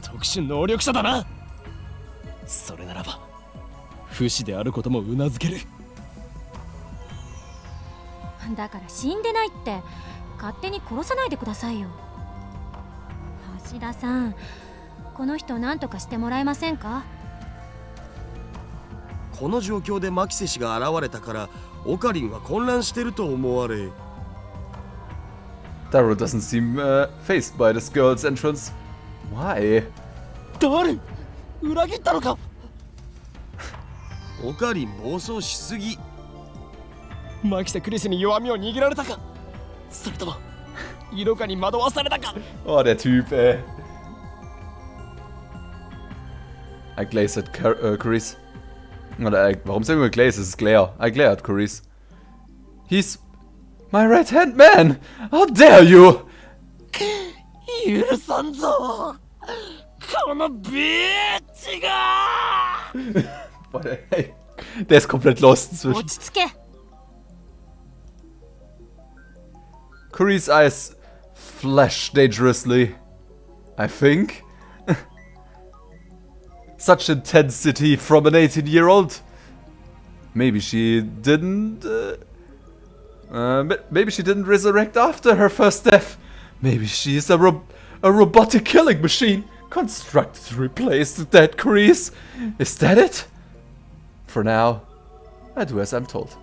特殊能力者だな。それならば不死であることもうなずける。だから死んでないって勝手に殺さないでくださいよ。橋田さん、この人何とかしてもらえませんか。この状況でマキセ氏が現れたからオカリンは混乱してると思われ。 Daryl doesn't seem fazed by this girl's entrance. Why? 誰？裏切ったのか。オカリン暴走しすぎ。マキセ・クリスに弱みを握られたか。それとも色化に惑わされたか。 Oh, der Typ, ey. I glaze at Carice. Oder, warum sagen wir glaze? Es ist Glare. I glare at Carice. He's my right-hand man! How dare you! 許さんぞ。このビーチが。 Boah, der ist komplett lost 落 inzwischen. ち着け。 Carice's eyes flash dangerously. I think. Such intensity from an 18-year-old. Maybe she didn't. Maybe she didn't resurrect after her first death. Maybe she is a robotic killing machine constructed to replace the dead Carice. Is that it? For now, I do as I'm told.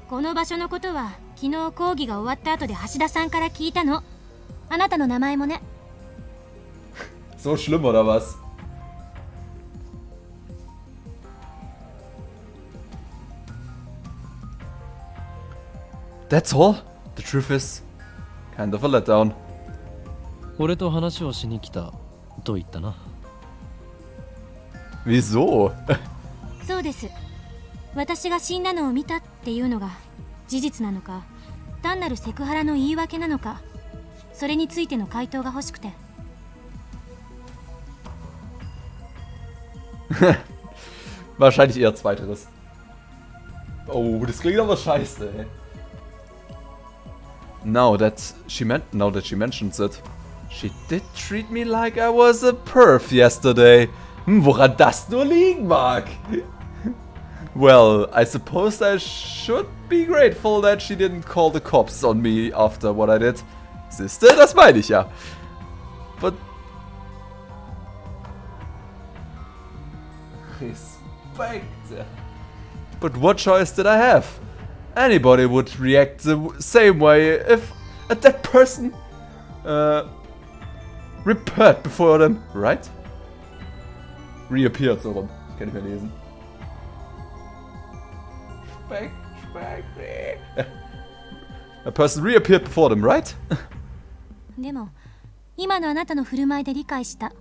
この場所のことは昨日講義が終わった後で橋田さんから聞いたの。あなたの名前もね。 So schlimm oder was? That's all? The truth is, kind of a letdown. 俺と話をしに来たと言ったな。Wieso? そうです。私が死んだのを見たっていうのが事実なのか、単なるセクハラの言い訳なのか、それについての回答が欲しくて。Wahrscheinlich eher zweiteres. Oh, das klingt aber scheiße, ey. Now that she mentions it. She did treat me like I was a perf yesterday. Woran das nur liegen mag? Well, I suppose I should be grateful that she didn't call the cops on me after what I did. Siehste, das meine ich ja. But... Respect. But what choice did I have? Anybody would react the same way if a dead person reappeared before them, right? Reappeared, so rum. Kann ich mehr lesen. A person reappeared before them, right? でも今のあなたの振る舞いで理解した。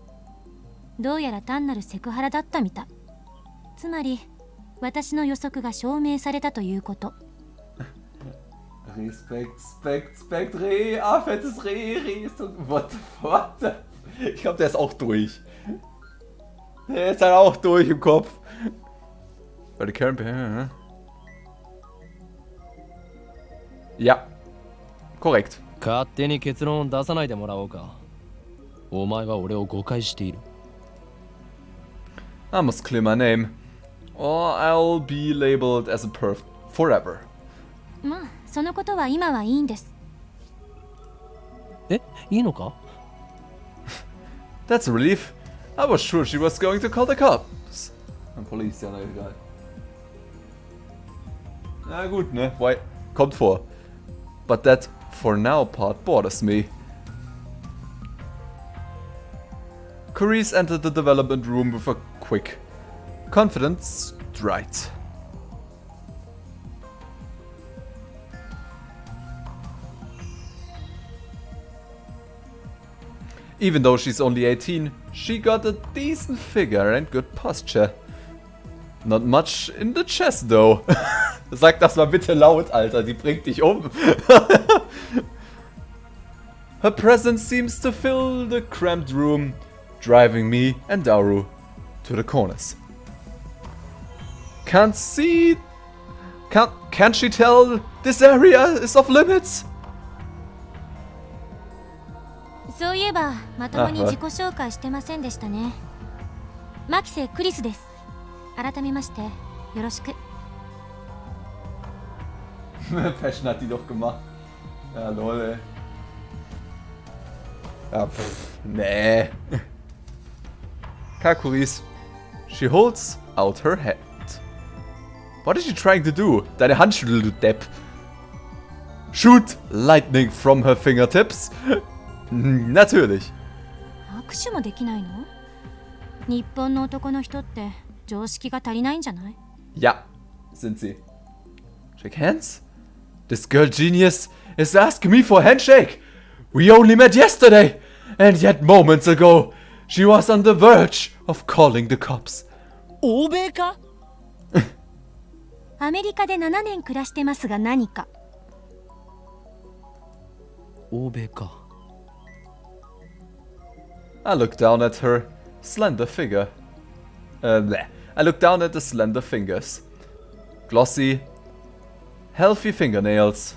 どうやら単なるセクハラだったみたい。つまり私の予測が証明されたということ。Respekt, Reh, fettes Reh ist doch... What the... Ich glaube, der ist auch durch. Der ist halt auch durch im Kopf. Weil die Karen... Ja. Korrekt. 勝手に結論を出さないでもらおうか。お前は俺を誤解している。I must clear my name. Or I'll be labeled as a perf forever. まあそのことは今はいいんです。え、いいのか？ That's a relief. I was sure she was going to call the cops. Police, ja, na egal. Na gut, ne? Why? Kommt vor. But that for now part bothers me. Carice entered the development room with a quick, confident stride. Even though she's only 18, she got a decent figure and good posture. Not much in the chest though. Sag das mal bitte laut, Alter, die bringt dich um. Her presence seems to fill the cramped room, driving me and Daru to the corners. Can't she tell this area is off limits? そういえばまともに自己紹介してませんでしたね。マキセ・クリスです。改めましてよろしく。Fashion hat die doch gemacht. Ja, lol, ey. Ja, nee. Kakuris. She holds out her hand. What is she trying to do? Deine Handschuhe, du Depp. Shoot lightning from her fingertips? Natürlich. 握手もできないの？日本の男の人って常識が足りないんじゃない？ Ja, sind sie. Shake hands? This girl genius is asking me for a handshake. We only met yesterday, and yet moments ago, she was on the verge of calling the cops. 欧米か？アメリカで7年暮らしてますが何か？欧米か。I look down at her slender figure. I look down at the slender fingers. Glossy, healthy fingernails.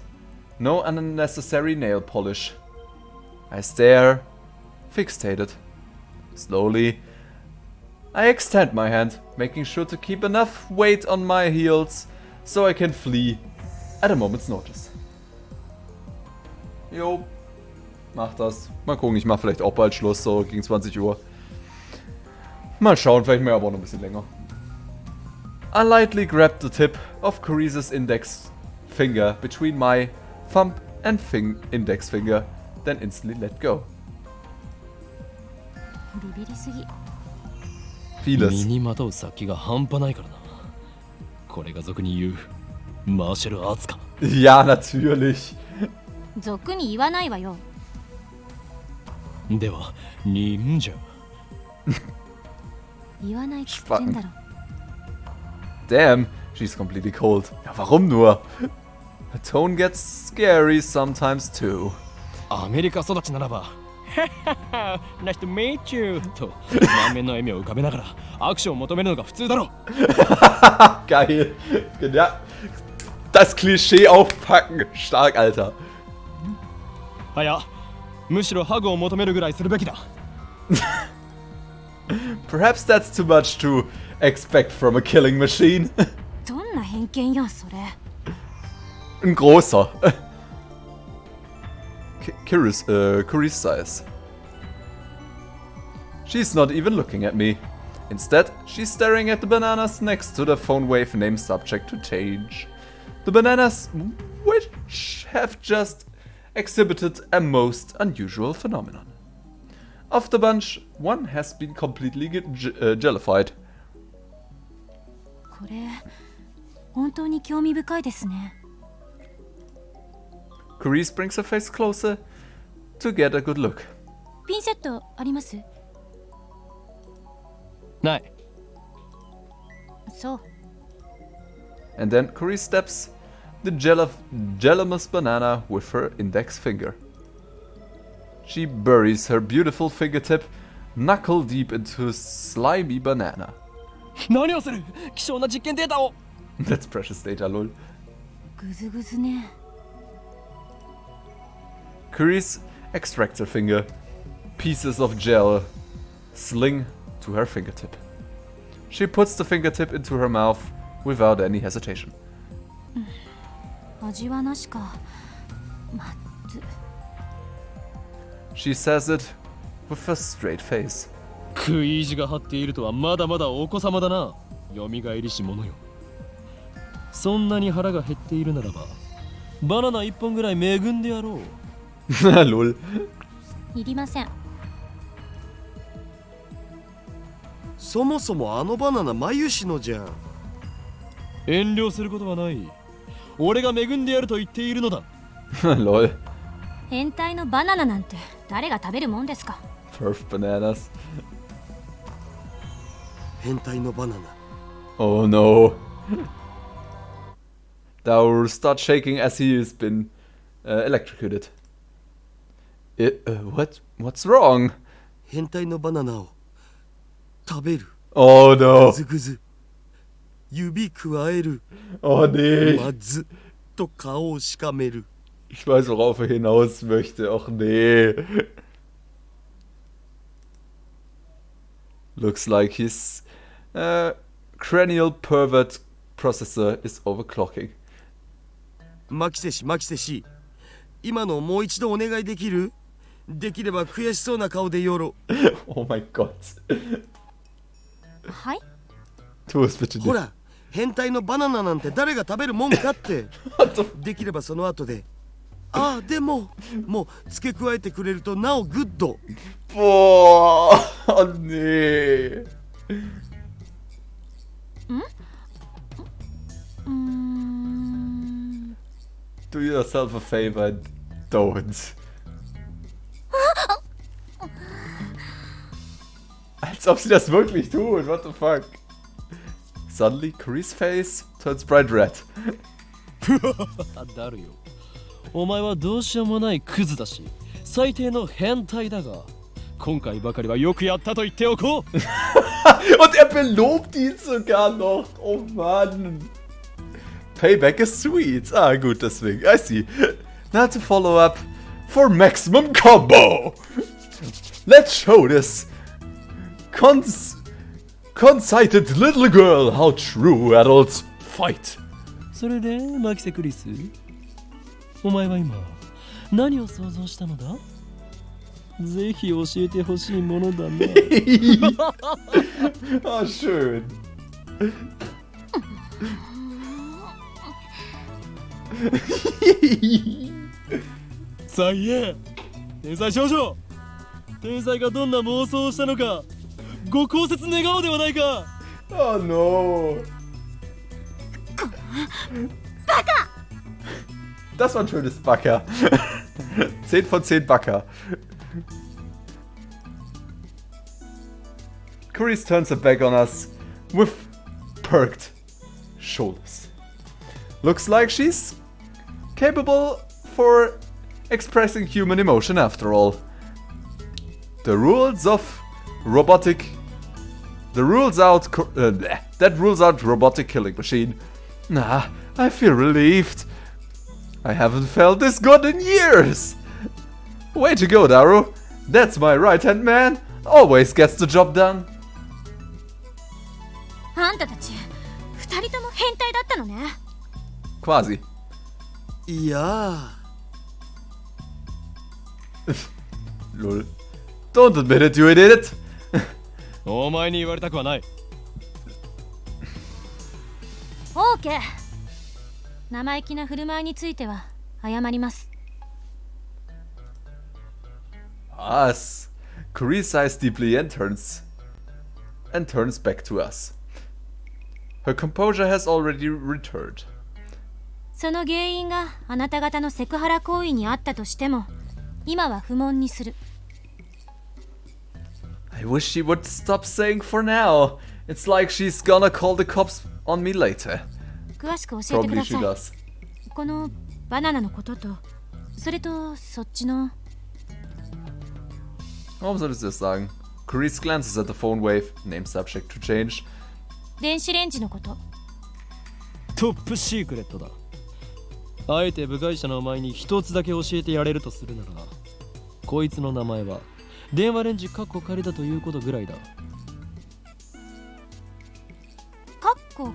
No unnecessary nail polish. I stare, fixated. Slowly, I extend my hand, making sure to keep enough weight on my heels so I can flee at a moment's notice. Jo, mach das. Mal gucken, ich mach vielleicht auch bald Schluss, so gegen 20 Uhr. Mal schauen, vielleicht mehr, aber auch noch ein bisschen länger. I lightly grabbed the tip of Carice's index finger between my thumb and index finger, then instantly let go. ビビりすぎ。Vieles. 身にまとう殺気が半端ないからな。これが俗に言うマーシャルアーツか。Ja, natürlich. 俗に言わないわよ。では、忍者。言わないっつってんだろ。Damn, she's completely cold. Ja, warum nur? Her tone gets scary sometimes too. アメリカ育ちならば、Nice to meet you と満面の笑みを浮かべながら握手を求めるのが普通だろう。Geil. Ja, das Klischee aufpacken. Stark, Alter. はや、むしろハグを求めるぐらいするべきだ。 Perhaps that's too much to expect from a killing machine. どんな偏見やそれ。 Ein großer. Curious size. She's not even looking at me. Instead, she's staring at the bananas next to the phone wave named subject to change. The bananas, which have just exhibited a most unusual phenomenon. Of the bunch, one has been completely jellified. これ本当に興味深いですね。 Curious brings her face closer to get a good look. ピンセットあります？ない。そう。 And then Curious steps the gelamus banana with her index finger. She buries her beautiful fingertip knuckle deep into a slimy banana. 何をする？希少な実験データを。 That's precious data, lol. ぐずぐずね。 Curious extracts her finger. Pieces of gel sling to her fingertip. She puts the fingertip into her mouth without any hesitation. 味はなしか。まず。 She says it with a straight face. 食い意地が張っているとはまだまだお子様だな。よみがえりし者よ。そんなに腹が減っているならば、バナナ一本ぐらい恵んでやろう。Lol. いりません。そもそもあのバナナ眉しのじゃん。遠慮することはない。俺が恵んでやると言っているのだ。Lol. 変態のバナナなんて誰が食べるもんですか。 Perf bananas. 変態のバナナ。 Oh no. Daoru starts shaking as he has been electrocuted. What's wrong? 変態のバナナを食べる。 Oh ぐ no. ずぐず。指くわえる。 Oh nee. まずと顔をしかめる。 Ich weiß, worauf er hinaus möchte. Och nee. Looks like his cranial pervert processor is overclocking. マキセシ。今のもう一度お願いできる？できれば悔しそうな顔でよろ。 Oh mein Gott. はい。 Tu es bitte ほ nicht. ら、変態のバナナなんて誰が食べるもんかって。できればその後で。ああ、でも、もう付け加えてくれるとなおグッド。 Boah. Oh nee. うーん。 Do yourself a favor and don't. Als ob sie das wirklich tun. What the fuck? Suddenly, Kuri's face turns bright red. だるよ。お前はどうしようもないクズだし、最低の変態だが、今回ばかりはよくやったと言っておこう。 Und er belobt ihn sogar noch. Oh Mann. Payback is sweet. Ah, gut, deswegen. I see. Now to follow up for maximum combo. Let's show this conceited little girl how true adults fight. それで、マキセクリス、お前は今、何を想像したのだ？ぜひ教えてほしいものだな。Ah, schön. さあ言え、天才少女、天才がどんな妄想をしたのか、ご考説願おうではないか。 Oh no. Baka! Das war ein schönes Backer. 10 von 10 Backer. Curious turns her back on us with perked shoulders. Looks like she's capable for expressing human emotion after all. That rules out robotic killing machine. Nah, I feel relieved. I haven't felt this good in years. Way to go, Daru. That's my right-hand man. Always gets the job done. あんたたち二人とも変態だったのね。 Quasi. いや Lol. Don't admit it, you idiot. お前に言われたくはない。オーケー。生意気な振る舞いについては謝ります。 Us. Kuri sighs deeply and turns back to us. Her composure has already returned. その原因があなた方のセクハラ行為にあったとしても、今は不問にする。 I wish she would stop saying for now. It's like she's gonna call the cops on me later. 詳しく教えてく Probably だ she さい。 does. このバナナのことと、それとそっちの。 Warum soll ich das sagen? Carice glances at the phone wave, name subject to change. 電子レンジのこと。トップシークレットだ。あえて部外者のお前に一つだけ教えてやれるとするなら、こいつの名前は電話レンジカッコ仮だということぐらいだ。カッコ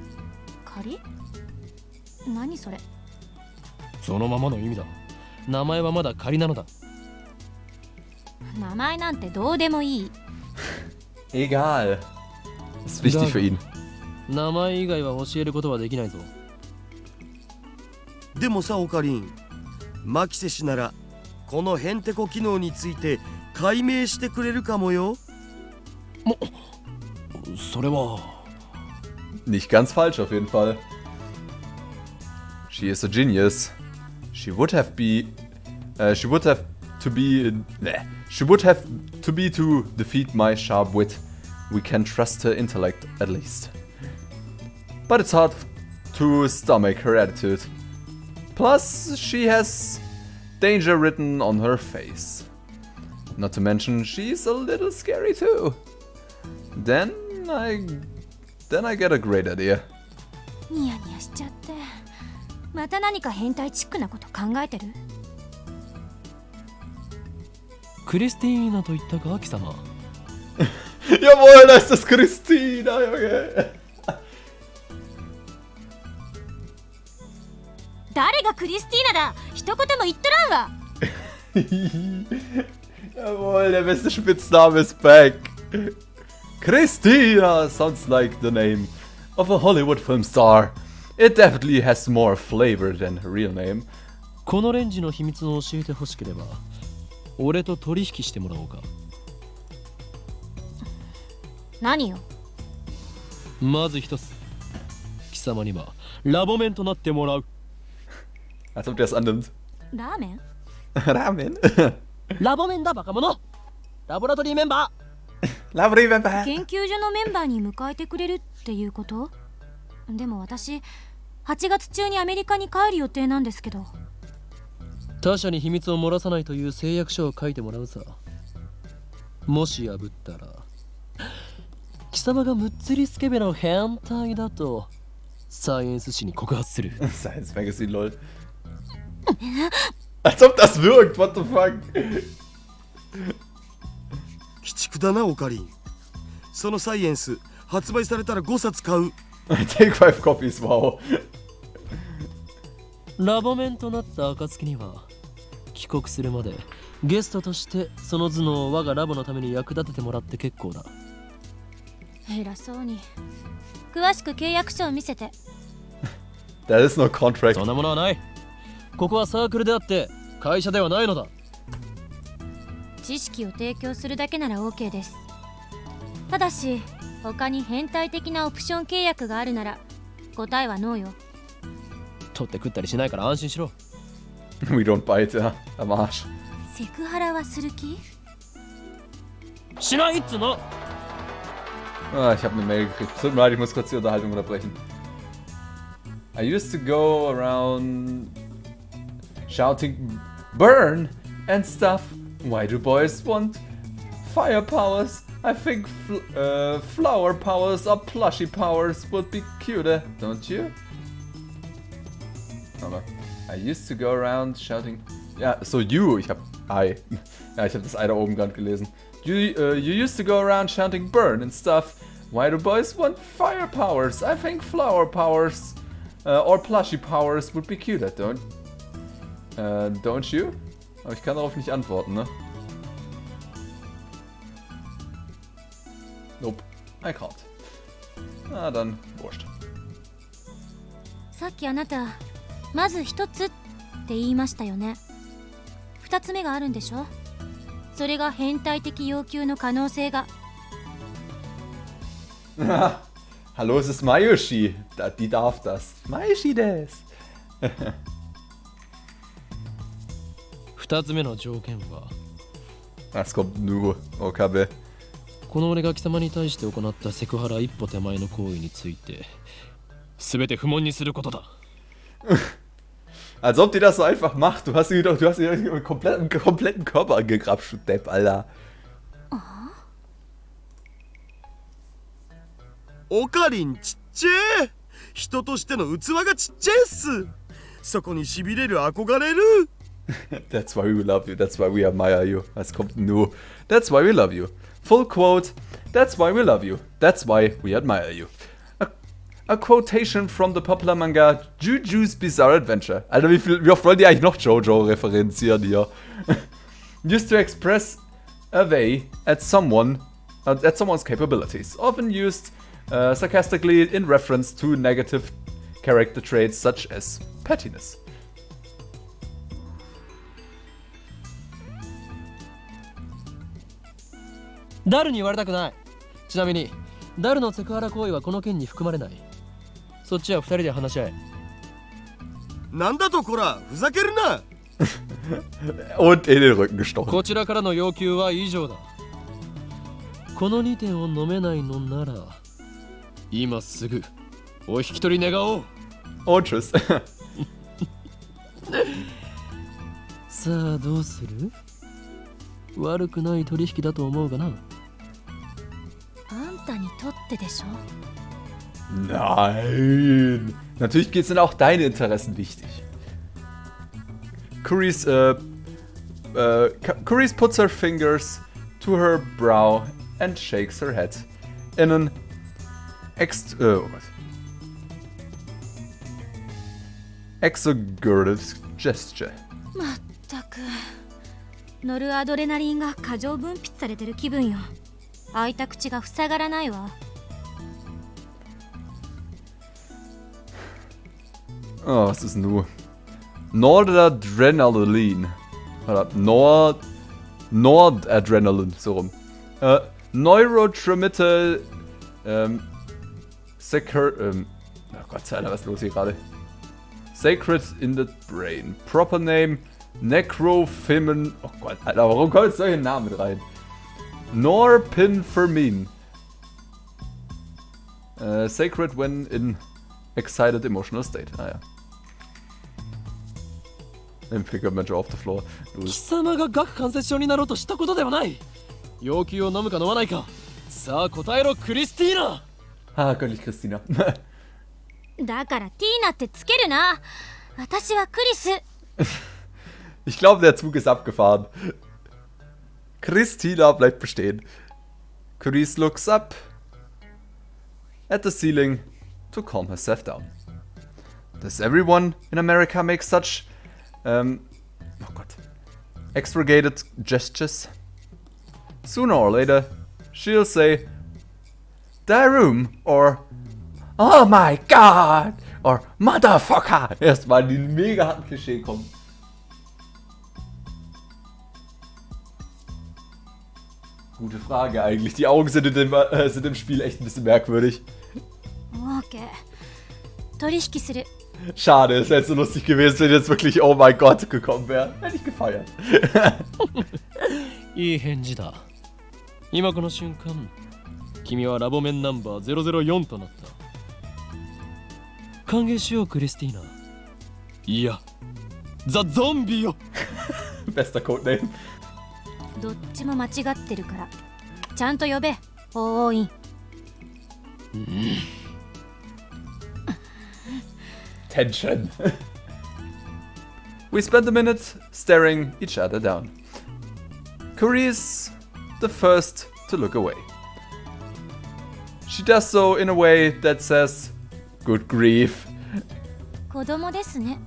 仮？何それ？そのままの意味だ。名前はまだ仮なのだ。名前なんてどうでもいい。 Egal. Das ist wichtig für ihn. 名前以外は教えることはできないぞ。でもさオカリン、マキセ氏ならこのヘンテコ機能について解明してくれるかもよ。それは Nicht ganz falsch auf jeden Fall. She is a genius. She would have to be to defeat my sharp wit. We can trust her intellect at least. But it's hard to stomach her attitude. Plus, she has danger written on her face. Not to mention, she's a little scary too. Then I get a great idea. ニヤニヤしちゃって。また何か変態チックなこと考えてる？クリスティーナと言ったか、貴様。Jawohl, da ist das Christina, Junge. 誰がクリスティーナだ？一言も言っとらんわ。Jawohl, der beste Spitzname ist back. Christina sounds like the name of a Hollywood film star. It definitely has more flavor than her real name. このレンジの秘密を教えてほしければ、俺と取引してもらおうか。何よ？まず一つ、貴様にはラボメンとなってもらう。Als ob der es annimmt. ラーメン？ Ramen? ラボメンだバカ者。ラボラトリーメンバー。Labri, Papa. 研究所のメンバーに迎えてくれるっていうこと？でも私、8月中にアメリカに帰る予定なんですけど。他者に秘密を漏らさないという誓約書を書いてもらうさ。もし破ったら、貴様がむっつりスケベの変態だとサイエンス誌に告発する。Science Magazine, lol. Als ob das wirkt, what the fuck? 鬼畜だなオカリン。そのサイエンス発売されたら5冊買う。Take 5 copies, wow. ラボメンとなった暁には帰国するまでゲストとしてその頭脳を我がラボのために役立ててもらって結構だ。偉そうに。詳しく契約書を見せて。There is no contract. そんなものはない。ここはサークルであって会社ではないのだ。知識を提供するだけなら OK です。ただし他に変態的なオプション契約があるなら答えはノーよ。取って食ったりしないから安心しろ。We don't bite, ja. Am Arsch. セクハラはする気？しないっつの。Ah, ich habe eine Mail gekriegt. Tut mir leid, ich muss kurz die Unterhaltung unterbrechen. I used to go around shouting burn and stuff. Why do boys want fire powers? I think flower powers or plushy powers would be cuter, don't you? I used to go around shouting Ja, so you. Ich hab I. Ja, ich hab das I da oben gerade gelesen. You used to go around chanting burn and stuff. Why do boys want fire powers? I think flower powers or plushy powers would be cuter, don't you? Aber ich kann darauf nicht antworten, ne? Nope, I can't. Na dann, wurscht. さっきあなたまず一つって言いましたよね。二つ目があるんでしょ。それが変態的要求の可能性が。Hallo, es ist Mayushi. Die darf das. Mayushi des. 2つ目の条件は Was kommt nur, Okabe? この俺が貴様に対して行ったセクハラ一歩手前の行為について全て不問にすることだ。Als ob die das so einfach macht. Du hast ihr den kompletten Körper angegrapscht, du Depp, Alter. オカリンちっちゃい。人としての器がちっちゃいっす。そこに痺れる憧れる。That's why we love you. That's why we admire you. Was kommt nur? That's why we love you. Full quote. That's why we love you. That's why we admire you. A quotation from the popular manga Juju's Bizarre Adventure. Alter, wie oft wollen die eigentlich noch Jojo referenzieren hier? Used to express a way at someone's capabilities. Often used sarcastically in reference to negative character traits such as pettiness. Daru に言われたくない。ちなみにダルのセクハラ行為はこの件に含まれない。そっちは2人で話し合え。なんだとこら、ふざけるな。Und in den Rücken gestochen. こちらからの要求は以上だ。この2点を飲めないのなら今すぐお引き取り願おう。 Und tschüss. さあどうする？悪くない取引だと思うがな。あんたにとってでしょ。 Nein. Natürlich sind auch deine Interessen wichtig. Curies puts her fingers to her brow and shakes her head in an exaggerated gesture. まったくノルアドレナリンが過剰分泌されてる気分よ。開いた口が塞がらないわ。Oh, was ist nur? Noradrenaline. Oder Noradrenaline, so rum. Neurotransmitter. Oh Gott, Alter, was ist los hier gerade? Sacred in the Brain. Proper Name. Necrophimin. Oh Gott, Alter, warum kommen jetzt solche Namen mit rein? Norpinphermin. Sacred when in excited emotional state. Ah ja. Then pick up Major off the floor. 貴様が顎関節症になろうとしたことではない。要求を飲むか飲まないか。さあ答えろクリスティーナ。Ah, göttlich Christina. だからティーナってつけるな。私はクリス。Ich glaube, der Zug ist abgefahren. Christina bleibt bestehen. Chris looks up at the ceiling to calm herself down. Does everyone in America make such exaggerated gestures? Sooner or later, she'll say, "Darum" or "Oh my God" or "Motherfucker." Erstmal die mega harten Klischee kommen. Gute Frage eigentlich. Die Augen sind im Spiel echt ein bisschen merkwürdig. Okay. 取引する。 Schade, es wäre so lustig gewesen, wenn jetzt wirklich Oh my God gekommen wäre. Hätte ich gefeiert. いい返事だ。今この瞬間、君はラボメンナンバー004となった。歓迎しようクリスティーナ。いや、ザ・ゾンビよ。Bester Codename. どっちも間違ってるから。ちゃんと呼べ。おーい。Tension. We spend a minute staring each other down. Kuri is the first to look away. She does so in a way that says, "Good grief." 子供ですね。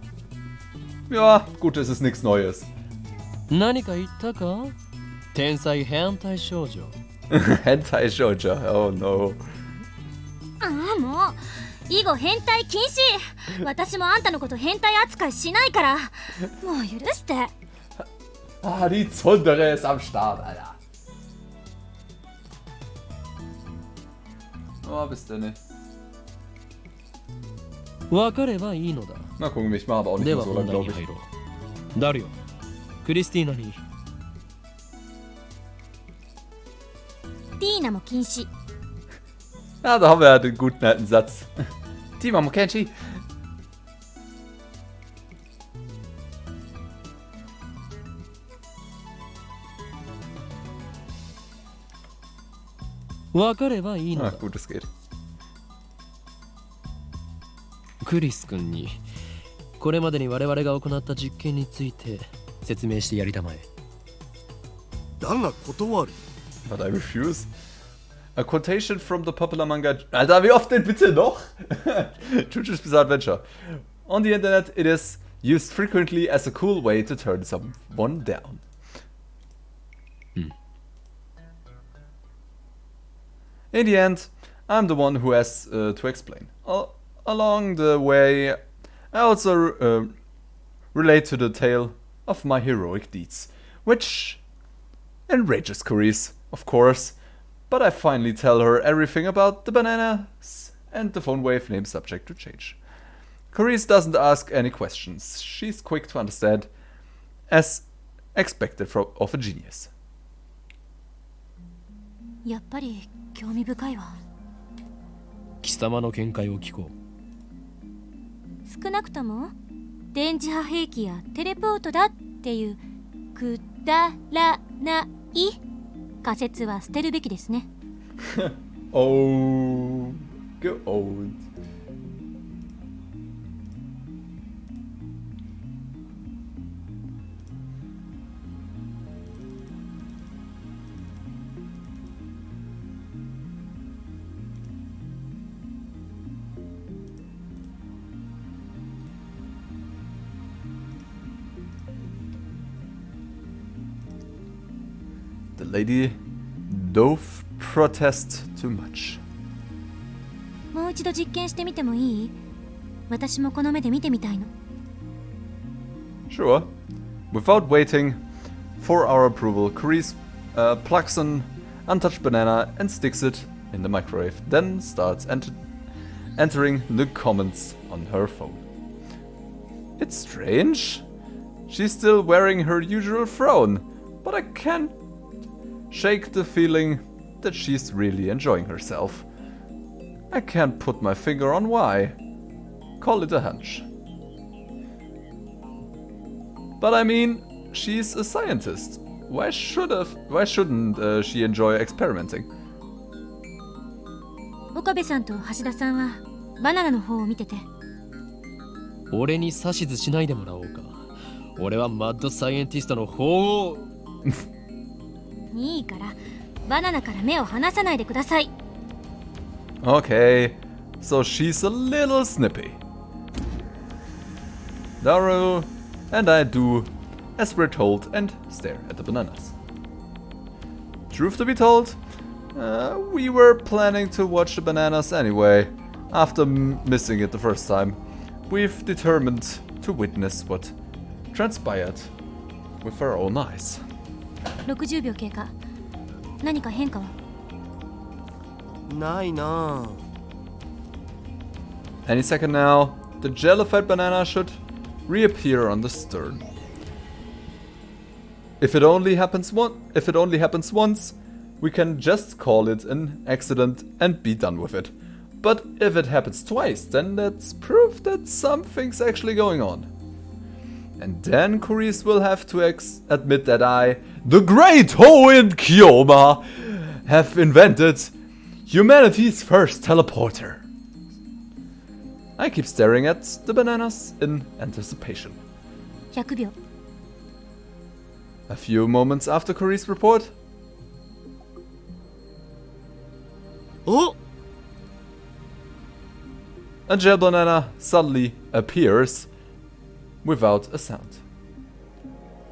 Ja, gut, es ist nichts Neues. 何か言ったか？天才変態少女。Hentai Shoujo, oh no. ああ、もう以後変態禁止。私もあんたのこと変態扱いしないから。もう許して。 Ah, die Zundere ist am Start, Alter. Oh, bist du nicht. 分かればいいのだ。 Mal gucken, ich mache aber auch nicht で mehr は so 本 lange, 題に glaube 入 ich. ろう。ダリオ、クリスティーナに。ティーナも禁止。 Ja, da haben wir ja den guten alten Satz. Tima Mokenchi. 分かればいいの Ah, だ。 gut, es geht. クリス君にこれまでに我々が行った実験について説明してやりたまえ。だが断る。 But I refuse. A quotation from the popular manga. Alter, wie oft denn bitte noch? Jojo's Bizarre Adventure. On the internet, it is used frequently as a cool way to turn someone down. In the end, I'm the one who has to explain. Along the way, I also relate to the tale of my heroic deeds, which enrages Carice, of course, but I finally tell her everything about the bananas, and the phone wave names subject to change. Carice doesn't ask any questions. She's quick to understand, as expected of a genius. やっぱり興味深いわ。貴様の見解を聞こう。少なくとも電磁波兵器やテレポートだっていうくだらない仮説は捨てるべきですね。Oh, geowned. The lady dove protest too much. もう一度実験してみてもいい？私もこの目で見てみたいの。Sure. Without waiting for our approval, Carice plucks an untouched banana and sticks it in the microwave, then starts entering the comments on her phone. It's strange. She's still wearing her usual frown, but I can't shake the feeling that she's really enjoying herself. I can't put my finger on why. Call it a hunch. But I mean, she's a scientist. Why shouldn't she enjoy experimenting? 岡部さんと橋田さんはバナナの方を見てて。俺に指図しないでもらおうか。俺はマッドサイエンティストの方を。いいからバナナから目を離さないでください。 Okay, so she's a little snippy. Daru and I do as we're told and stare at the bananas. Truth to be told, we were planning to watch the bananas anyway. After missing it the first time, we've determined to witness what transpired with our own eyes. 60秒経過。何か変化は？ないなあ。 Any second now, the jellified banana should reappear on the stern. If it only happens once, we can just call it an accident and be done with it. But if it happens twice, then that's proof that something's actually going on. And then Carice will have to admit that I, the great Hoenn Kyoma, have invented humanity's first teleporter. I keep staring at the bananas in anticipation. 100秒。 A few moments after Curry's report, お a gel banana suddenly appears without a sound.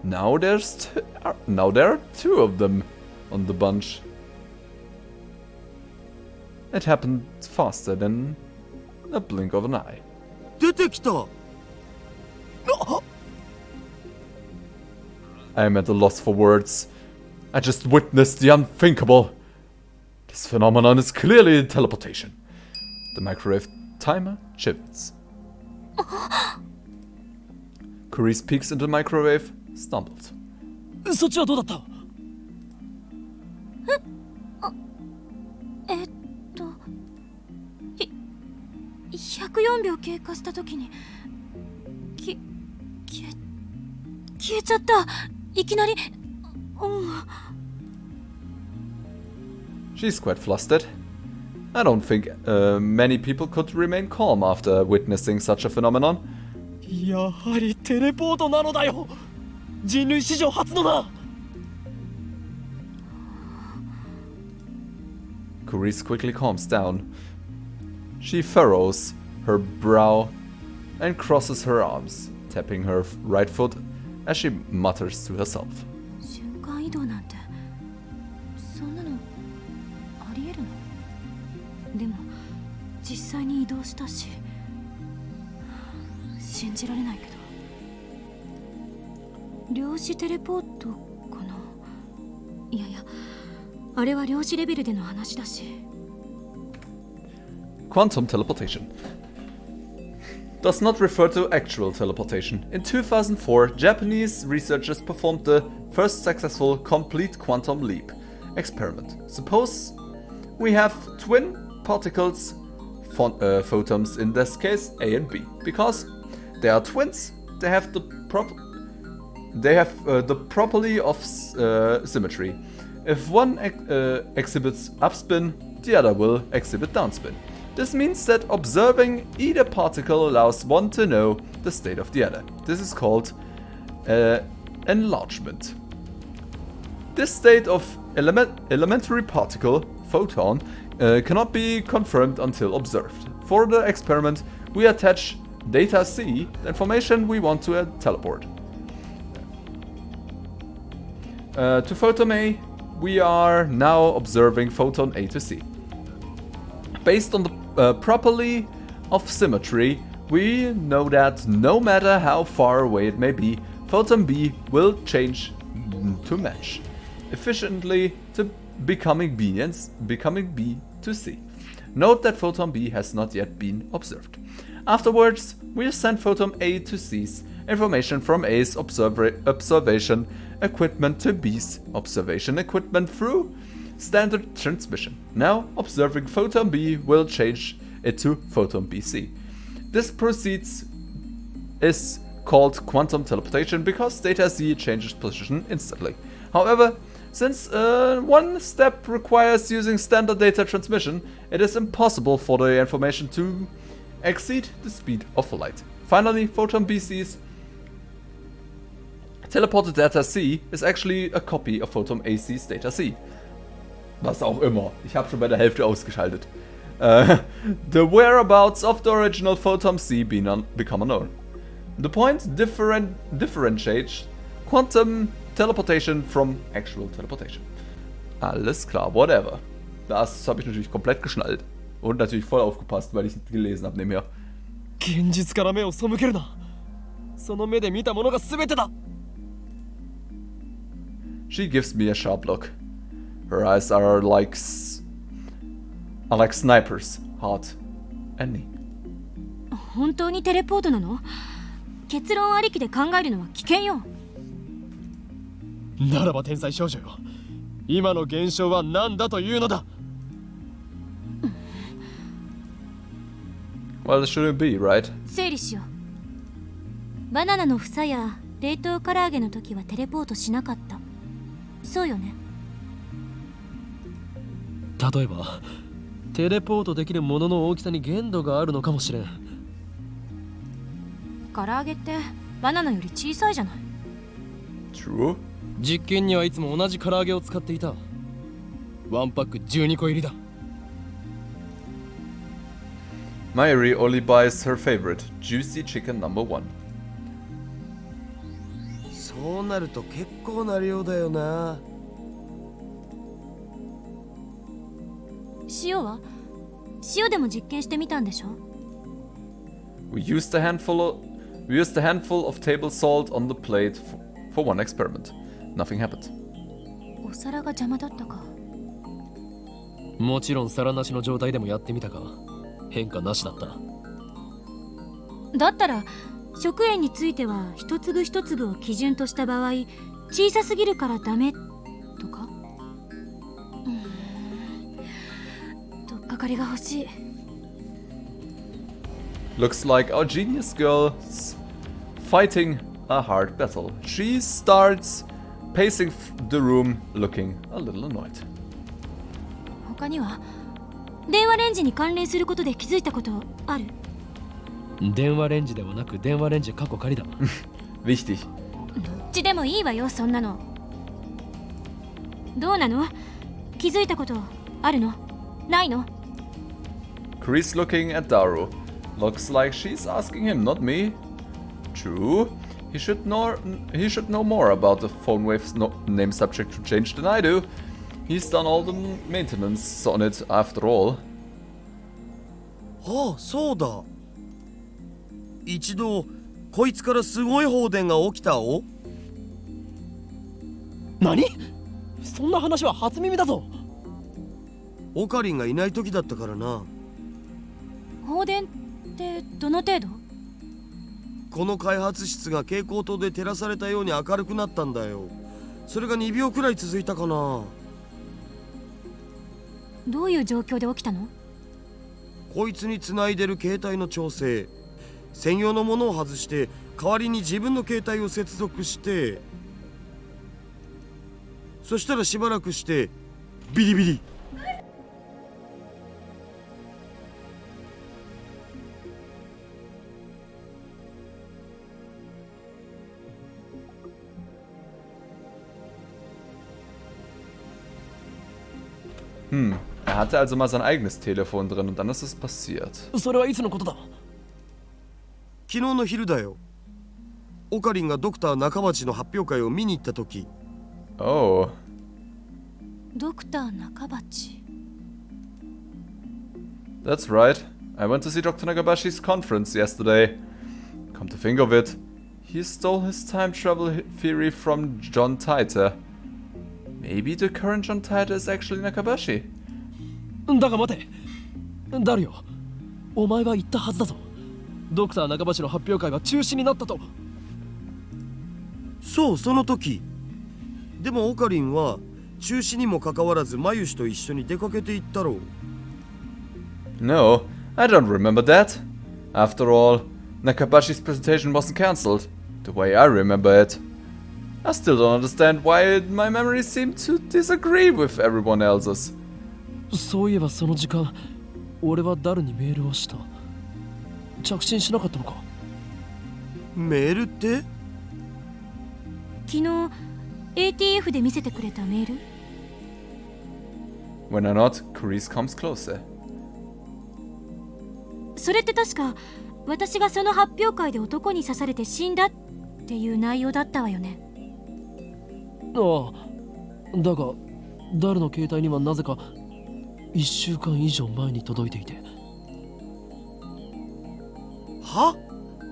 Now there are two of them on the bunch. It happened faster than a blink of an eye. 出てきた I am at a loss for words. I just witnessed the unthinkable. This phenomenon is clearly teleportation. The microwave timer shifts. Carice peeks into the microwave, stumbled. そっちはどうだった？104秒経過した時に消えちゃった。いきなり。She's quite flustered. I don't think many people could remain calm after witnessing such a phenomenon. やはりテレポートなのだよ。人類史上初のな。Carice quickly calms down. She furrows her brow and crosses her arms, tapping her right foot as she mutters to herself. 瞬間移動なんてそんなのありえるの？でも実際に移動したし信じられないけど。量子テレポートかな？いやいや、あれは量子レベルでの話だし。Quantum teleportation does not refer to actual teleportation. In 2004, Japanese researchers performed the first successful complete quantum leap experiment. Suppose we have twin particles, photons in this case A and B. Because they are twins, they have the property of symmetry. If one exhibits upspin, the other will exhibit downspin. This means that observing either particle allows one to know the state of the other. This is called enlargement. This state of elementary particle, photon, cannot be confirmed until observed. For the experiment, we attach data C, the information we want to teleport. To photon A, we are now observing photon A to C. Based on the property of symmetry, we know that no matter how far away it may be, photon B will change to match efficiently to becoming B to C. Note that photon B has not yet been observed. Afterwards, we'll send photon A to C's information from A's observation equipment to B's observation equipment through standard transmission. Now, observing photon B will change it to photon BC. This proceeds is called quantum teleportation because data C changes position instantly. However, since one step requires using standard data transmission, it is impossible for the information to exceed the speed of light. Finally, photon BC's teleported data C is actually a copy of photon AC's data C. Was auch immer. Ich habe schon bei der Hälfte ausgeschaltet. The whereabouts of the original photon C become unknown. The point differentiates quantum teleportation from actual teleportation. Alles klar, whatever. Das habe ich natürlich komplett geschnallt. Und natürlich voll aufgepasst, weil ich gelesen habe nebenher. 現実から目を背けるな。その目で見たものが全てだ。She gives me a sharp look. Her eyes are like snipers, hard and neat. 本当にテレポートなの？結論ありきで考えるのは危険よ。ならば天才少女よ。今の現象は何だというのだ。Well, it shouldn't be, right? 整理しよう。バナナの房や冷凍唐揚げの時はテレポートしなかった。そうよね。例えばテレポートできるものの大きさに限度があるのかもしれん。唐揚げってバナナより小さいじゃない。 True. 実験にはいつも同じ唐揚げを使っていた。ワンパック12個入りだ。Mayuri only buys her favorite, juicy chicken number 1. そうなると結構な量だよな。塩は塩でも実験してみたんでしょ。 We used a handful of table salt on the plate for one experiment. Nothing happened. お皿が邪魔だったか。もちろん皿なしの状態でもやってみたが変化なしだった。だったら食塩については一粒一粒を基準とした場合、小さすぎるからダメとか。とっかかりが欲しい。 Looks like our genius girl's fighting a hard battle. She starts pacing the room, looking a little annoyed. 他には電話レンジに関連することで気づいたことある？電話レンジではなく電話レンジ過去仮だ。Wichtig. どっちでもいいわよ、そんなの。どうなの？気づいたことあるの？ないの？ Chris looking at Daru. Looks like she's asking him, not me. True. He should know more about the phone wave's name subject to change than I do. He's done all the maintenance on it after all. ああ、そうだ。一度こいつからすごい放電が起きたお。何？そんな話は初耳だぞ。オカリンがいない時だったからな。放電ってどの程度？この開発室が蛍光灯で照らされたように明るくなったんだよ。それが2秒くらい続いたかな。どういう状況で起きたの？こいつにつないでる携帯の調整、専用のものを外して代わりに自分の携帯を接続して、そしたらしばらくしてビリビリ。Er hatte also mal sein eigenes Telefon drin und dann ist es passiert. それはいつのことだ？昨日の昼だよ。オカリンがドクター中町の発表会を見に行った時。Oh. ドクター中鉢。 That's right. I went to see Dr. Nagabashi's conference yesterday. Come to think of it, he stole his time travel theory from John Titor. Maybe the current John Titor is actually Nakabashi. だが待て。ダルよ。お前が言ったはずだぞ。ドクター中橋の発表会が中止になったと。そう、その時。でもオカリンは中止にもかかわらずマユシと一緒に出かけていったろう。No, I don't remember that. After all, Nakabashi's presentation wasn't cancelled, the way I remember it. I still don't understand why my memories seem to disagree with everyone else's. そういえばその時間、俺はダルにメールをした。着信しなかったのか？メールって？昨日 ATF で見せてくれたメール？ When I nod, Carice comes closer. それって確か私がその発表会で男に刺されて死んだっていう内容だったわよね。ああ、だがダルの携帯にはなぜか1週間以上前に届いていて。は？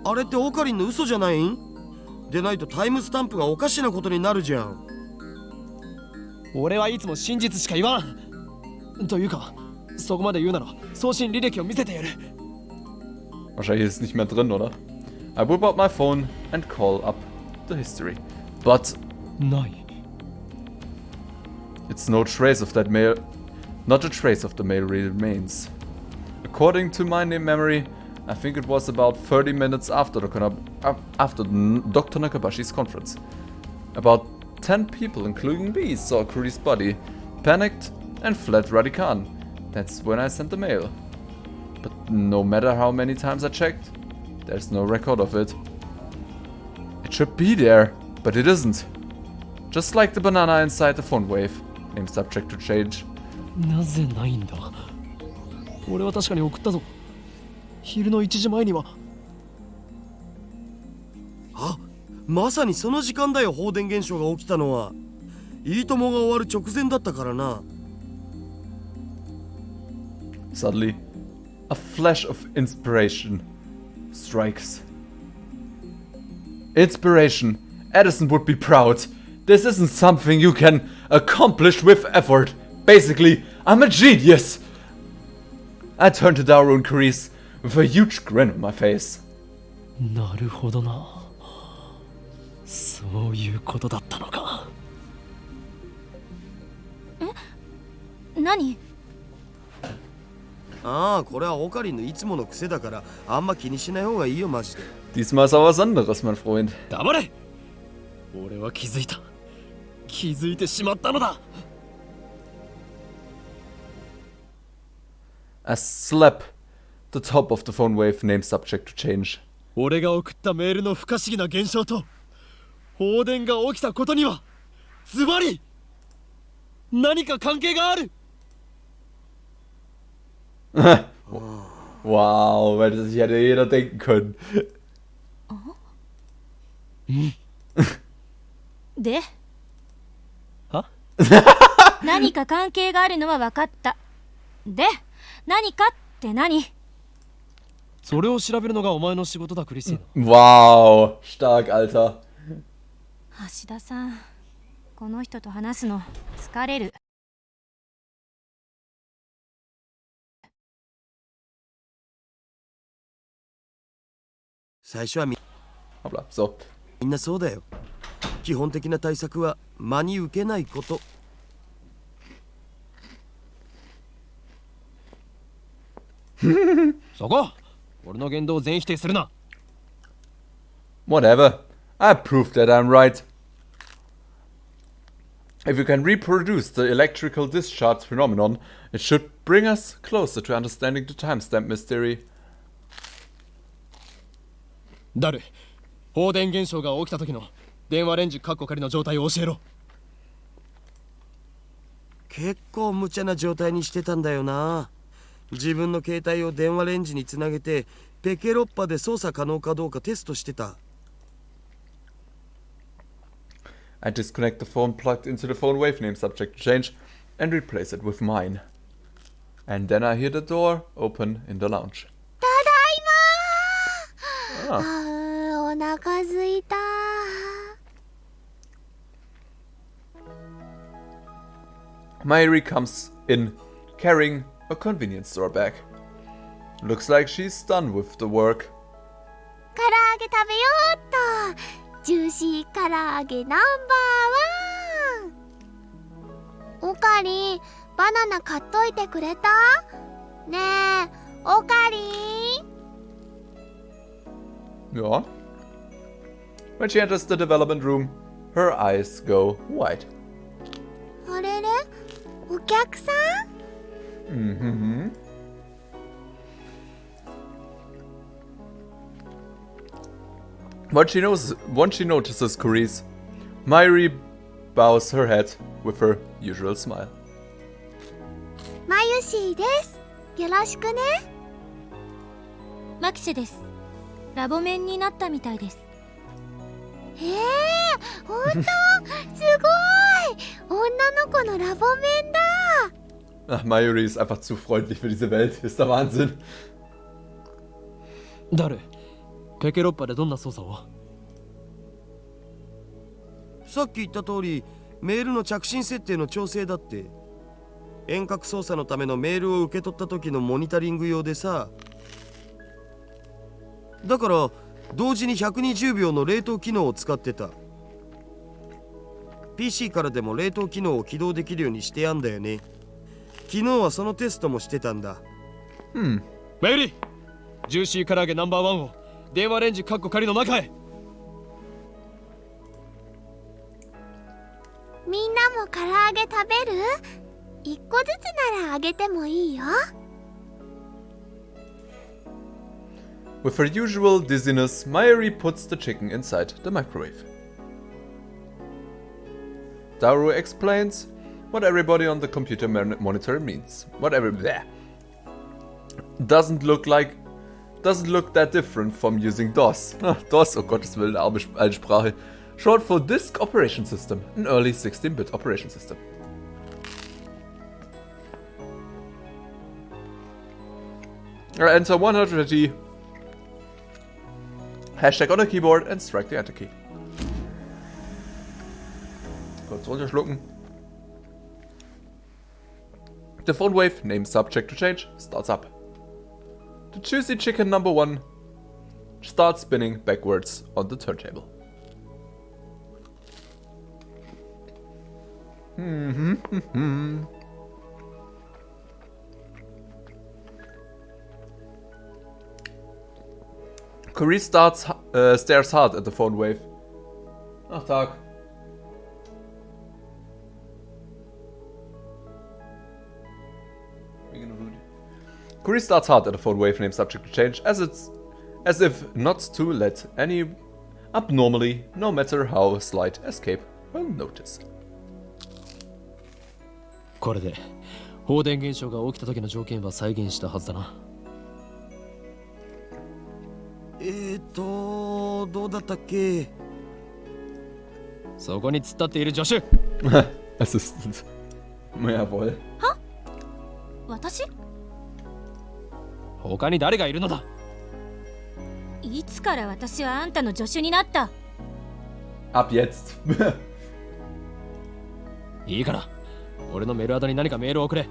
あれってオカリンの嘘じゃないん？でないとタイムスタンプがおかしなことになるじゃん。俺はいつも真実しか言わん。というか、そこまで言うなら送信履歴を見せてやる。Wahrscheinlich ist es nicht mehr drin, oder? I whip out my phone and call up the history. But ない。 it's no trace of that mail. Not a trace of the mail remains. According to my memory, I think it was about 30 minutes after Dr. Nakabashi's conference. About 10 people, including me, saw Kuri's body, panicked, and fled Radican. That's when I sent the mail. But no matter how many times I checked, there's no record of it. It should be there, but it isn't. Just like the banana inside the phone wave. Name subject to change. なぜないんだ。俺は確かに送ったぞ。昼の1時前には。あ、まさにその時間だよ。放電現象が起きたのは。いいともが終わる直前だったからな。Suddenly, a flash of inspiration strikes. Inspiration. Edison would be proud. This isn't something you can accomplish with effort. Basically, I'm a genius. I turned to Daru and Carice with a huge grin on my face. なるほどな。そういうことだったのか。何？ああ、これはオカリンのいつもの癖だからあんま気にしない方がいいよ、マジで。Diesmal ist aber was anderes, mein Freund. 黙れ。俺は気づいた。気づいてしまったのだ。I slap the top of the phone wave, name subject to change. 俺が送ったメールの不可思議な現象と放電が起きたことにはズバリ何か関係がある。Wow, weil das sich hätte jeder denken können. では何か関係があるのは分かった。で何かって何？それを調べるのがお前の仕事だ、クリスティ Wow, stark, Alter. 橋田さん、この人と話すの疲れる。最初はHoppla, so. みんなそうだよ。基本的な対策は真に受けないこと。そこ、俺の言動を全否定するな。Whatever. I proved that I'm right. If you can reproduce the electrical discharge phenomenon, it should bring us closer to understanding the timestamp mystery. 誰？放電現象が起きた時の電話レンジカッコ仮の状態を教えろ。結構無茶な状態にしてたんだよな。自分の携帯を電話レンジにつなげてペケロッパで操作可能かどうかテストしてた。I disconnect the phone plugged into the phone wave, name subject to change, and replace it with mine. And then I hear the door open in the lounge. ただいまー。お腹すいた。Mayuri comes in carrying a convenience store bag. Looks like she's done with the work. 唐揚げ食べようっと。ジューシー唐揚げナンバーワン。オカリン、バナナ買っといてくれた？ねえ、オカリン。Yeah. When she enters the development room, her eyes go wide. あれれ、お客さんMm-hmm. Once she notices Carice, Mayuri bows her head with her usual smile. マユシーです。よろしくね。マキシです。ラボメンになったみたいです。ほんとすごい。女の子のラボメンだ。Ach, Mayuri ist einfach zu freundlich für diese Welt. Ist der Wahnsinn. 誰？ペケロッパでどんな操作を？さっき言った通りメールの着信設定の調整だって。遠隔操作のためのメールを受け取った時のモニタリング用でさ。だから同時に120秒の冷凍機能を使ってた。 PC からでも冷凍機能を起動できるようにしてやんだよね。昨日はそのテストもしてたんだ。メイリー、ジューシー唐揚げナンバーワンを電話レンジカッコ仮の中へ。みんなも唐揚げ食べる？一個ずつならあげてもいいよ。With her usual dizziness, Mayuri puts the chicken inside the microwave. Daru explains what everybody on the computer monitor means. Doesn't look that different from using DOS. DOS, oh Gottes Willen, alte Sprache. Short for Disk Operation System, an early 16-bit operation system. Enter 120. Hashtag on the keyboard and strike the enter key. Kurz runterschlucken. The phone wave, name subject to change, starts up. The juicy chicken number 1 starts spinning backwards on the turntable. Corey stares hard at the phone wave. Ach, Tag. Corey starts hard at the phone wave name subject to change as if not to let any abnormally, no matter how slight, escape will notice. これで放電現象が起きた時の条件は再現したはずだな。どうだったっけ？そこに突っ立っている助手。Assistant. Jawohl. は？私？他に誰がいるのだ？いつから私はあんたの助手になった？ Ab jetzt. いいから、俺のメールアドに何かメールを送れ。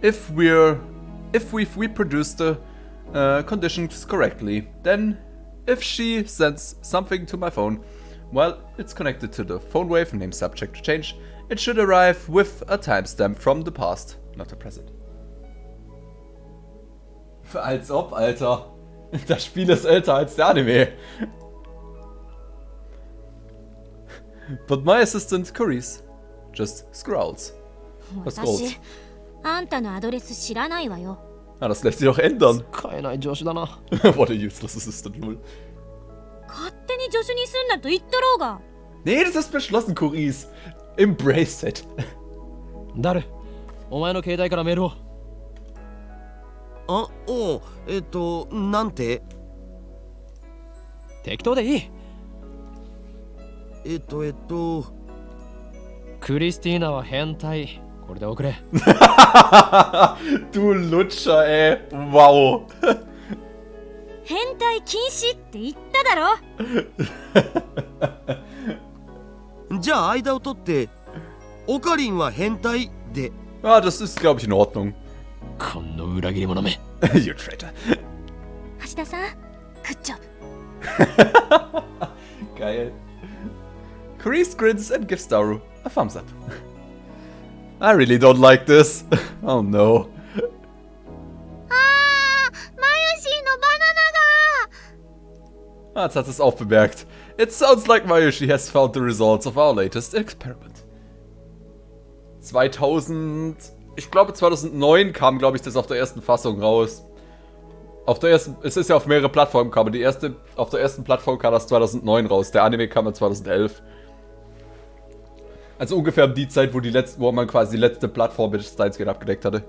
If we produce the conditions correctly, then if she sends something to my phone, while it's connected to the phone wave name subject to change, it should arrive with a timestamp from the past, not the present. Als ob, Alter. Das Spiel ist älter als der Anime. But my assistant, Carice, just scrolls. Was scrolls? あんたのアドレス知らないわよ。 Ah, das lässt sich doch ändern. 使えない助手だな。What a useless assistant, lol. 勝手に助手にすんなと言っとろうが。 Nee, das ist beschlossen, Carice. Embrace it. 誰？お前の携帯からメールを。なんて？適当でいい。クリスティーナは変態。これで送れ。Du Lutscher, ey. Wow. 変態禁止って言っただろ。じゃあ間を取ってオカリンは変態で。Ah, das ist, glaube ich, in Ordnung. この裏切り者め。You traitor. 橋田さん、グッジョブ。Geil. Carice grins and gives Daru a thumbs up. I really don't like this. Oh no. マヨシーのバナナが Ah, jetzt hat es auch bemerkt. It sounds like Mayushi has found the results of our latest experiment. 2000... Ich glaube 2009 kam, glaube ich, das auf der ersten Fassung raus. Auf der ersten... Es ist ja auf mehrere Plattformen gekommen. Auf der ersten Plattform kam das 2009 raus. Der Anime kam dann 2011. Also ungefähr um die Zeit, wo man quasi die letzte Plattform mit Steins abgedeckt hatte.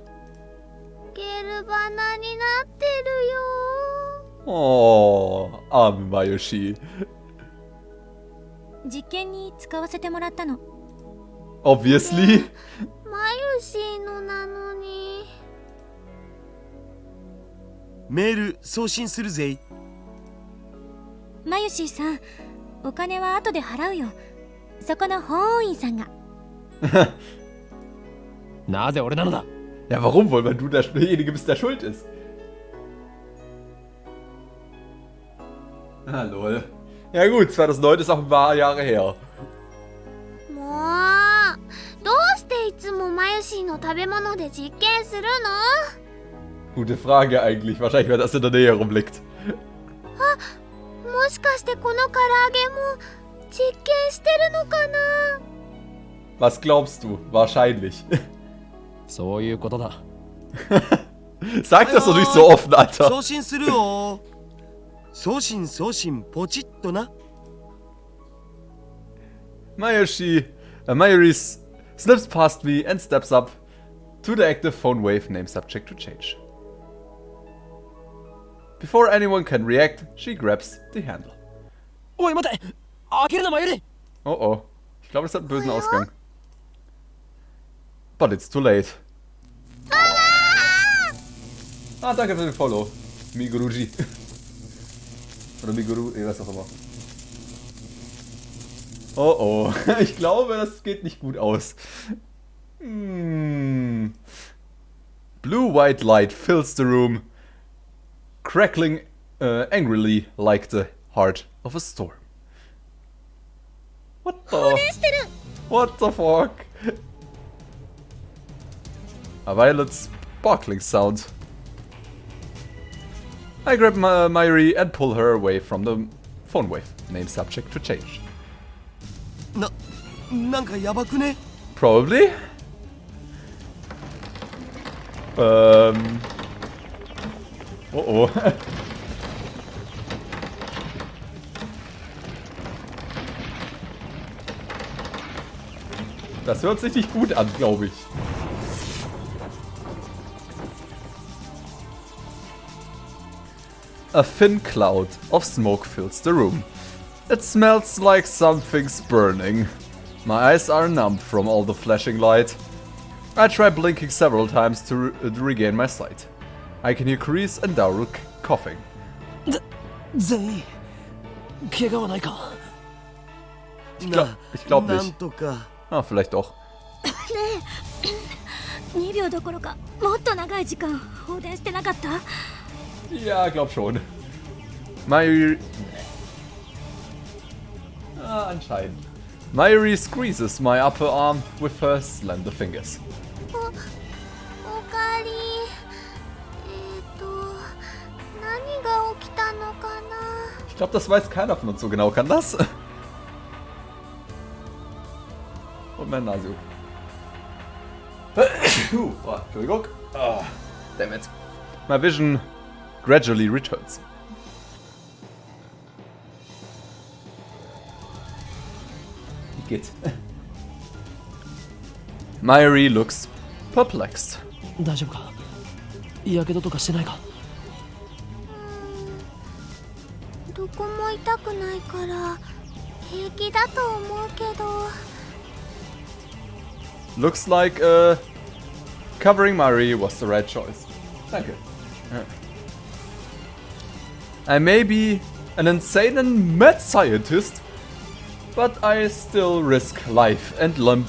ゲルバナになってるよ Oh, arme Mayushi. 実験に使わせてもらったの。 Obviously. マヨシーのなのにメール送信するぜ。マユシーさん、お金は後で払うよ。そこの法院さんが。なぜ俺なのだ？ Ja, warum wohl? Weil du derjenige bist, der schuld ist. Ah, lol. Ja gut, 2009 ist auch ein paar Jahre her. もうどうしていつもマヨシーの食べ物で実験するの Gute Frage eigentlich. Wahrscheinlich, weil das in der Nähe rumliegt. もしかしてこの唐揚げも実験してるのかな Was glaubst du? Wahrscheinlich. 正そういうことだ。 Sag das doch nicht so offen, Alter. 送信するよ。送信ポチッとな。 Mayuri slips past me and steps up to the active phone wave named subject to change. Before anyone can react, she grabs the handle. おい待て、開けるなマユリ。 Oh oh. Ich glaube, das hat einen bösen Ausgang. But it's too late. Ah, danke für den Follow. Miguruji. Oder Miguru, was auch immer. Oh oh. Ich glaube, das geht nicht gut aus. Blue-white light fills the room, crackling angrily like the heart of a storm. What the fuck? A violet sparkling sound. I grab Mayuri and pull her away from the phone wave, named subject to change. なんかやばくね？ Probably. Oh oh. Das hört sich nicht gut an, glaube ich. A thin cloud of smoke fills the room. It smells like something's burning. My eyes are numb from all the flashing light. I try blinking several times to regain my sight. I can hear Kreese and Daru coughing. 全員怪我はないか。 Ich glaub なん nicht. とか。 Ah, vielleicht doch. 2秒どころかもっと長い時間放電してなかった？ Ja, glaub schon. Mayuri... Ah, anscheinend. Mayuri squeezes my upper arm with her slender fingers. おかえり。何が起きたのかな。 Ich glaube, das weiß keiner von uns so genau. Kann das? Und mein Nasio. Oh, Entschuldigung. Oh, damn it. My vision gradually returns. Geht. Mayuri looks perplexed. 大丈夫か。やけどとかしてないか。どこも痛くないから平気だと思うけど。 Looks like covering Mayuri was the right choice. Thank you. I may be an insane and mad scientist, but I still risk life and limb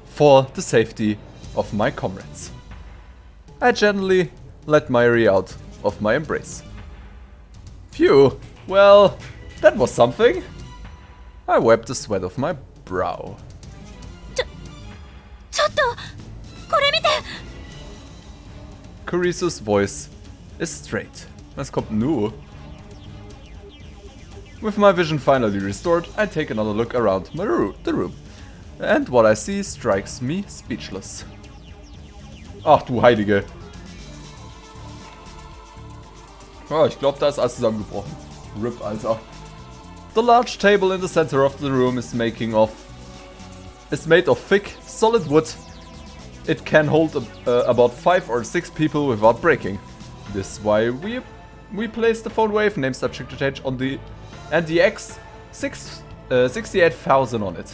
for the safety of my comrades. I gently let Mayuri out of my embrace. Phew, well, that was something. I wiped the sweat off my brow. ちょっとこれ見て。 Kuriso's voice is straight. Was kommt nur? With my vision finally restored, I take another look around the room. And what I see strikes me speechless. Ach du Heilige. Oh, ich glaube, da ist alles zusammengebrochen. RIP, Alter. The large table in the center of the room is made of thick, solid wood. It can hold about 5 or 6 people without breaking. This is why we placed the phone wave named subject to change on the NDX 68,000 on it.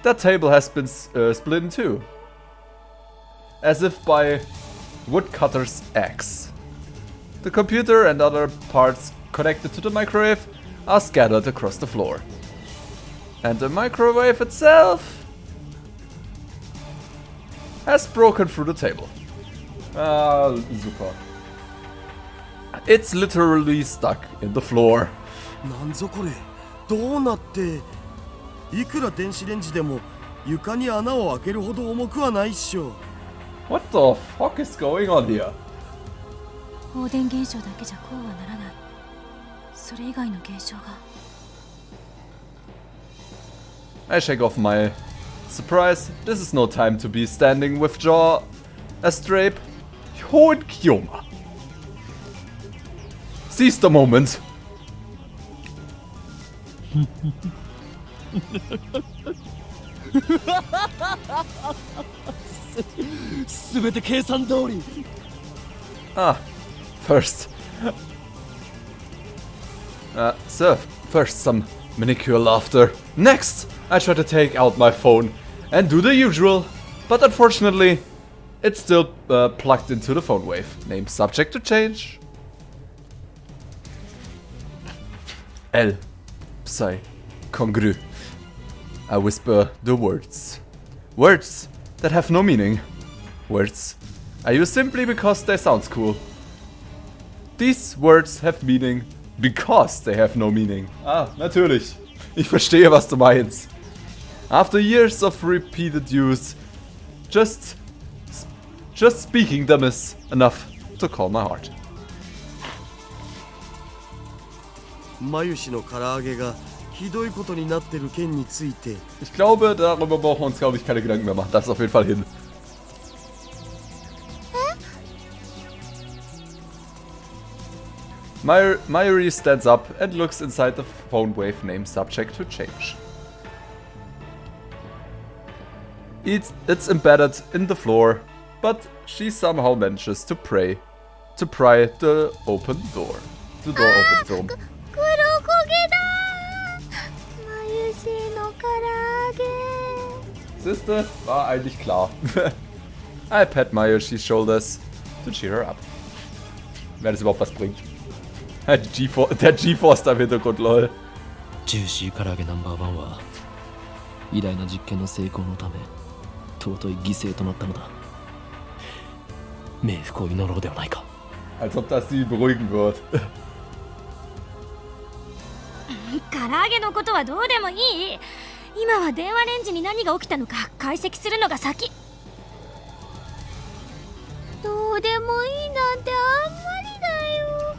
That table has been split in two, as if by woodcutter's axe. The computer and other parts connected to the microwave are scattered across the floor. And the microwave itself has broken through the table. Ah, super. It's literally stuck in the floor. なんぞこれ、どうなって。いくら電子レンジでも床に穴を開けるほど重くはないっしょ。What the fuck is going on here? 放電現象だけじゃこうはならない。それ以外の現象が。I shake off my Surprise, this is no time to be standing with jaw astrape. Hohen Kyoma. Seize the moment. すべて計算通り。 Ah, first. So, first some manicure laughter. Next, I try to take out my phone and do the usual, but unfortunately, it's still plugged into the phone wave. Name subject to change. L. Psy. Congru. I whisper the words. Words that have no meaning. Words I use simply because they sound cool. These words have meaning because they have no meaning. Ah, natürlich. Ich verstehe, was du meinst. After years of repeated use, just speaking them is enough to calm my heart. マユシの唐揚げがひどいことになってる件について Ich glaube, darüber brauchen wir uns, glaube ich, keine Gedanken mehr machen. Das ist auf jeden Fall hin. Mayuri stands up and looks inside the phone wave name subject to change. It's embedded in the floor, but she somehow manages to pry the open door. The door opens from. 黒焦げだ眉シの唐揚げ Sister, war eigentlich klar. I pat Mayoshi's shoulders to cheer her up. Wenn es überhaupt was bringt. Der G-Force da im Hintergrund, lol. ジューシー唐揚げナンバーワンは偉大な実験の成功のため尊い犠牲となったのだ。冥福を祈ろうではないか。 Als ob das sie beruhigen wird. 唐揚げのことはどうでもいい。今は電話レンジに何が起きたのか解析するのが先。どうでもいいなんてあんまりだよ。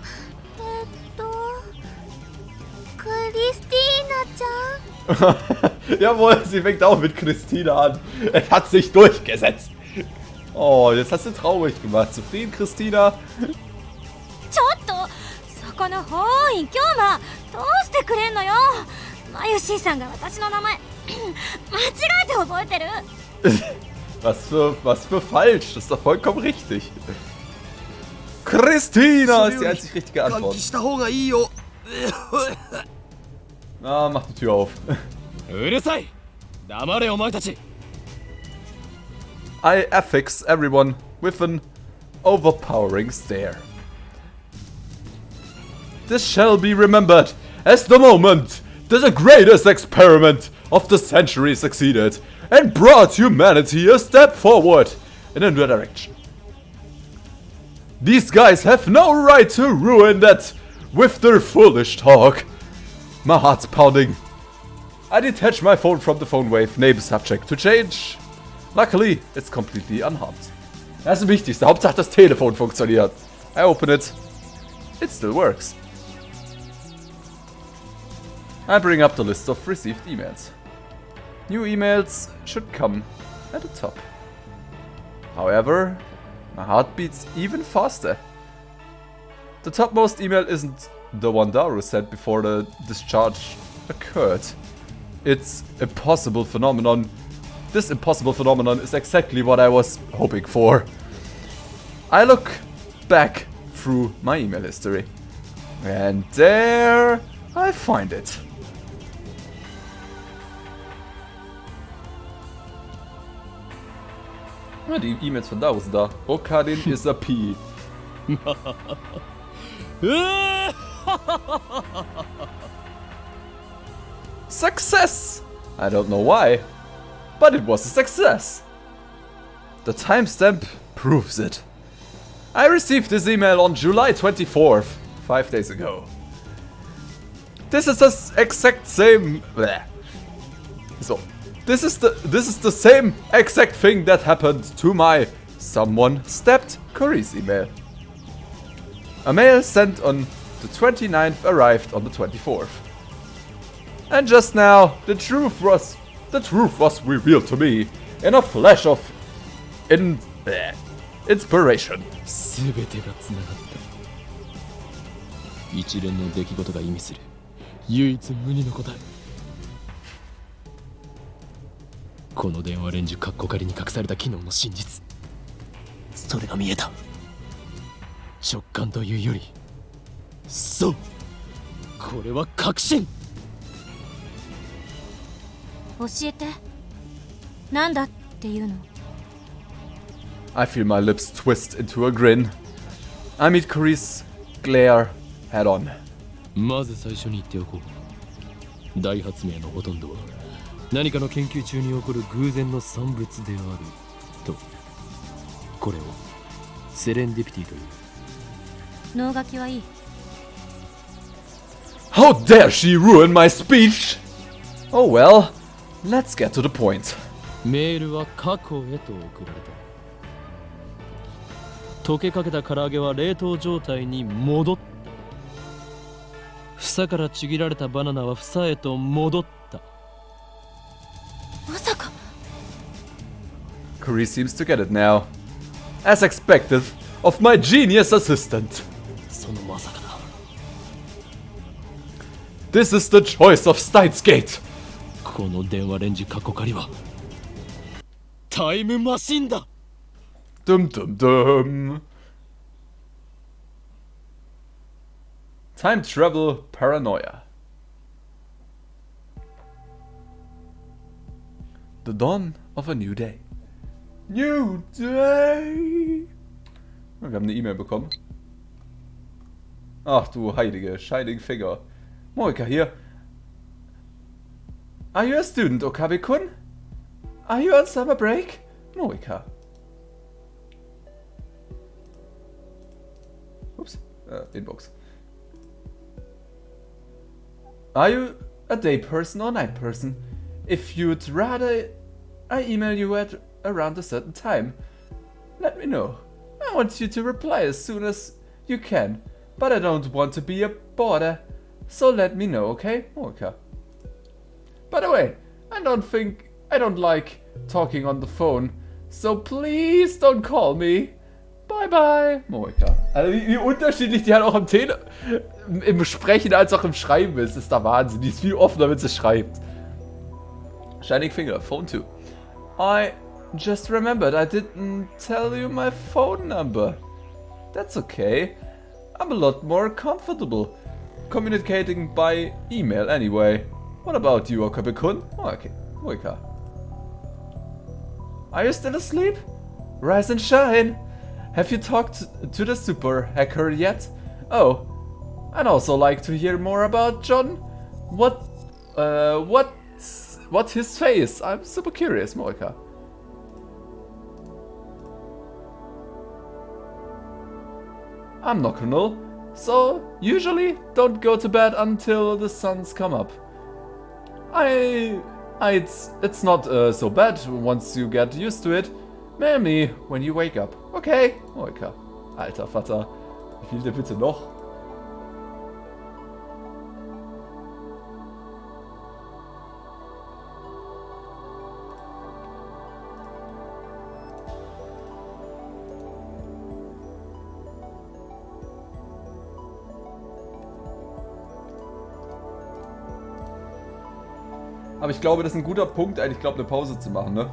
クリスティーナちゃん Jawohl, sie fängt auch mit Christina an. Es hat sich durchgesetzt. Oh, jetzt hast du traurig gemacht. Zufrieden, Christina? ちょっとそこのホーイン今日はどうしてくれんのよ。マユシーさんが私の名前間違えて覚えてる。Was für falsch? Das ist doch vollkommen richtig. Christina ist die einzig richtige 換 Antwort. 気した方がいいよ Ah, mach die Tür auf. うるさい。黙れお前たち。 I affix everyone with an overpowering stare. This shall be remembered as the moment that the greatest experiment of the century succeeded and brought humanity a step forward in a new direction. These guys have no right to ruin that with their foolish talk. My heart's pounding. I detach my phone from the phone wave, name subject to change. Luckily, it's completely unharmed. Das ist das Wichtigste. Hauptsache das Telefon funktioniert. I open it. It still works. I bring up the list of received emails. New emails should come at the top. However, my heart beats even faster. The topmost email isn't the one Daru sent before the discharge occurred. It's impossible phenomenon. This impossible phenomenon is exactly what I was hoping for. I look back through my email history. And there I find it. Ah, die E-Mails von Daru sind da. Okadin is a P. Success! I don't know why, but it was a success. The timestamp proves it. I received this email on July 24th, 5 days ago. This is the exact same. Bleh. So, this is the same exact thing that happened to my someone stabbed Curry's email. A mail sent on the 29th arrived on the 24th. And just now, the truth was the truth was revealed to me in a flash of inspiration. 全てがつながった。一連の出来事が意味する唯一無二の答え。この電話レンジカッコ仮に隠された機能の真実、それが見えた。直感というより、そう、これは確信。教えて。なんだっていうの？ I feel my lips twist into a grin. I meet Cari's glare head on. まず最初に言っておこう。大発明のほとんどは何かの研究中に起こる偶然の産物であると。これをセレンディピティという。脳書きはいい。How dare she ruin my speech? Oh well, let's get to the point. メールは過去へと送られた。溶けかけた唐揚げは冷凍状態に戻った。房からちぎられたバナナは房へと戻った。まさか。Cari seems to get it now. As expected of my genius assistant. そのまさかだ。This is the choice of Steins Gate. この電話レンジ過去仮はタイムマシンだ。Dum dum dum. Time travel paranoia. The dawn of a new day. New day. Wir haben eine E-Mail bekommen. Ach du heilige Shining Finger. Moika hier. Are you a student, Okabe-kun? Are you on summer break? Moika. Oops. Inbox. Are you a day person or night person? If you'd rather I email you at around a certain time, let me know. I want you to reply as soon as you can, but I don't want to be a bother, so let me know, okay? Moika. By the way, I don't like talking on the phone, so please don't call me. Bye bye, Moika. Also wie unterschiedlich die halt auch im Sprechen als auch im Schreiben ist der Wahnsinn. Die ist viel offener, wenn sie schreibt. Shining Finger, phone 2. I just remembered I didn't tell you my phone number. That's okay. I'm a lot more comfortable communicating by email anyway. What about you, Okabe-kun? Oh, okay. Moika. Are you still asleep? Rise and shine. Have you talked to the super hacker yet? Oh, I'd also like to hear more about John. What's his face? I'm super curious, Moika. I'm nocturnal, so usually don't go to bed until the suns come up. It's not so bad once you get used to it. Mail me when you wake up. Okay, Moika. Alter Vater, wie viel denn bitte noch? Aber ich glaube, das ist ein guter Punkt, eigentlich eine Pause zu machen, ne?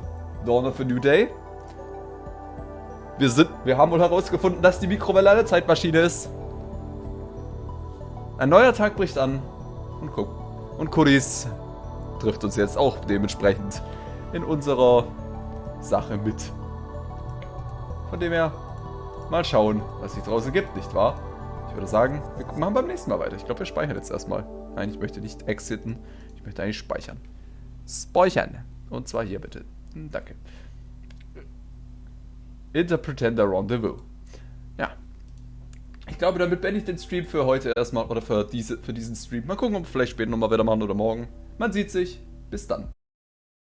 Dawn of a New Day. Wir haben wohl herausgefunden, dass die Mikrowelle eine Zeitmaschine ist. Ein neuer Tag bricht an. Und Kuris trifft uns jetzt auch dementsprechend in unserer Sache mit. Von dem her, mal schauen, was sich draußen gibt, nicht wahr? Ich würde sagen, wir machen beim nächsten Mal weiter. Ich glaube, wir speichern jetzt erstmal. Nein, ich möchte nicht exiten. Ich möchte eigentlich speichern. Speichern. Und zwar hier bitte. Danke. Interpretender Rendezvous. Ja. Ich glaube, damit beende ich den Stream für heute erstmal. Oder für diesen Stream. Mal gucken, ob wir vielleicht später nochmal wieder machen oder morgen. Man sieht sich. Bis dann.